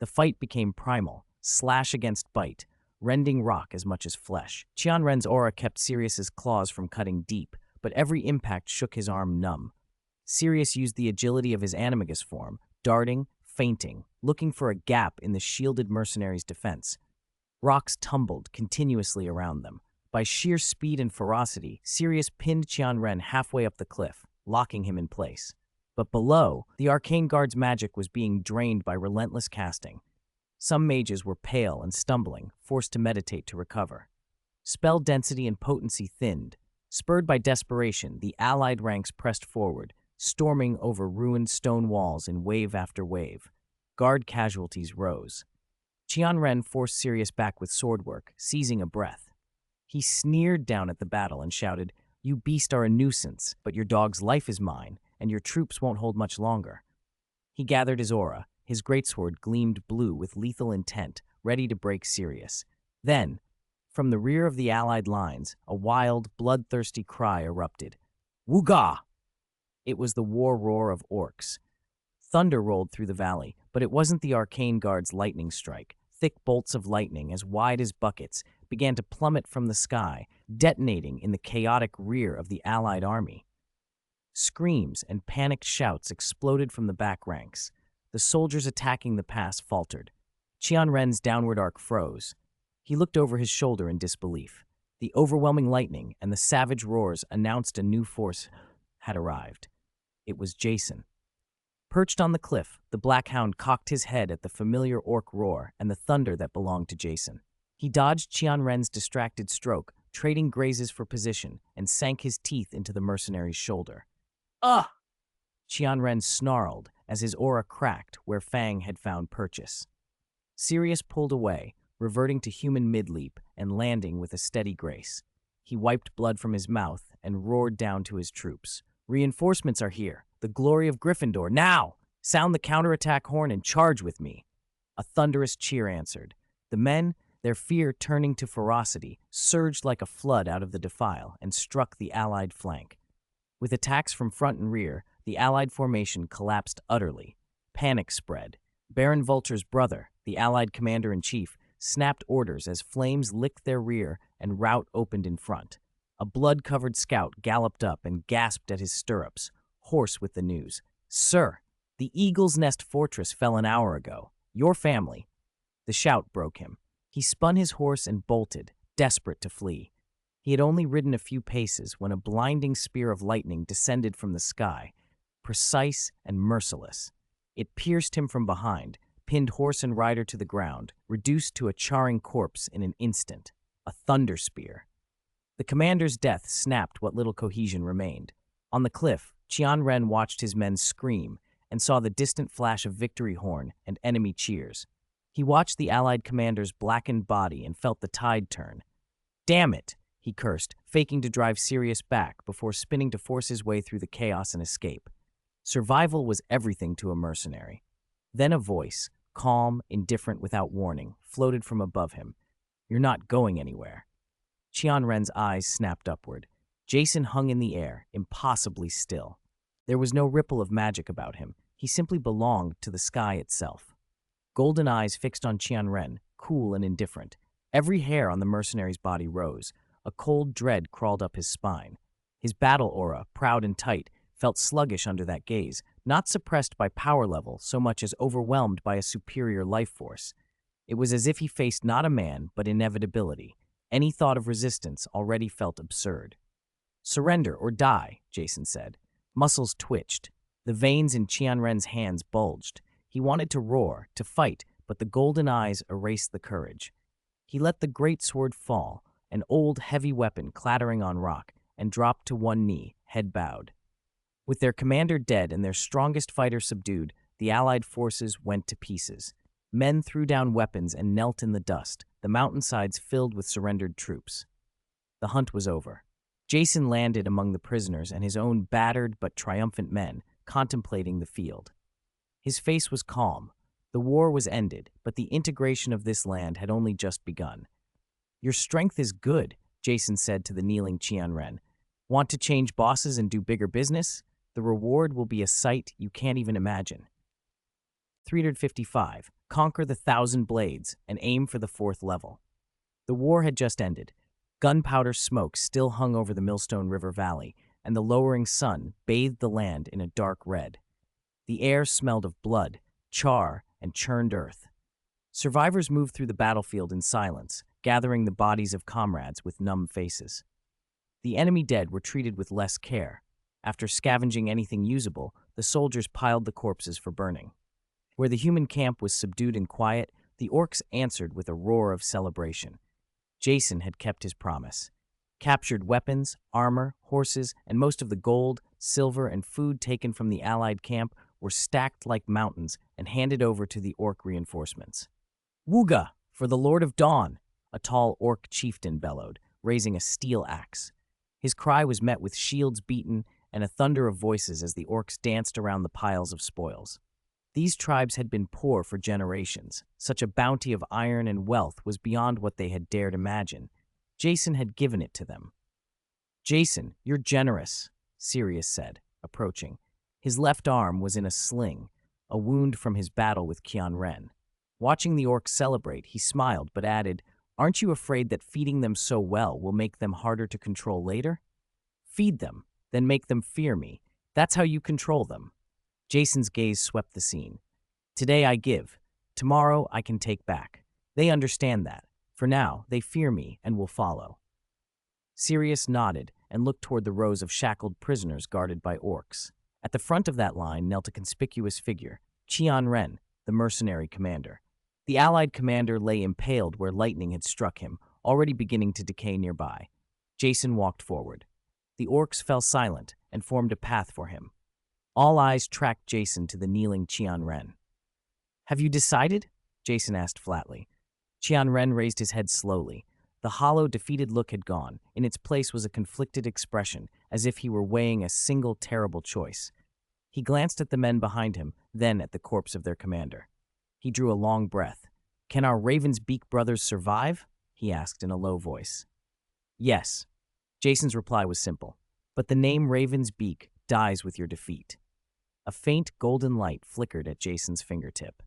The fight became primal, slash against bite, rending rock as much as flesh. Qianren's aura kept Sirius's claws from cutting deep, but every impact shook his arm numb. Sirius used the agility of his animagus form, darting, feinting, looking for a gap in the shielded mercenary's defense. Rocks tumbled continuously around them. By sheer speed and ferocity, Sirius pinned Qianren halfway up the cliff, locking him in place. But below, the Arcane Guard's magic was being drained by relentless casting. Some mages were pale and stumbling, forced to meditate to recover. Spell density and potency thinned. Spurred by desperation, the allied ranks pressed forward, storming over ruined stone walls in wave after wave. Guard casualties rose. Qianren forced Sirius back with swordwork, seizing a breath. He sneered down at the battle and shouted, "You beast are a nuisance, but your dog's life is mine, and your troops won't hold much longer." He gathered his aura. His greatsword gleamed blue with lethal intent, ready to break Sirius. Then, from the rear of the allied lines, a wild, bloodthirsty cry erupted. "Wooga!" It was the war roar of orcs. Thunder rolled through the valley, but it wasn't the Arcane Guard's lightning strike. Thick bolts of lightning, as wide as buckets, began to plummet from the sky, detonating in the chaotic rear of the allied army. Screams and panicked shouts exploded from the back ranks. The soldiers attacking the pass faltered. Qianren's downward arc froze. He looked over his shoulder in disbelief. The overwhelming lightning and the savage roars announced a new force had arrived. It was Jason. Perched on the cliff, the Black Hound cocked his head at the familiar orc roar and the thunder that belonged to Jason. He dodged Qianren's distracted stroke, trading grazes for position, and sank his teeth into the mercenary's shoulder. "Ugh!" Qianren snarled as his aura cracked where Fang had found purchase. Sirius pulled away, reverting to human mid-leap and landing with a steady grace. He wiped blood from his mouth and roared down to his troops. "Reinforcements are here. The glory of Gryffindor. Now! Sound the counterattack horn and charge with me." A thunderous cheer answered. The men, their fear turning to ferocity, surged like a flood out of the defile and struck the allied flank. With attacks from front and rear, the allied formation collapsed utterly. Panic spread. Baron Vulture's brother, the allied commander-in-chief, snapped orders as flames licked their rear and rout opened in front. A blood-covered scout galloped up and gasped at his stirrups, hoarse with the news. "Sir, the Eagle's Nest Fortress fell an hour ago. Your family." The shout broke him. He spun his horse and bolted, desperate to flee. He had only ridden a few paces when a blinding spear of lightning descended from the sky, precise and merciless. It pierced him from behind, pinned horse and rider to the ground, reduced to a charring corpse in an instant. A thunder spear. The commander's death snapped what little cohesion remained. On the cliff, Qianren watched his men scream and saw the distant flash of victory horn and enemy cheers. He watched the allied commander's blackened body and felt the tide turn. "Damn it!" he cursed, faking to drive Sirius back before spinning to force his way through the chaos and escape. Survival was everything to a mercenary. Then a voice, calm, indifferent, without warning, floated from above him. "You're not going anywhere." Qianren's eyes snapped upward. Jason hung in the air, impossibly still. There was no ripple of magic about him. He simply belonged to the sky itself. Golden eyes fixed on Qianren, cool and indifferent. Every hair on the mercenary's body rose. A cold dread crawled up his spine. His battle aura, proud and tight, felt sluggish under that gaze, not suppressed by power level so much as overwhelmed by a superior life force. It was as if he faced not a man, but inevitability. Any thought of resistance already felt absurd. "Surrender or die," Jason said. Muscles twitched. The veins in Qianren's hands bulged. He wanted to roar, to fight, but the golden eyes erased the courage. He let the great sword fall, an old, heavy weapon clattering on rock, and dropped to one knee, head bowed. With their commander dead and their strongest fighter subdued, the Allied forces went to pieces. Men threw down weapons and knelt in the dust, the mountainsides filled with surrendered troops. The hunt was over. Jason landed among the prisoners and his own battered but triumphant men, contemplating the field. His face was calm. The war was ended, but the integration of this land had only just begun. "Your strength is good," Jason said to the kneeling Qianren. "Want to change bosses and do bigger business? The reward will be a sight you can't even imagine." 355. Conquer the 1,000 blades and aim for the 4th level. The war had just ended. Gunpowder smoke still hung over the Millstone River Valley, and the lowering sun bathed the land in a dark red. The air smelled of blood, char, and churned earth. Survivors moved through the battlefield in silence, gathering the bodies of comrades with numb faces. The enemy dead were treated with less care. After scavenging anything usable, the soldiers piled the corpses for burning. Where the human camp was subdued and quiet, the orcs answered with a roar of celebration. Jason had kept his promise. Captured weapons, armor, horses, and most of the gold, silver, and food taken from the Allied camp were stacked like mountains and handed over to the orc reinforcements. "Wooga, for the Lord of Dawn!" a tall orc chieftain bellowed, raising a steel axe. His cry was met with shields beaten and a thunder of voices as the orcs danced around the piles of spoils. These tribes had been poor for generations. Such a bounty of iron and wealth was beyond what they had dared imagine. Jason had given it to them. "Jason, you're generous," Sirius said, approaching. His left arm was in a sling, a wound from his battle with Qianren. Watching the orcs celebrate, he smiled but added, "Aren't you afraid that feeding them so well will make them harder to control later? Feed them, then make them fear me. That's how you control them." Jason's gaze swept the scene. "Today I give. Tomorrow I can take back. They understand that. For now, they fear me and will follow." Sirius nodded and looked toward the rows of shackled prisoners guarded by orcs. At the front of that line knelt a conspicuous figure, Qianren, the mercenary commander. The Allied commander lay impaled where lightning had struck him, already beginning to decay nearby. Jason walked forward. The orcs fell silent and formed a path for him. All eyes tracked Jason to the kneeling Qianren. "Have you decided?" Jason asked flatly. Qianren raised his head slowly. The hollow, defeated look had gone. In its place was a conflicted expression, as if he were weighing a single terrible choice. He glanced at the men behind him, then at the corpse of their commander. He drew a long breath. "Can our Raven's Beak brothers survive?" he asked in a low voice. "Yes." Jason's reply was simple. "But the name Raven's Beak dies with your defeat." A faint golden light flickered at Jason's fingertip.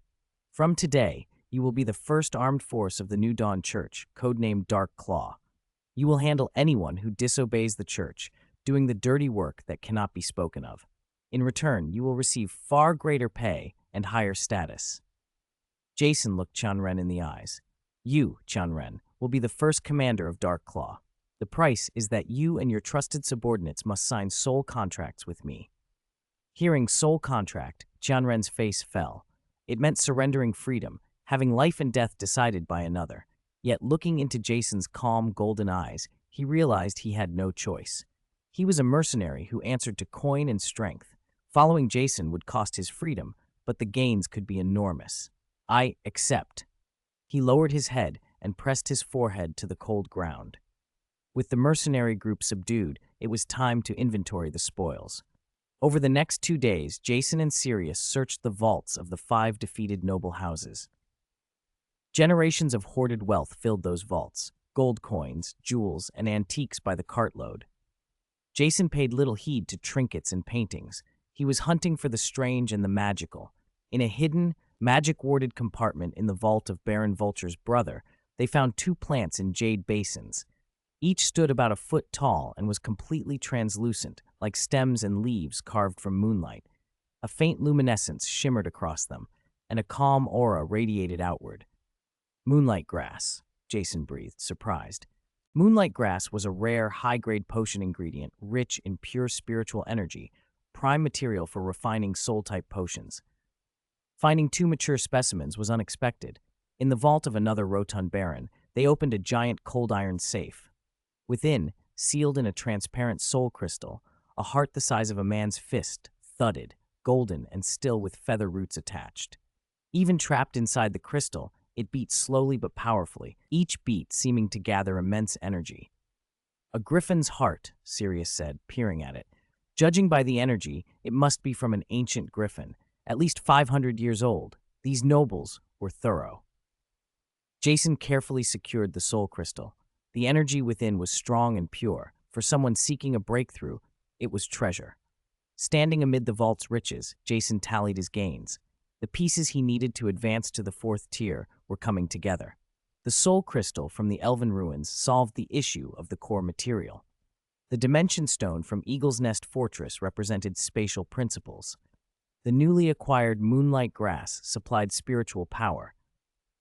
"From today, you will be the first armed force of the New Dawn Church, codenamed Dark Claw. You will handle anyone who disobeys the Church, doing the dirty work that cannot be spoken of. In return, you will receive far greater pay and higher status." Jason looked Qianren in the eyes. "You, Qianren, will be the first commander of Dark Claw. The price is that you and your trusted subordinates must sign soul contracts with me." Hearing soul contract, Qianren's face fell. It meant surrendering freedom, having life and death decided by another. Yet looking into Jason's calm, golden eyes, he realized he had no choice. He was a mercenary who answered to coin and strength. Following Jason would cost his freedom, but the gains could be enormous. "I accept." He lowered his head and pressed his forehead to the cold ground. With the mercenary group subdued, it was time to inventory the spoils. Over the next 2 days, Jason and Sirius searched the vaults of the 5 defeated noble houses. Generations of hoarded wealth filled those vaults, gold coins, jewels, and antiques by the cartload. Jason paid little heed to trinkets and paintings. He was hunting for the strange and the magical. In a hidden, magic-warded compartment in the vault of Baron Vulture's brother, they found 2 plants in jade basins. Each stood about a foot tall and was completely translucent, like stems and leaves carved from moonlight. A faint luminescence shimmered across them, and a calm aura radiated outward. "Moonlight grass," Jason breathed, surprised. Moonlight grass was a rare, high-grade potion ingredient, rich in pure spiritual energy, prime material for refining soul-type potions. Finding 2 mature specimens was unexpected. In the vault of another rotund baron, they opened a giant cold iron safe. Within, sealed in a transparent soul crystal, a heart the size of a man's fist thudded, golden and still with feather roots attached. Even trapped inside the crystal, it beat slowly but powerfully, each beat seeming to gather immense energy. A griffin's heart, Sirius said, peering at it. Judging by the energy, it must be from an ancient griffin, at least 500 years old. These nobles were thorough. Jason carefully secured the soul crystal. The energy within was strong and pure. For someone seeking a breakthrough, it was treasure. Standing amid the vault's riches, Jason tallied his gains. The pieces he needed to advance to the fourth tier were coming together. The soul crystal from the Elven ruins solved the issue of the core material. The dimension stone from Eagle's Nest Fortress represented spatial principles. The newly acquired moonlight grass supplied spiritual power.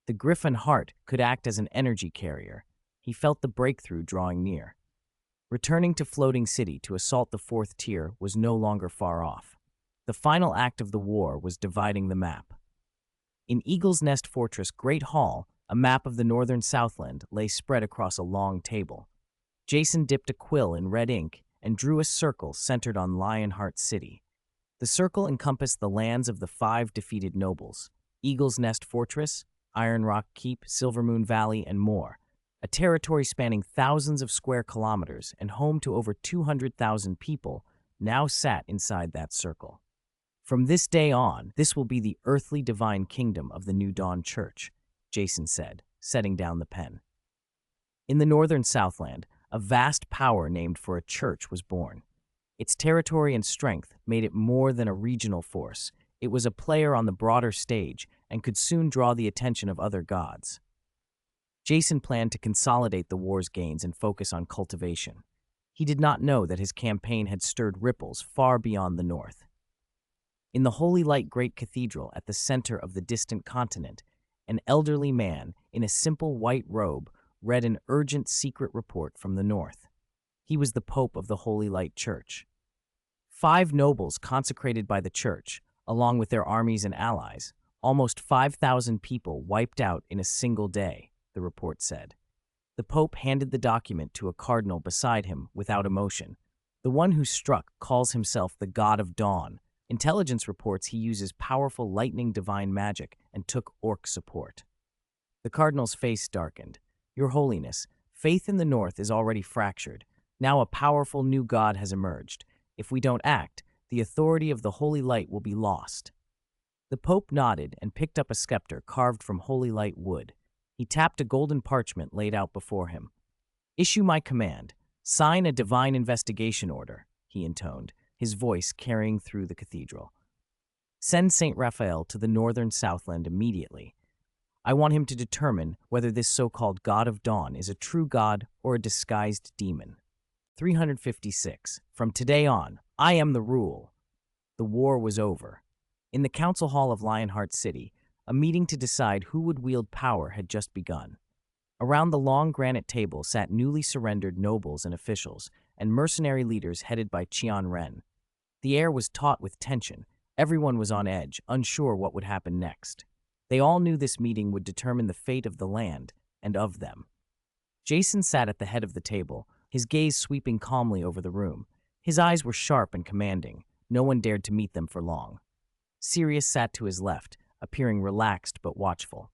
The griffin heart could act as an energy carrier. He felt the breakthrough drawing near. Returning to Floating City to assault the fourth tier was no longer far off. The final act of the war was dividing the map. In Eagle's Nest Fortress Great Hall, a map of the northern Southland lay spread across a long table. Jason dipped a quill in red ink and drew a circle centered on Lionheart City. The circle encompassed the lands of the 5 defeated nobles: Eagle's Nest Fortress, Iron Rock Keep, Silvermoon Valley, and more. A territory spanning thousands of square kilometers and home to over 200,000 people now sat inside that circle. From this day on, this will be the earthly divine kingdom of the New Dawn Church, Jason said, setting down the pen. In the northern Southland, a vast power named for a church was born. Its territory and strength made it more than a regional force. It was a player on the broader stage and could soon draw the attention of other gods. Jason planned to consolidate the war's gains and focus on cultivation. He did not know that his campaign had stirred ripples far beyond the north. In the Holy Light Great Cathedral at the center of the distant continent, an elderly man in a simple white robe read an urgent secret report from the north. He was the Pope of the Holy Light Church. 5 nobles consecrated by the church, along with their armies and allies, almost 5,000 people wiped out in a single day, the report said. The Pope handed the document to a cardinal beside him without emotion. The one who struck calls himself the God of Dawn. Intelligence reports he uses powerful lightning divine magic and took orc support. The cardinal's face darkened. Your Holiness, faith in the north is already fractured. Now a powerful new god has emerged. If we don't act, the authority of the Holy Light will be lost. The Pope nodded and picked up a scepter carved from Holy Light wood. He tapped a golden parchment laid out before him. Issue my command. Sign a divine investigation order, he intoned, his voice carrying through the cathedral. Send St. Raphael to the northern Southland immediately. I want him to determine whether this so-called God of Dawn is a true god or a disguised demon. 356. From today on, I am the rule. The war was over. In the council hall of Lionheart City, a meeting to decide who would wield power had just begun. Around the long granite table sat newly surrendered nobles and officials, and mercenary leaders headed by Qian Ren. The air was taut with tension. Everyone was on edge, unsure what would happen next. They all knew this meeting would determine the fate of the land and of them. Jason sat at the head of the table, his gaze sweeping calmly over the room. His eyes were sharp and commanding. No one dared to meet them for long. Sirius sat to his left, appearing relaxed but watchful.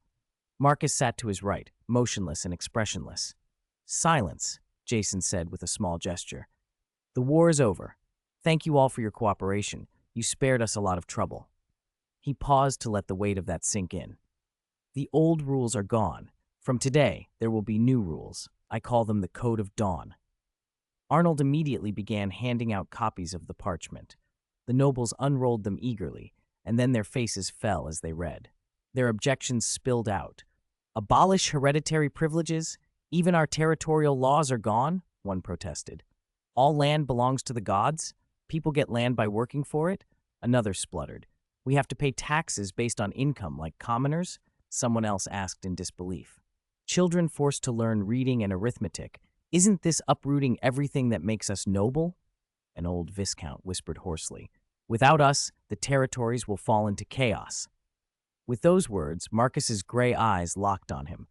Marcus sat to his right, motionless and expressionless. Silence, Jason said with a small gesture. The war is over. Thank you all for your cooperation. You spared us a lot of trouble. He paused to let the weight of that sink in. The old rules are gone. From today, there will be new rules. I call them the Code of Dawn. Arnold immediately began handing out copies of the parchment. The nobles unrolled them eagerly, and then their faces fell as they read. Their objections spilled out. Abolish hereditary privileges? Even our territorial laws are gone? One protested. All land belongs to the gods? People get land by working for it? Another spluttered. We have to pay taxes based on income like commoners? Someone else asked in disbelief. Children forced to learn reading and arithmetic. Isn't this uprooting everything that makes us noble? An old viscount whispered hoarsely. Without us, the territories will fall into chaos. With those words, Marcus's gray eyes locked on him.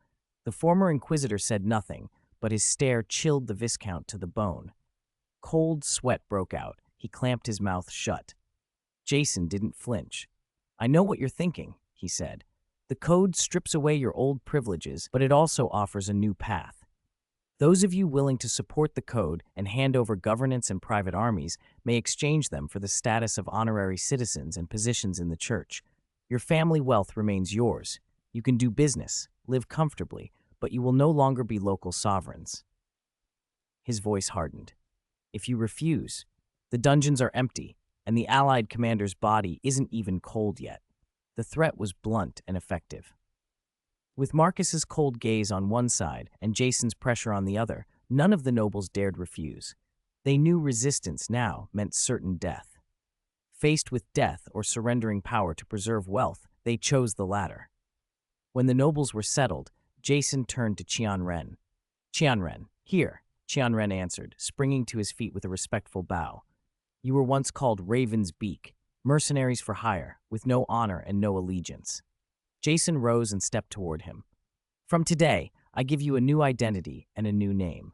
The former inquisitor said nothing, but his stare chilled the Viscount to the bone. Cold sweat broke out. He clamped his mouth shut. Jason didn't flinch. "I know what you're thinking," he said. "The code strips away your old privileges, but it also offers a new path. Those of you willing to support the code and hand over governance and private armies may exchange them for the status of honorary citizens and positions in the church. Your family wealth remains yours. You can do business, live comfortably, but you will no longer be local sovereigns." His voice hardened. "If you refuse, the dungeons are empty, and the Allied commander's body isn't even cold yet." The threat was blunt and effective. With Marcus's cold gaze on one side and Jason's pressure on the other, none of the nobles dared refuse. They knew resistance now meant certain death. Faced with death or surrendering power to preserve wealth, they chose the latter. When the nobles were settled, Jason turned to Qianren. "Qianren, here," Qianren answered, springing to his feet with a respectful bow. "You were once called Raven's Beak, mercenaries for hire, with no honor and no allegiance." Jason rose and stepped toward him. "From today, I give you a new identity and a new name."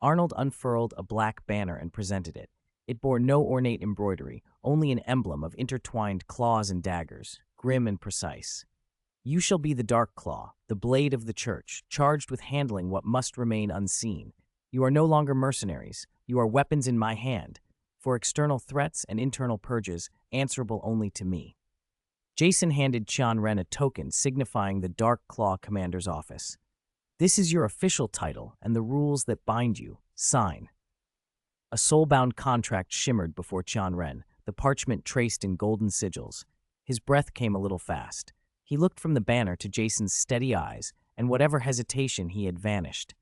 Arnold unfurled a black banner and presented it. It bore no ornate embroidery, only an emblem of intertwined claws and daggers, grim and precise. "You shall be the Dark Claw, the blade of the church, charged with handling what must remain unseen. You are no longer mercenaries. You are weapons in my hand, for external threats and internal purges, answerable only to me." Jason handed Qianren a token signifying the Dark Claw Commander's office. "This is your official title and the rules that bind you. Sign." A soul-bound contract shimmered before Qianren, the parchment traced in golden sigils. His breath came a little fast. He looked from the banner to Jason's steady eyes, and whatever hesitation he had vanished.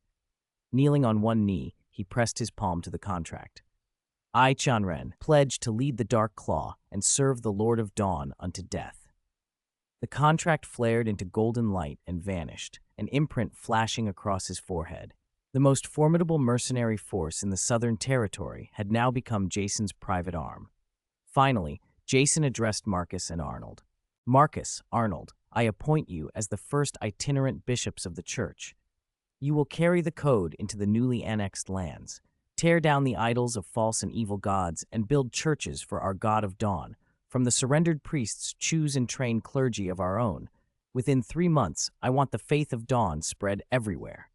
Kneeling on one knee, he pressed his palm to the contract. "I, Qianren, pledge to lead the Dark Claw and serve the Lord of Dawn unto death." The contract flared into golden light and vanished, an imprint flashing across his forehead. The most formidable mercenary force in the Southern Territory had now become Jason's private arm. Finally, Jason addressed Marcus and Arnold. "Marcus, Arnold, I appoint you as the first itinerant bishops of the church. You will carry the code into the newly annexed lands, tear down the idols of false and evil gods, and build churches for our God of Dawn. From the surrendered priests, choose and train clergy of our own. Within 3 months, I want the faith of Dawn spread everywhere."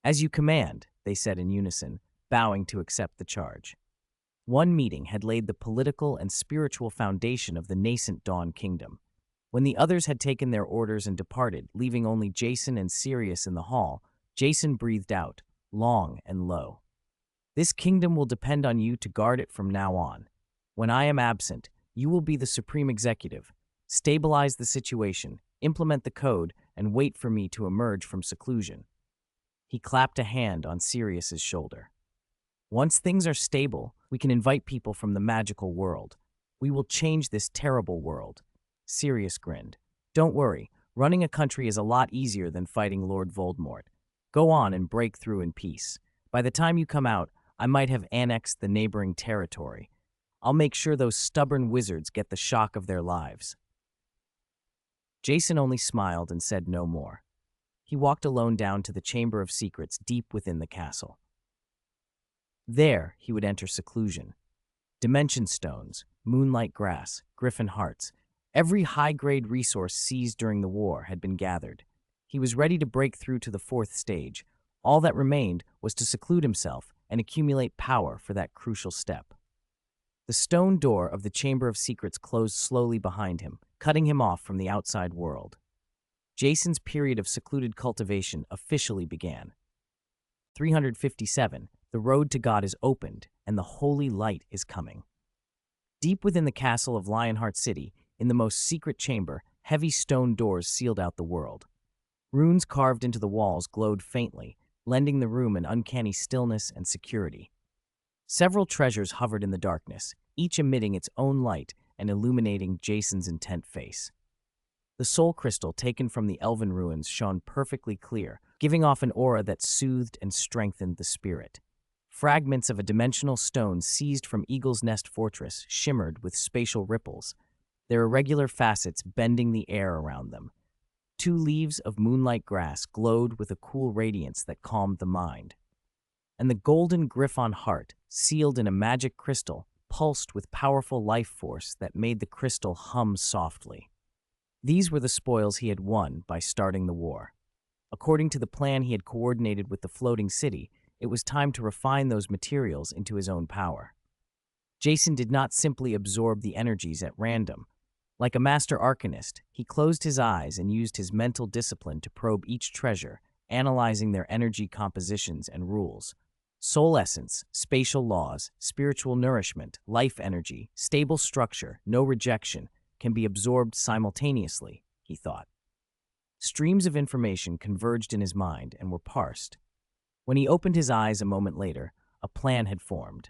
"As you command," they said in unison, bowing to accept the charge. One meeting had laid the political and spiritual foundation of the nascent Dawn Kingdom. When the others had taken their orders and departed, leaving only Jason and Sirius in the hall, Jason breathed out, long and low. "This kingdom will depend on you to guard it from now on. When I am absent, you will be the supreme executive. Stabilize the situation, implement the code, and wait for me to emerge from seclusion." He clapped a hand on Sirius's shoulder. "Once things are stable, we can invite people from the magical world. We will change this terrible world." Sirius grinned. "Don't worry, running a country is a lot easier than fighting Lord Voldemort. Go on and break through in peace. By the time you come out, I might have annexed the neighboring territory. I'll make sure those stubborn wizards get the shock of their lives." Jason only smiled and said no more. He walked alone down to the Chamber of Secrets deep within the castle. There, he would enter seclusion. Dimension stones, moonlight grass, griffin hearts, every high-grade resource seized during the war had been gathered. He was ready to break through to the 4th stage. All that remained was to seclude himself and accumulate power for that crucial step. The stone door of the Chamber of Secrets closed slowly behind him, cutting him off from the outside world. Jason's period of secluded cultivation officially began. 357. The road to God is opened, and the holy light is coming. Deep within the castle of Lionheart City, in the most secret chamber, heavy stone doors sealed out the world. Runes carved into the walls glowed faintly, lending the room an uncanny stillness and security. Several treasures hovered in the darkness, each emitting its own light and illuminating Jason's intent face. The soul crystal taken from the elven ruins shone perfectly clear, giving off an aura that soothed and strengthened the spirit. Fragments of a dimensional stone seized from Eagle's Nest Fortress shimmered with spatial ripples, their irregular facets bending the air around them. 2 leaves of moonlight grass glowed with a cool radiance that calmed the mind. And the golden griffon heart, sealed in a magic crystal, pulsed with powerful life force that made the crystal hum softly. These were the spoils he had won by starting the war. According to the plan he had coordinated with the floating city, it was time to refine those materials into his own power. Jason did not simply absorb the energies at random. Like a master arcanist, he closed his eyes and used his mental discipline to probe each treasure, analyzing their energy compositions and rules. Soul essence, spatial laws, spiritual nourishment, life energy, stable structure, no rejection, can be absorbed simultaneously, he thought. Streams of information converged in his mind and were parsed. When he opened his eyes a moment later, a plan had formed.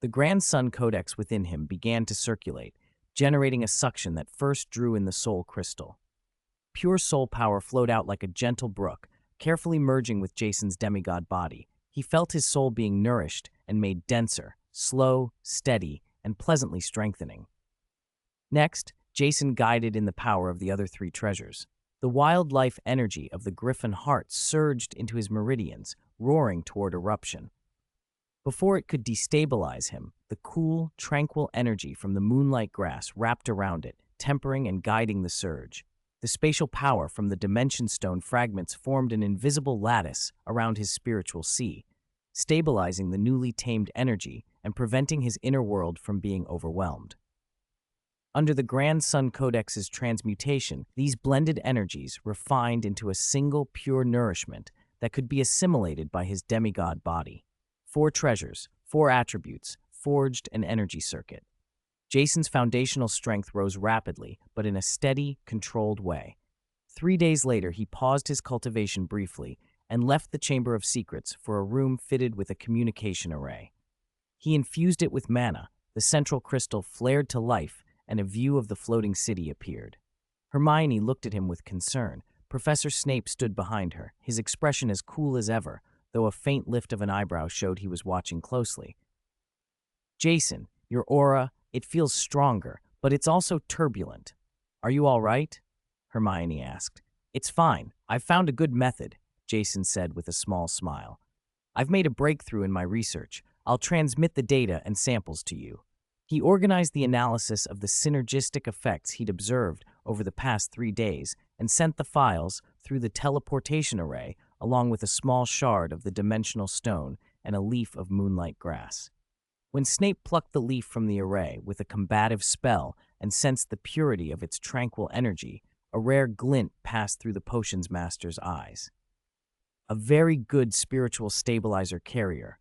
The Grand Sun Codex within him began to circulate, generating a suction that first drew in the soul crystal. Pure soul power flowed out like a gentle brook, carefully merging with Jason's demigod body. He felt his soul being nourished and made denser, slow, steady, and pleasantly strengthening. Next, Jason guided in the power of the other 3 treasures. The wildlife energy of the griffin heart surged into his meridians, roaring toward eruption. Before it could destabilize him, the cool, tranquil energy from the moonlight grass wrapped around it, tempering and guiding the surge. The spatial power from the dimension stone fragments formed an invisible lattice around his spiritual sea, stabilizing the newly tamed energy and preventing his inner world from being overwhelmed. Under the Grand Sun Codex's transmutation, these blended energies refined into a single pure nourishment that could be assimilated by his demigod body. 4 treasures, 4 attributes, forged an energy circuit. Jason's foundational strength rose rapidly, but in a steady, controlled way. 3 days later, he paused his cultivation briefly and left the Chamber of Secrets for a room fitted with a communication array. He infused it with mana, the central crystal flared to life, and a view of the floating city appeared. Hermione looked at him with concern. Professor Snape stood behind her, his expression as cool as ever, though a faint lift of an eyebrow showed he was watching closely. "Jason, your aura, it feels stronger, but it's also turbulent. Are you all right?" Hermione asked. "It's fine. I've found a good method," Jason said with a small smile. "I've made a breakthrough in my research. I'll transmit the data and samples to you." He organized the analysis of the synergistic effects he'd observed over the past 3 days and sent the files through the teleportation array along with a small shard of the dimensional stone and a leaf of moonlight grass. When Snape plucked the leaf from the array with a combative spell and sensed the purity of its tranquil energy, a rare glint passed through the potion's master's eyes. "A very good spiritual stabilizer carrier.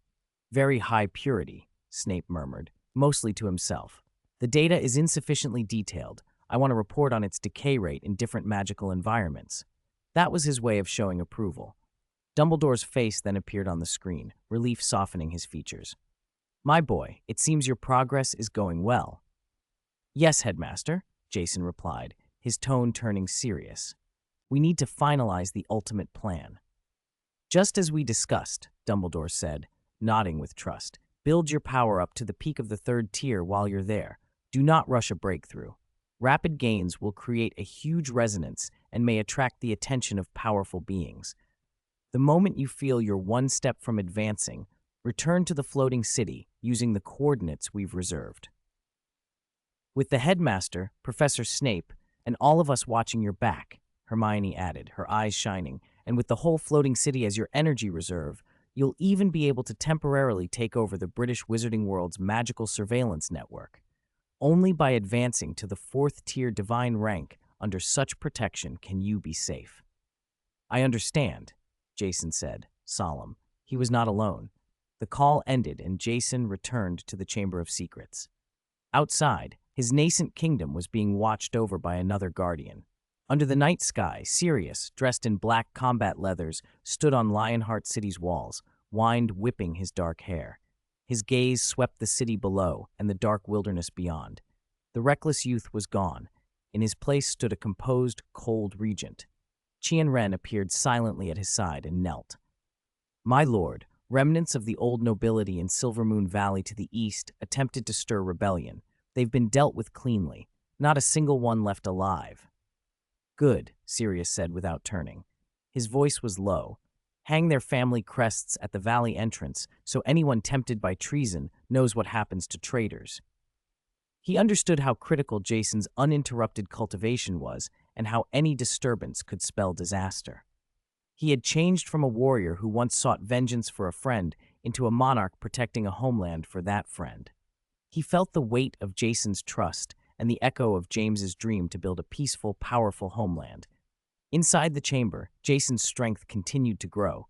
Very high purity," Snape murmured, mostly to himself. "The data is insufficiently detailed. I want to report on its decay rate in different magical environments." That was his way of showing approval. Dumbledore's face then appeared on the screen, relief softening his features. "My boy, it seems your progress is going well." "Yes, Headmaster," Jason replied, his tone turning serious. "We need to finalize the ultimate plan." "Just as we discussed," Dumbledore said, nodding with trust. "Build your power up to the peak of the 3rd tier while you're there. Do not rush a breakthrough. Rapid gains will create a huge resonance and may attract the attention of powerful beings. The moment you feel you're one step from advancing, return to the floating city using the coordinates we've reserved." "With the headmaster, Professor Snape, and all of us watching your back," Hermione added, her eyes shining, "and with the whole floating city as your energy reserve, you'll even be able to temporarily take over the British Wizarding World's magical surveillance network. Only by advancing to the 4th tier divine rank under such protection can you be safe." "I understand," Jason said, solemn. He was not alone. The call ended and Jason returned to the Chamber of Secrets. Outside, his nascent kingdom was being watched over by another guardian. Under the night sky, Sirius, dressed in black combat leathers, stood on Lionheart City's walls, wind whipping his dark hair. His gaze swept the city below and the dark wilderness beyond. The reckless youth was gone. In his place stood a composed, cold regent. Qian Ren appeared silently at his side and knelt. "My lord, remnants of the old nobility in Silvermoon Valley to the east attempted to stir rebellion. They've been dealt with cleanly. Not a single one left alive." Good, Sirius said without turning. His voice was low. Hang their family crests at the valley entrance so anyone tempted by treason knows what happens to traitors. He understood how critical Jason's uninterrupted cultivation was and how any disturbance could spell disaster. He had changed from a warrior who once sought vengeance for a friend into a monarch protecting a homeland for that friend. He felt the weight of Jason's trust and the echo of James's dream to build a peaceful, powerful homeland. Inside the chamber, Jason's strength continued to grow.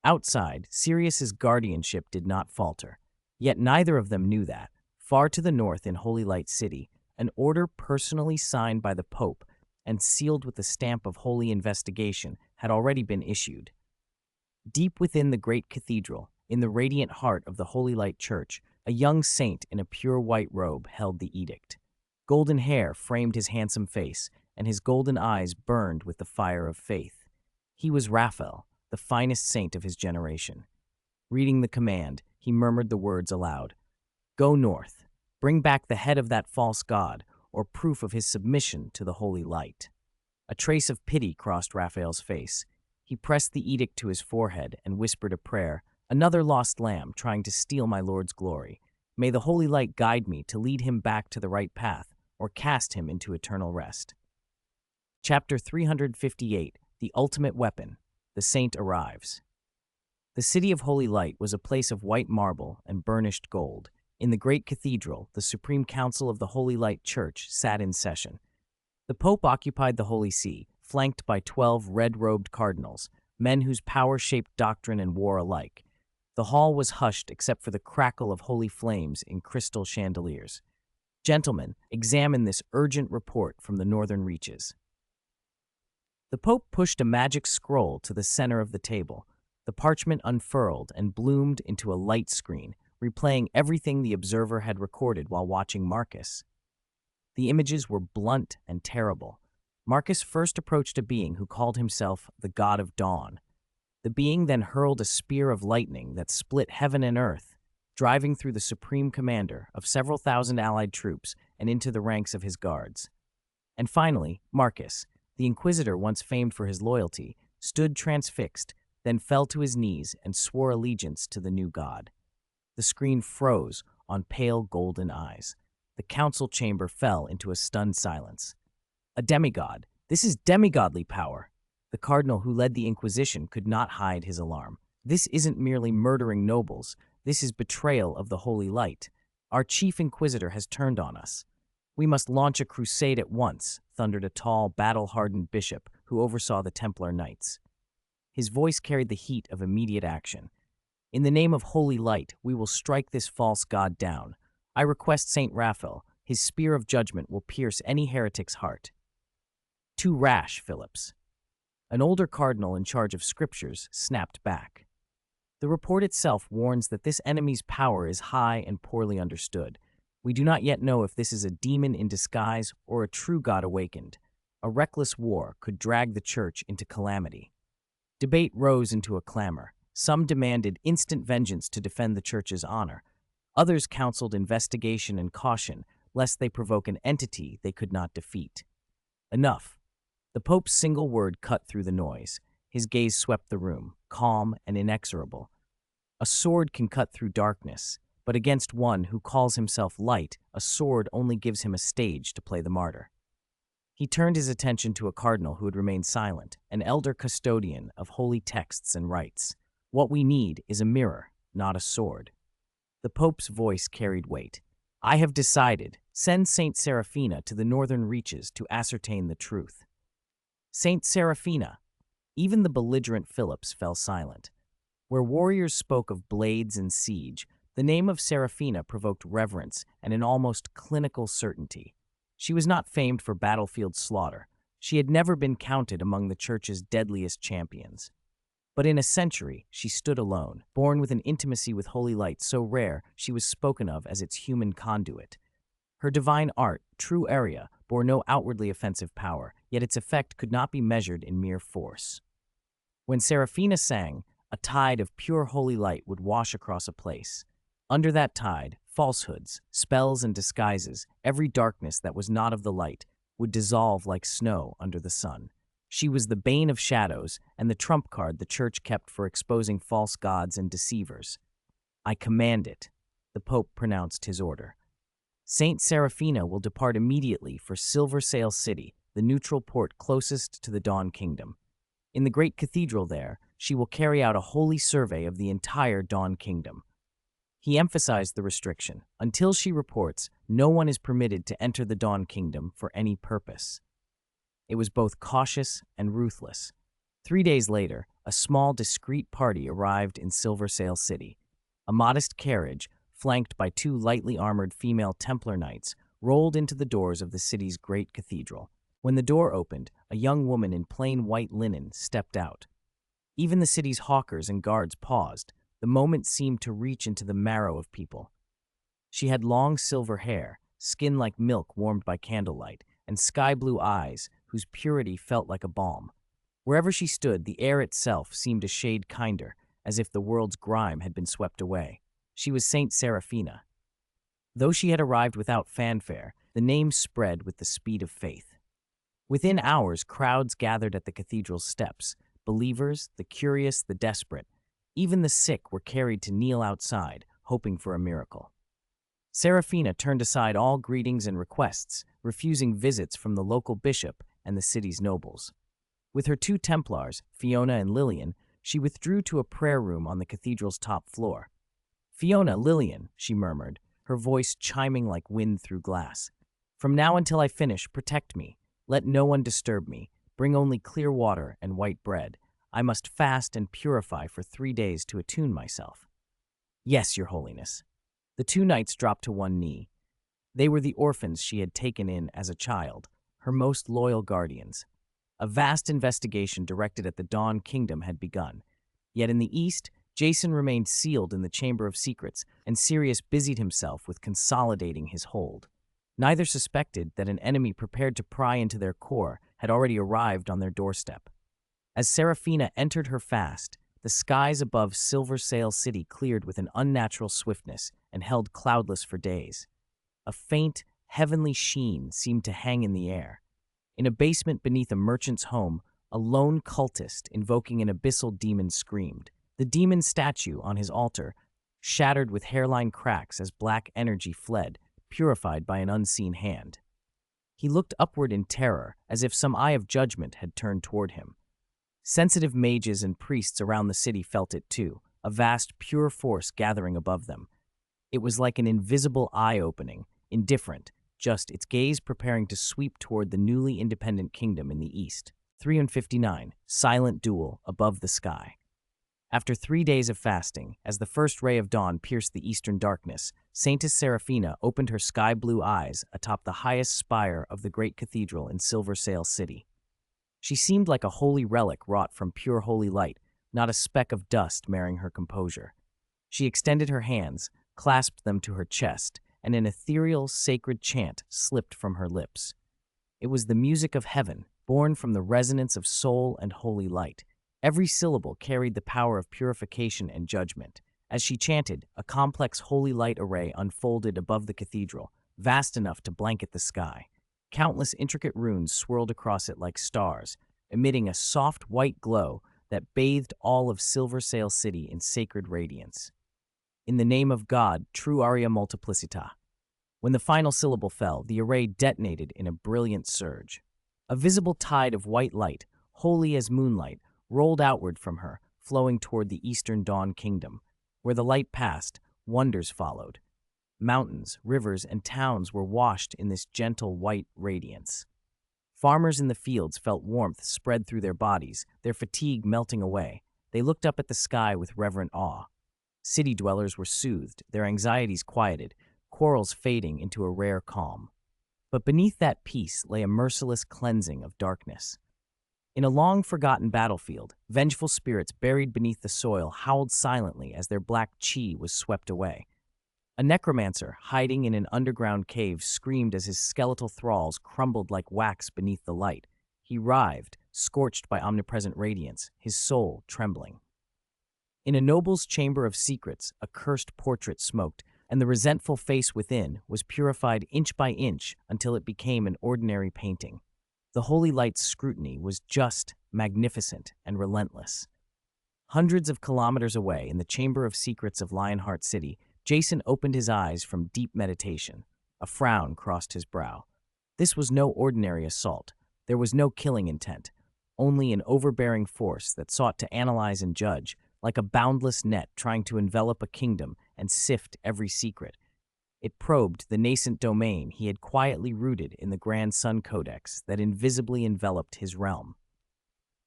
Outside, Sirius's guardianship did not falter. Yet neither of them knew that. Far to the north in Holy Light City, an order personally signed by the Pope and sealed with the stamp of holy investigation had already been issued. Deep within the great cathedral, in the radiant heart of the Holy Light Church, a young saint in a pure white robe held the edict. Golden hair framed his handsome face, and his golden eyes burned with the fire of faith. He was Raphael, the finest saint of his generation. Reading the command, he murmured the words aloud. Go north, bring back the head of that false god, or proof of his submission to the holy light. A trace of pity crossed Raphael's face. He pressed the edict to his forehead and whispered a prayer, another lost lamb trying to steal my Lord's glory. May the holy light guide me to lead him back to the right path, or cast him into eternal rest. Chapter 358, The Ultimate Weapon, The Saint Arrives. The city of Holy Light was a place of white marble and burnished gold. In the great cathedral, the Supreme Council of the Holy Light Church sat in session. The Pope occupied the Holy See, flanked by 12 red-robed cardinals, men whose power shaped doctrine and war alike. The hall was hushed except for the crackle of holy flames in crystal chandeliers. Gentlemen, examine this urgent report from the northern reaches. The Pope pushed a magic scroll to the center of the table. The parchment unfurled and bloomed into a light screen, replaying everything the observer had recorded while watching Marcus. The images were blunt and terrible. Marcus first approached a being who called himself the God of Dawn. The being then hurled a spear of lightning that split heaven and earth, driving through the supreme commander of several thousand allied troops and into the ranks of his guards. And finally, Marcus, the inquisitor once famed for his loyalty, stood transfixed, then fell to his knees and swore allegiance to the new god. The screen froze on pale golden eyes. The council chamber fell into a stunned silence. A demigod. This is demigodly power. The cardinal who led the Inquisition could not hide his alarm. This isn't merely murdering nobles. This is betrayal of the holy light. Our chief inquisitor has turned on us. We must launch a crusade at once, thundered a tall, battle-hardened bishop who oversaw the Templar Knights. His voice carried the heat of immediate action. In the name of holy light, we will strike this false god down. I request Saint Raphael, his spear of judgment will pierce any heretic's heart. Too rash, Phillips. An older cardinal in charge of scriptures snapped back. The report itself warns that this enemy's power is high and poorly understood. We do not yet know if this is a demon in disguise or a true god awakened. A reckless war could drag the church into calamity. Debate rose into a clamor. Some demanded instant vengeance to defend the church's honor. Others counseled investigation and caution, lest they provoke an entity they could not defeat. Enough. The Pope's single word cut through the noise. His gaze swept the room, calm and inexorable. A sword can cut through darkness, but against one who calls himself light, a sword only gives him a stage to play the martyr. He turned his attention to a cardinal who had remained silent, an elder custodian of holy texts and rites. What we need is a mirror, not a sword. The Pope's voice carried weight. I have decided. Send Saint Seraphina to the northern reaches to ascertain the truth. Saint Seraphina. Even the belligerent Phillips fell silent. Where warriors spoke of blades and siege, the name of Seraphina provoked reverence and an almost clinical certainty. She was not famed for battlefield slaughter. She had never been counted among the church's deadliest champions. But in a century, she stood alone, born with an intimacy with holy light so rare she was spoken of as its human conduit. Her divine art, true area, bore no outwardly offensive power, yet its effect could not be measured in mere force. When Seraphina sang, a tide of pure holy light would wash across a place. Under that tide, falsehoods, spells and disguises, every darkness that was not of the light, would dissolve like snow under the sun. She was the bane of shadows and the trump card the church kept for exposing false gods and deceivers. I command it, the Pope pronounced his order. Saint Seraphina will depart immediately for Silver Sail City, the neutral port closest to the Dawn Kingdom. In the great cathedral there, she will carry out a holy survey of the entire Dawn Kingdom. He emphasized the restriction. Until she reports, no one is permitted to enter the Dawn Kingdom for any purpose. It was both cautious and ruthless. 3 days later, a small, discreet party arrived in Silver Sail City. A modest carriage, flanked by 2 lightly armored female Templar knights, rolled into the doors of the city's great cathedral. When the door opened, a young woman in plain white linen stepped out. Even the city's hawkers and guards paused. The moment seemed to reach into the marrow of people. She had long silver hair, skin like milk warmed by candlelight, and sky-blue eyes whose purity felt like a balm. Wherever she stood, the air itself seemed a shade kinder, as if the world's grime had been swept away. She was Saint Seraphina. Though she had arrived without fanfare, the name spread with the speed of faith. Within hours, crowds gathered at the cathedral's steps. Believers, the curious, the desperate. Even the sick were carried to kneel outside, hoping for a miracle. Seraphina turned aside all greetings and requests, refusing visits from the local bishop and the city's nobles. With her 2 Templars, Fiona and Lillian, she withdrew to a prayer room on the cathedral's top floor. "Fiona, Lillian," she murmured, her voice chiming like wind through glass. "From now until I finish, protect me. Let no one disturb me. Bring only clear water and white bread. I must fast and purify for 3 days to attune myself." "Yes, Your Holiness." The 2 knights dropped to one knee. They were the orphans she had taken in as a child, her most loyal guardians. A vast investigation directed at the Dawn Kingdom had begun. Yet in the east, Jason remained sealed in the Chamber of Secrets, and Sirius busied himself with consolidating his hold. Neither suspected that an enemy prepared to pry into their core had already arrived on their doorstep. As Seraphina entered her fast, the skies above Silver Sail City cleared with an unnatural swiftness and held cloudless for days. A faint, heavenly sheen seemed to hang in the air. In a basement beneath a merchant's home, a lone cultist invoking an abyssal demon screamed. The demon statue on his altar shattered with hairline cracks as black energy fled, purified by an unseen hand. He looked upward in terror, as if some eye of judgment had turned toward him. Sensitive mages and priests around the city felt it too, a vast, pure force gathering above them. It was like an invisible eye opening, indifferent, just its gaze preparing to sweep toward the newly independent kingdom in the east. 359, Silent Duel above the sky. After 3 days of fasting, as the first ray of dawn pierced the eastern darkness, Saintess Seraphina opened her sky-blue eyes atop the highest spire of the great cathedral in Silver Sail City. She seemed like a holy relic wrought from pure holy light, not a speck of dust marring her composure. She extended her hands, clasped them to her chest, and an ethereal, sacred chant slipped from her lips. It was the music of heaven, born from the resonance of soul and holy light. Every syllable carried the power of purification and judgment. As she chanted, a complex holy light array unfolded above the cathedral, vast enough to blanket the sky. Countless intricate runes swirled across it like stars, emitting a soft white glow that bathed all of Silver Sail City in sacred radiance. In the name of God, true aria multiplicita. When the final syllable fell, the array detonated in a brilliant surge. A visible tide of white light, holy as moonlight, rolled outward from her, flowing toward the eastern Dawn Kingdom. Where the light passed, wonders followed. Mountains, rivers, and towns were washed in this gentle white radiance. Farmers in the fields felt warmth spread through their bodies, their fatigue melting away. They looked up at the sky with reverent awe. City dwellers were soothed, their anxieties quieted, quarrels fading into a rare calm. But beneath that peace lay a merciless cleansing of darkness. In a long-forgotten battlefield, vengeful spirits buried beneath the soil howled silently as their black chi was swept away. A necromancer, hiding in an underground cave, screamed as his skeletal thralls crumbled like wax beneath the light. He writhed, scorched by omnipresent radiance, his soul trembling. In a noble's chamber of secrets, a cursed portrait smoked, and the resentful face within was purified inch by inch until it became an ordinary painting. The holy light's scrutiny was just, magnificent, and relentless. Hundreds of kilometers away in the Chamber of Secrets of Lionheart City, Jason opened his eyes from deep meditation. A frown crossed his brow. This was no ordinary assault. There was no killing intent, only an overbearing force that sought to analyze and judge, like a boundless net trying to envelop a kingdom and sift every secret. It probed the nascent domain he had quietly rooted in the Grand Sun Codex that invisibly enveloped his realm.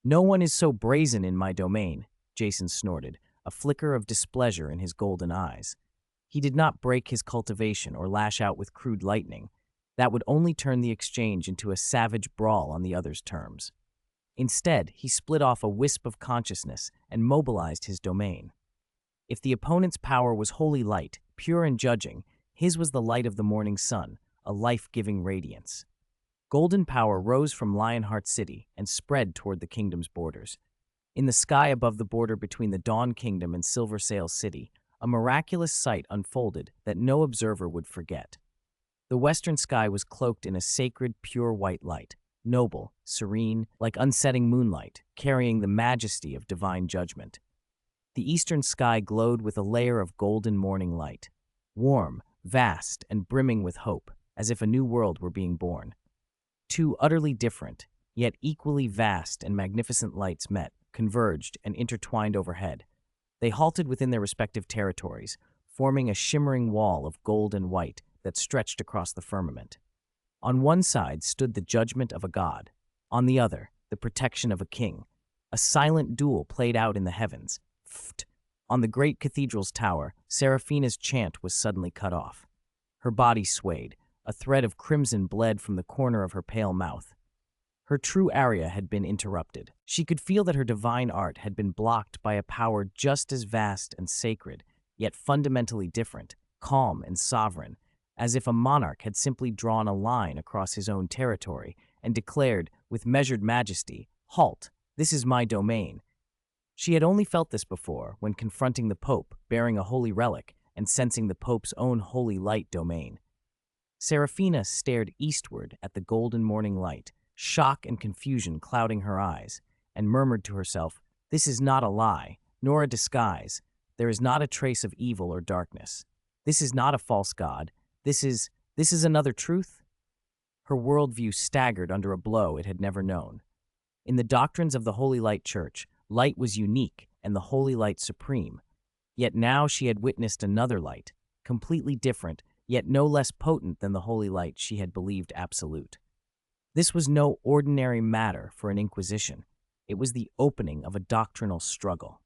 "No one is so brazen in my domain," Jason snorted, a flicker of displeasure in his golden eyes. He did not break his cultivation or lash out with crude lightning. That would only turn the exchange into a savage brawl on the other's terms. Instead, he split off a wisp of consciousness and mobilized his domain. If the opponent's power was holy light, pure and judging, his was the light of the morning sun, a life-giving radiance. Golden power rose from Lionheart City and spread toward the kingdom's borders. In the sky above the border between the Dawn Kingdom and Silver Sail City, a miraculous sight unfolded that no observer would forget. The western sky was cloaked in a sacred, pure white light, noble, serene, like unsetting moonlight, carrying the majesty of divine judgment. The eastern sky glowed with a layer of golden morning light, warm, vast, and brimming with hope, as if a new world were being born. Two utterly different, yet equally vast and magnificent lights met, converged, and intertwined overhead. They halted within their respective territories, forming a shimmering wall of gold and white that stretched across the firmament. On one side stood the judgment of a god, on the other, the protection of a king. A silent duel played out in the heavens. Pft! On the great cathedral's tower, Seraphina's chant was suddenly cut off. Her body swayed. A thread of crimson bled from the corner of her pale mouth. Her true aria had been interrupted. She could feel that her divine art had been blocked by a power just as vast and sacred, yet fundamentally different, calm and sovereign, as if a monarch had simply drawn a line across his own territory and declared, with measured majesty, "Halt, this is my domain." She had only felt this before when confronting the Pope, bearing a holy relic, and sensing the Pope's own holy light domain. Seraphina stared eastward at the golden morning light, shock and confusion clouding her eyes, and murmured to herself, "This is not a lie, nor a disguise. There is not a trace of evil or darkness. This is not a false god. This is another truth?" Her worldview staggered under a blow it had never known. In the doctrines of the Holy Light Church, light was unique and the holy light supreme. Yet now she had witnessed another light, completely different, yet no less potent than the holy light she had believed absolute. This was no ordinary matter for an inquisition. It was the opening of a doctrinal struggle.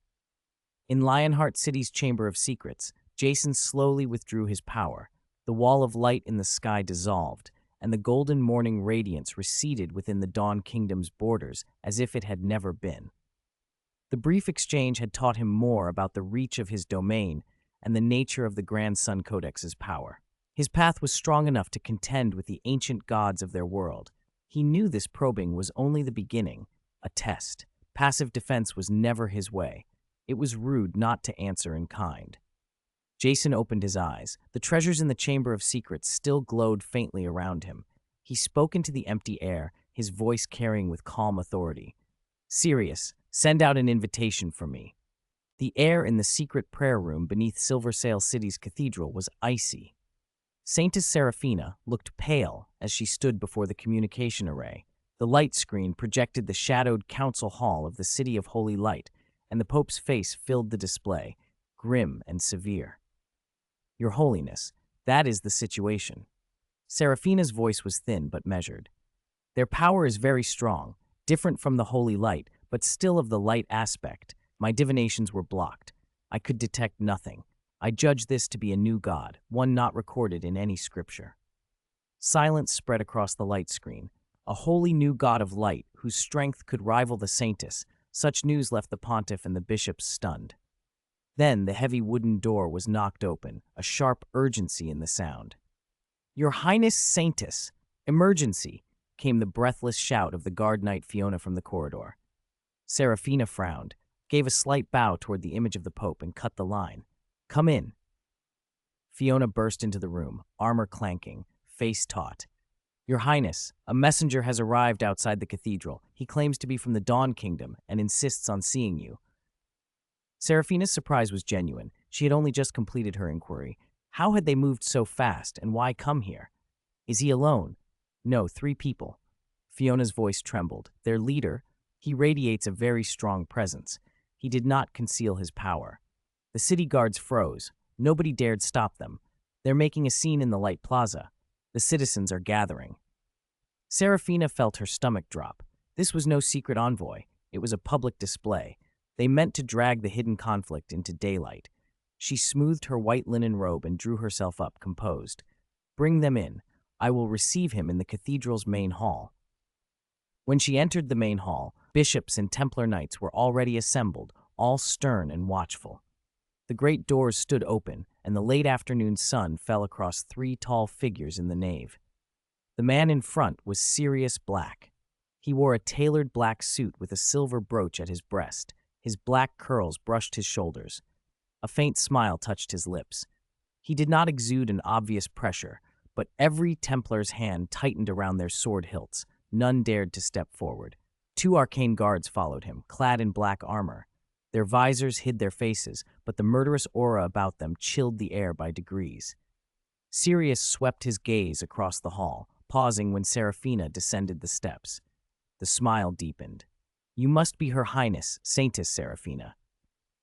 In Lionheart City's Chamber of Secrets, Jason slowly withdrew his power. The wall of light in the sky dissolved, and the golden morning radiance receded within the Dawn Kingdom's borders as if it had never been. The brief exchange had taught him more about the reach of his domain and the nature of the Grand Sun Codex's power. His path was strong enough to contend with the ancient gods of their world. He knew this probing was only the beginning, a test. Passive defense was never his way. It was rude not to answer in kind. Jason opened his eyes. The treasures in the Chamber of Secrets still glowed faintly around him. He spoke into the empty air, his voice carrying with calm authority. "Sirius, send out an invitation for me." The air in the secret prayer room beneath Silver Sail City's cathedral was icy. Saintess Seraphina looked pale as she stood before the communication array. The light screen projected the shadowed council hall of the City of Holy Light, and the Pope's face filled the display, grim and severe. "Your Holiness, that is the situation." Seraphina's voice was thin but measured. "Their power is very strong, different from the holy light, but still of the light aspect. My divinations were blocked. I could detect nothing. I judge this to be a new god, one not recorded in any scripture." Silence spread across the light screen. A wholly new god of light, whose strength could rival the Saintess. Such news left the pontiff and the bishops stunned. Then the heavy wooden door was knocked open, a sharp urgency in the sound. "Your Highness Saintess! Emergency!" came the breathless shout of the guard knight Fiona from the corridor. Seraphina frowned, gave a slight bow toward the image of the Pope, and cut the line. "Come in." Fiona burst into the room, armor clanking, face taut. Your Highness, a messenger has arrived outside the cathedral. He claims to be from the Dawn Kingdom and insists on seeing you. Seraphina's surprise was genuine. She had only just completed her inquiry. How had they moved so fast, and why come here? Is he alone? No, 3 people. Fiona's voice trembled. Their leader, he radiates a very strong presence. He did not conceal his power. The city guards froze. Nobody dared stop them. They're making a scene in the light plaza. The citizens are gathering. Seraphina felt her stomach drop. This was no secret envoy. It was a public display. They meant to drag the hidden conflict into daylight. She smoothed her white linen robe and drew herself up, composed. Bring them in. I will receive him in the cathedral's main hall. When she entered the main hall, bishops and Templar knights were already assembled, all stern and watchful. The great doors stood open, and the late afternoon sun fell across 3 tall figures in the nave. The man in front was Sirius Black. He wore a tailored black suit with a silver brooch at his breast. His black curls brushed his shoulders. A faint smile touched his lips. He did not exude an obvious pressure, but every Templar's hand tightened around their sword hilts. None dared to step forward. 2 arcane guards followed him, clad in black armor. Their visors hid their faces, but the murderous aura about them chilled the air by degrees. Sirius swept his gaze across the hall, pausing when Seraphina descended the steps. The smile deepened. You must be Her Highness, Saintess Seraphina.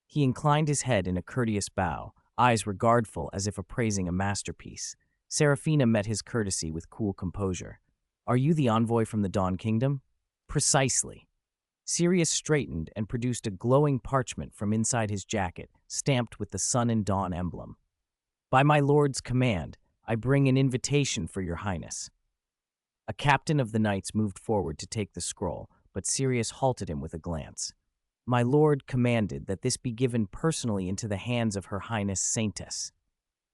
He inclined his head in a courteous bow, eyes regardful as if appraising a masterpiece. Seraphina met his courtesy with cool composure. Are you the envoy from the Dawn Kingdom? Precisely. Sirius straightened and produced a glowing parchment from inside his jacket, stamped with the Sun and Dawn emblem. By my lord's command, I bring an invitation for your highness. A captain of the knights moved forward to take the scroll, but Sirius halted him with a glance. My lord commanded that this be given personally into the hands of Her Highness Saintess.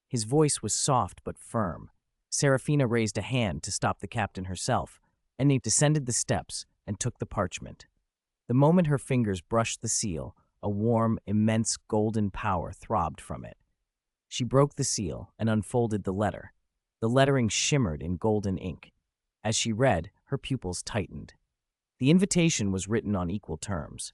His voice was soft but firm. Seraphina raised a hand to stop the captain herself, and he descended the steps and took the parchment. The moment her fingers brushed the seal, a warm, immense golden power throbbed from it. She broke the seal and unfolded the letter. The lettering shimmered in golden ink. As she read, her pupils tightened. The invitation was written on equal terms.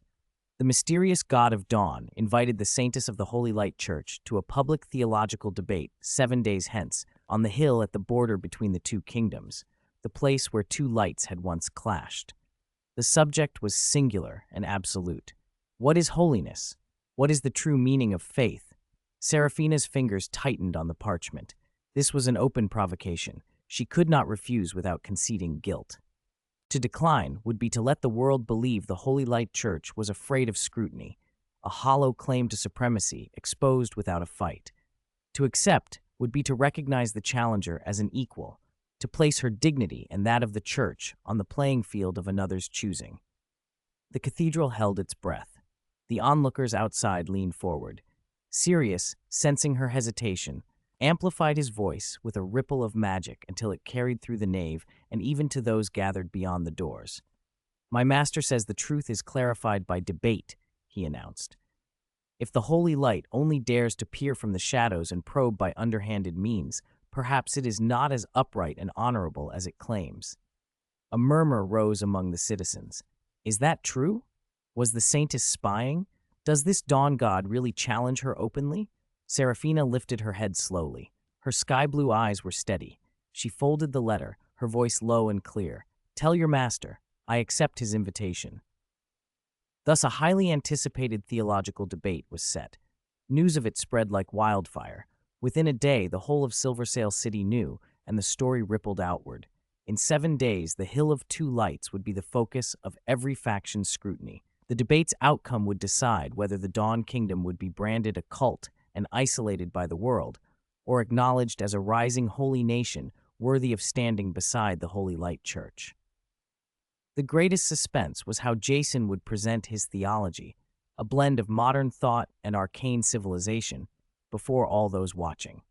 The mysterious god of dawn invited the Saintess of the Holy Light Church to a public theological debate 7 days hence on the hill at the border between the 2 kingdoms, the place where 2 lights had once clashed. The subject was singular and absolute. What is holiness? What is the true meaning of faith? Seraphina's fingers tightened on the parchment. This was an open provocation. She could not refuse without conceding guilt. To decline would be to let the world believe the Holy Light Church was afraid of scrutiny, a hollow claim to supremacy exposed without a fight. To accept would be to recognize the challenger as an equal, to place her dignity and that of the Church on the playing field of another's choosing. The cathedral held its breath. The onlookers outside leaned forward. Sirius, sensing her hesitation, amplified his voice with a ripple of magic until it carried through the nave and even to those gathered beyond the doors. My master says the truth is clarified by debate, he announced. If the holy light only dares to peer from the shadows and probe by underhanded means, perhaps it is not as upright and honorable as it claims. A murmur rose among the citizens. Is that true? Was the saintess spying? Does this dawn god really challenge her openly? Seraphina lifted her head slowly. Her sky-blue eyes were steady. She folded the letter, her voice low and clear. Tell your master, I accept his invitation. Thus a highly anticipated theological debate was set. News of it spread like wildfire. Within a day, the whole of Silversail City knew, and the story rippled outward. In 7 days, the Hill of 2 Lights would be the focus of every faction's scrutiny. The debate's outcome would decide whether the Dawn Kingdom would be branded a cult and isolated by the world, or acknowledged as a rising holy nation worthy of standing beside the Holy Light Church. The greatest suspense was how Jason would present his theology, a blend of modern thought and arcane civilization, before all those watching.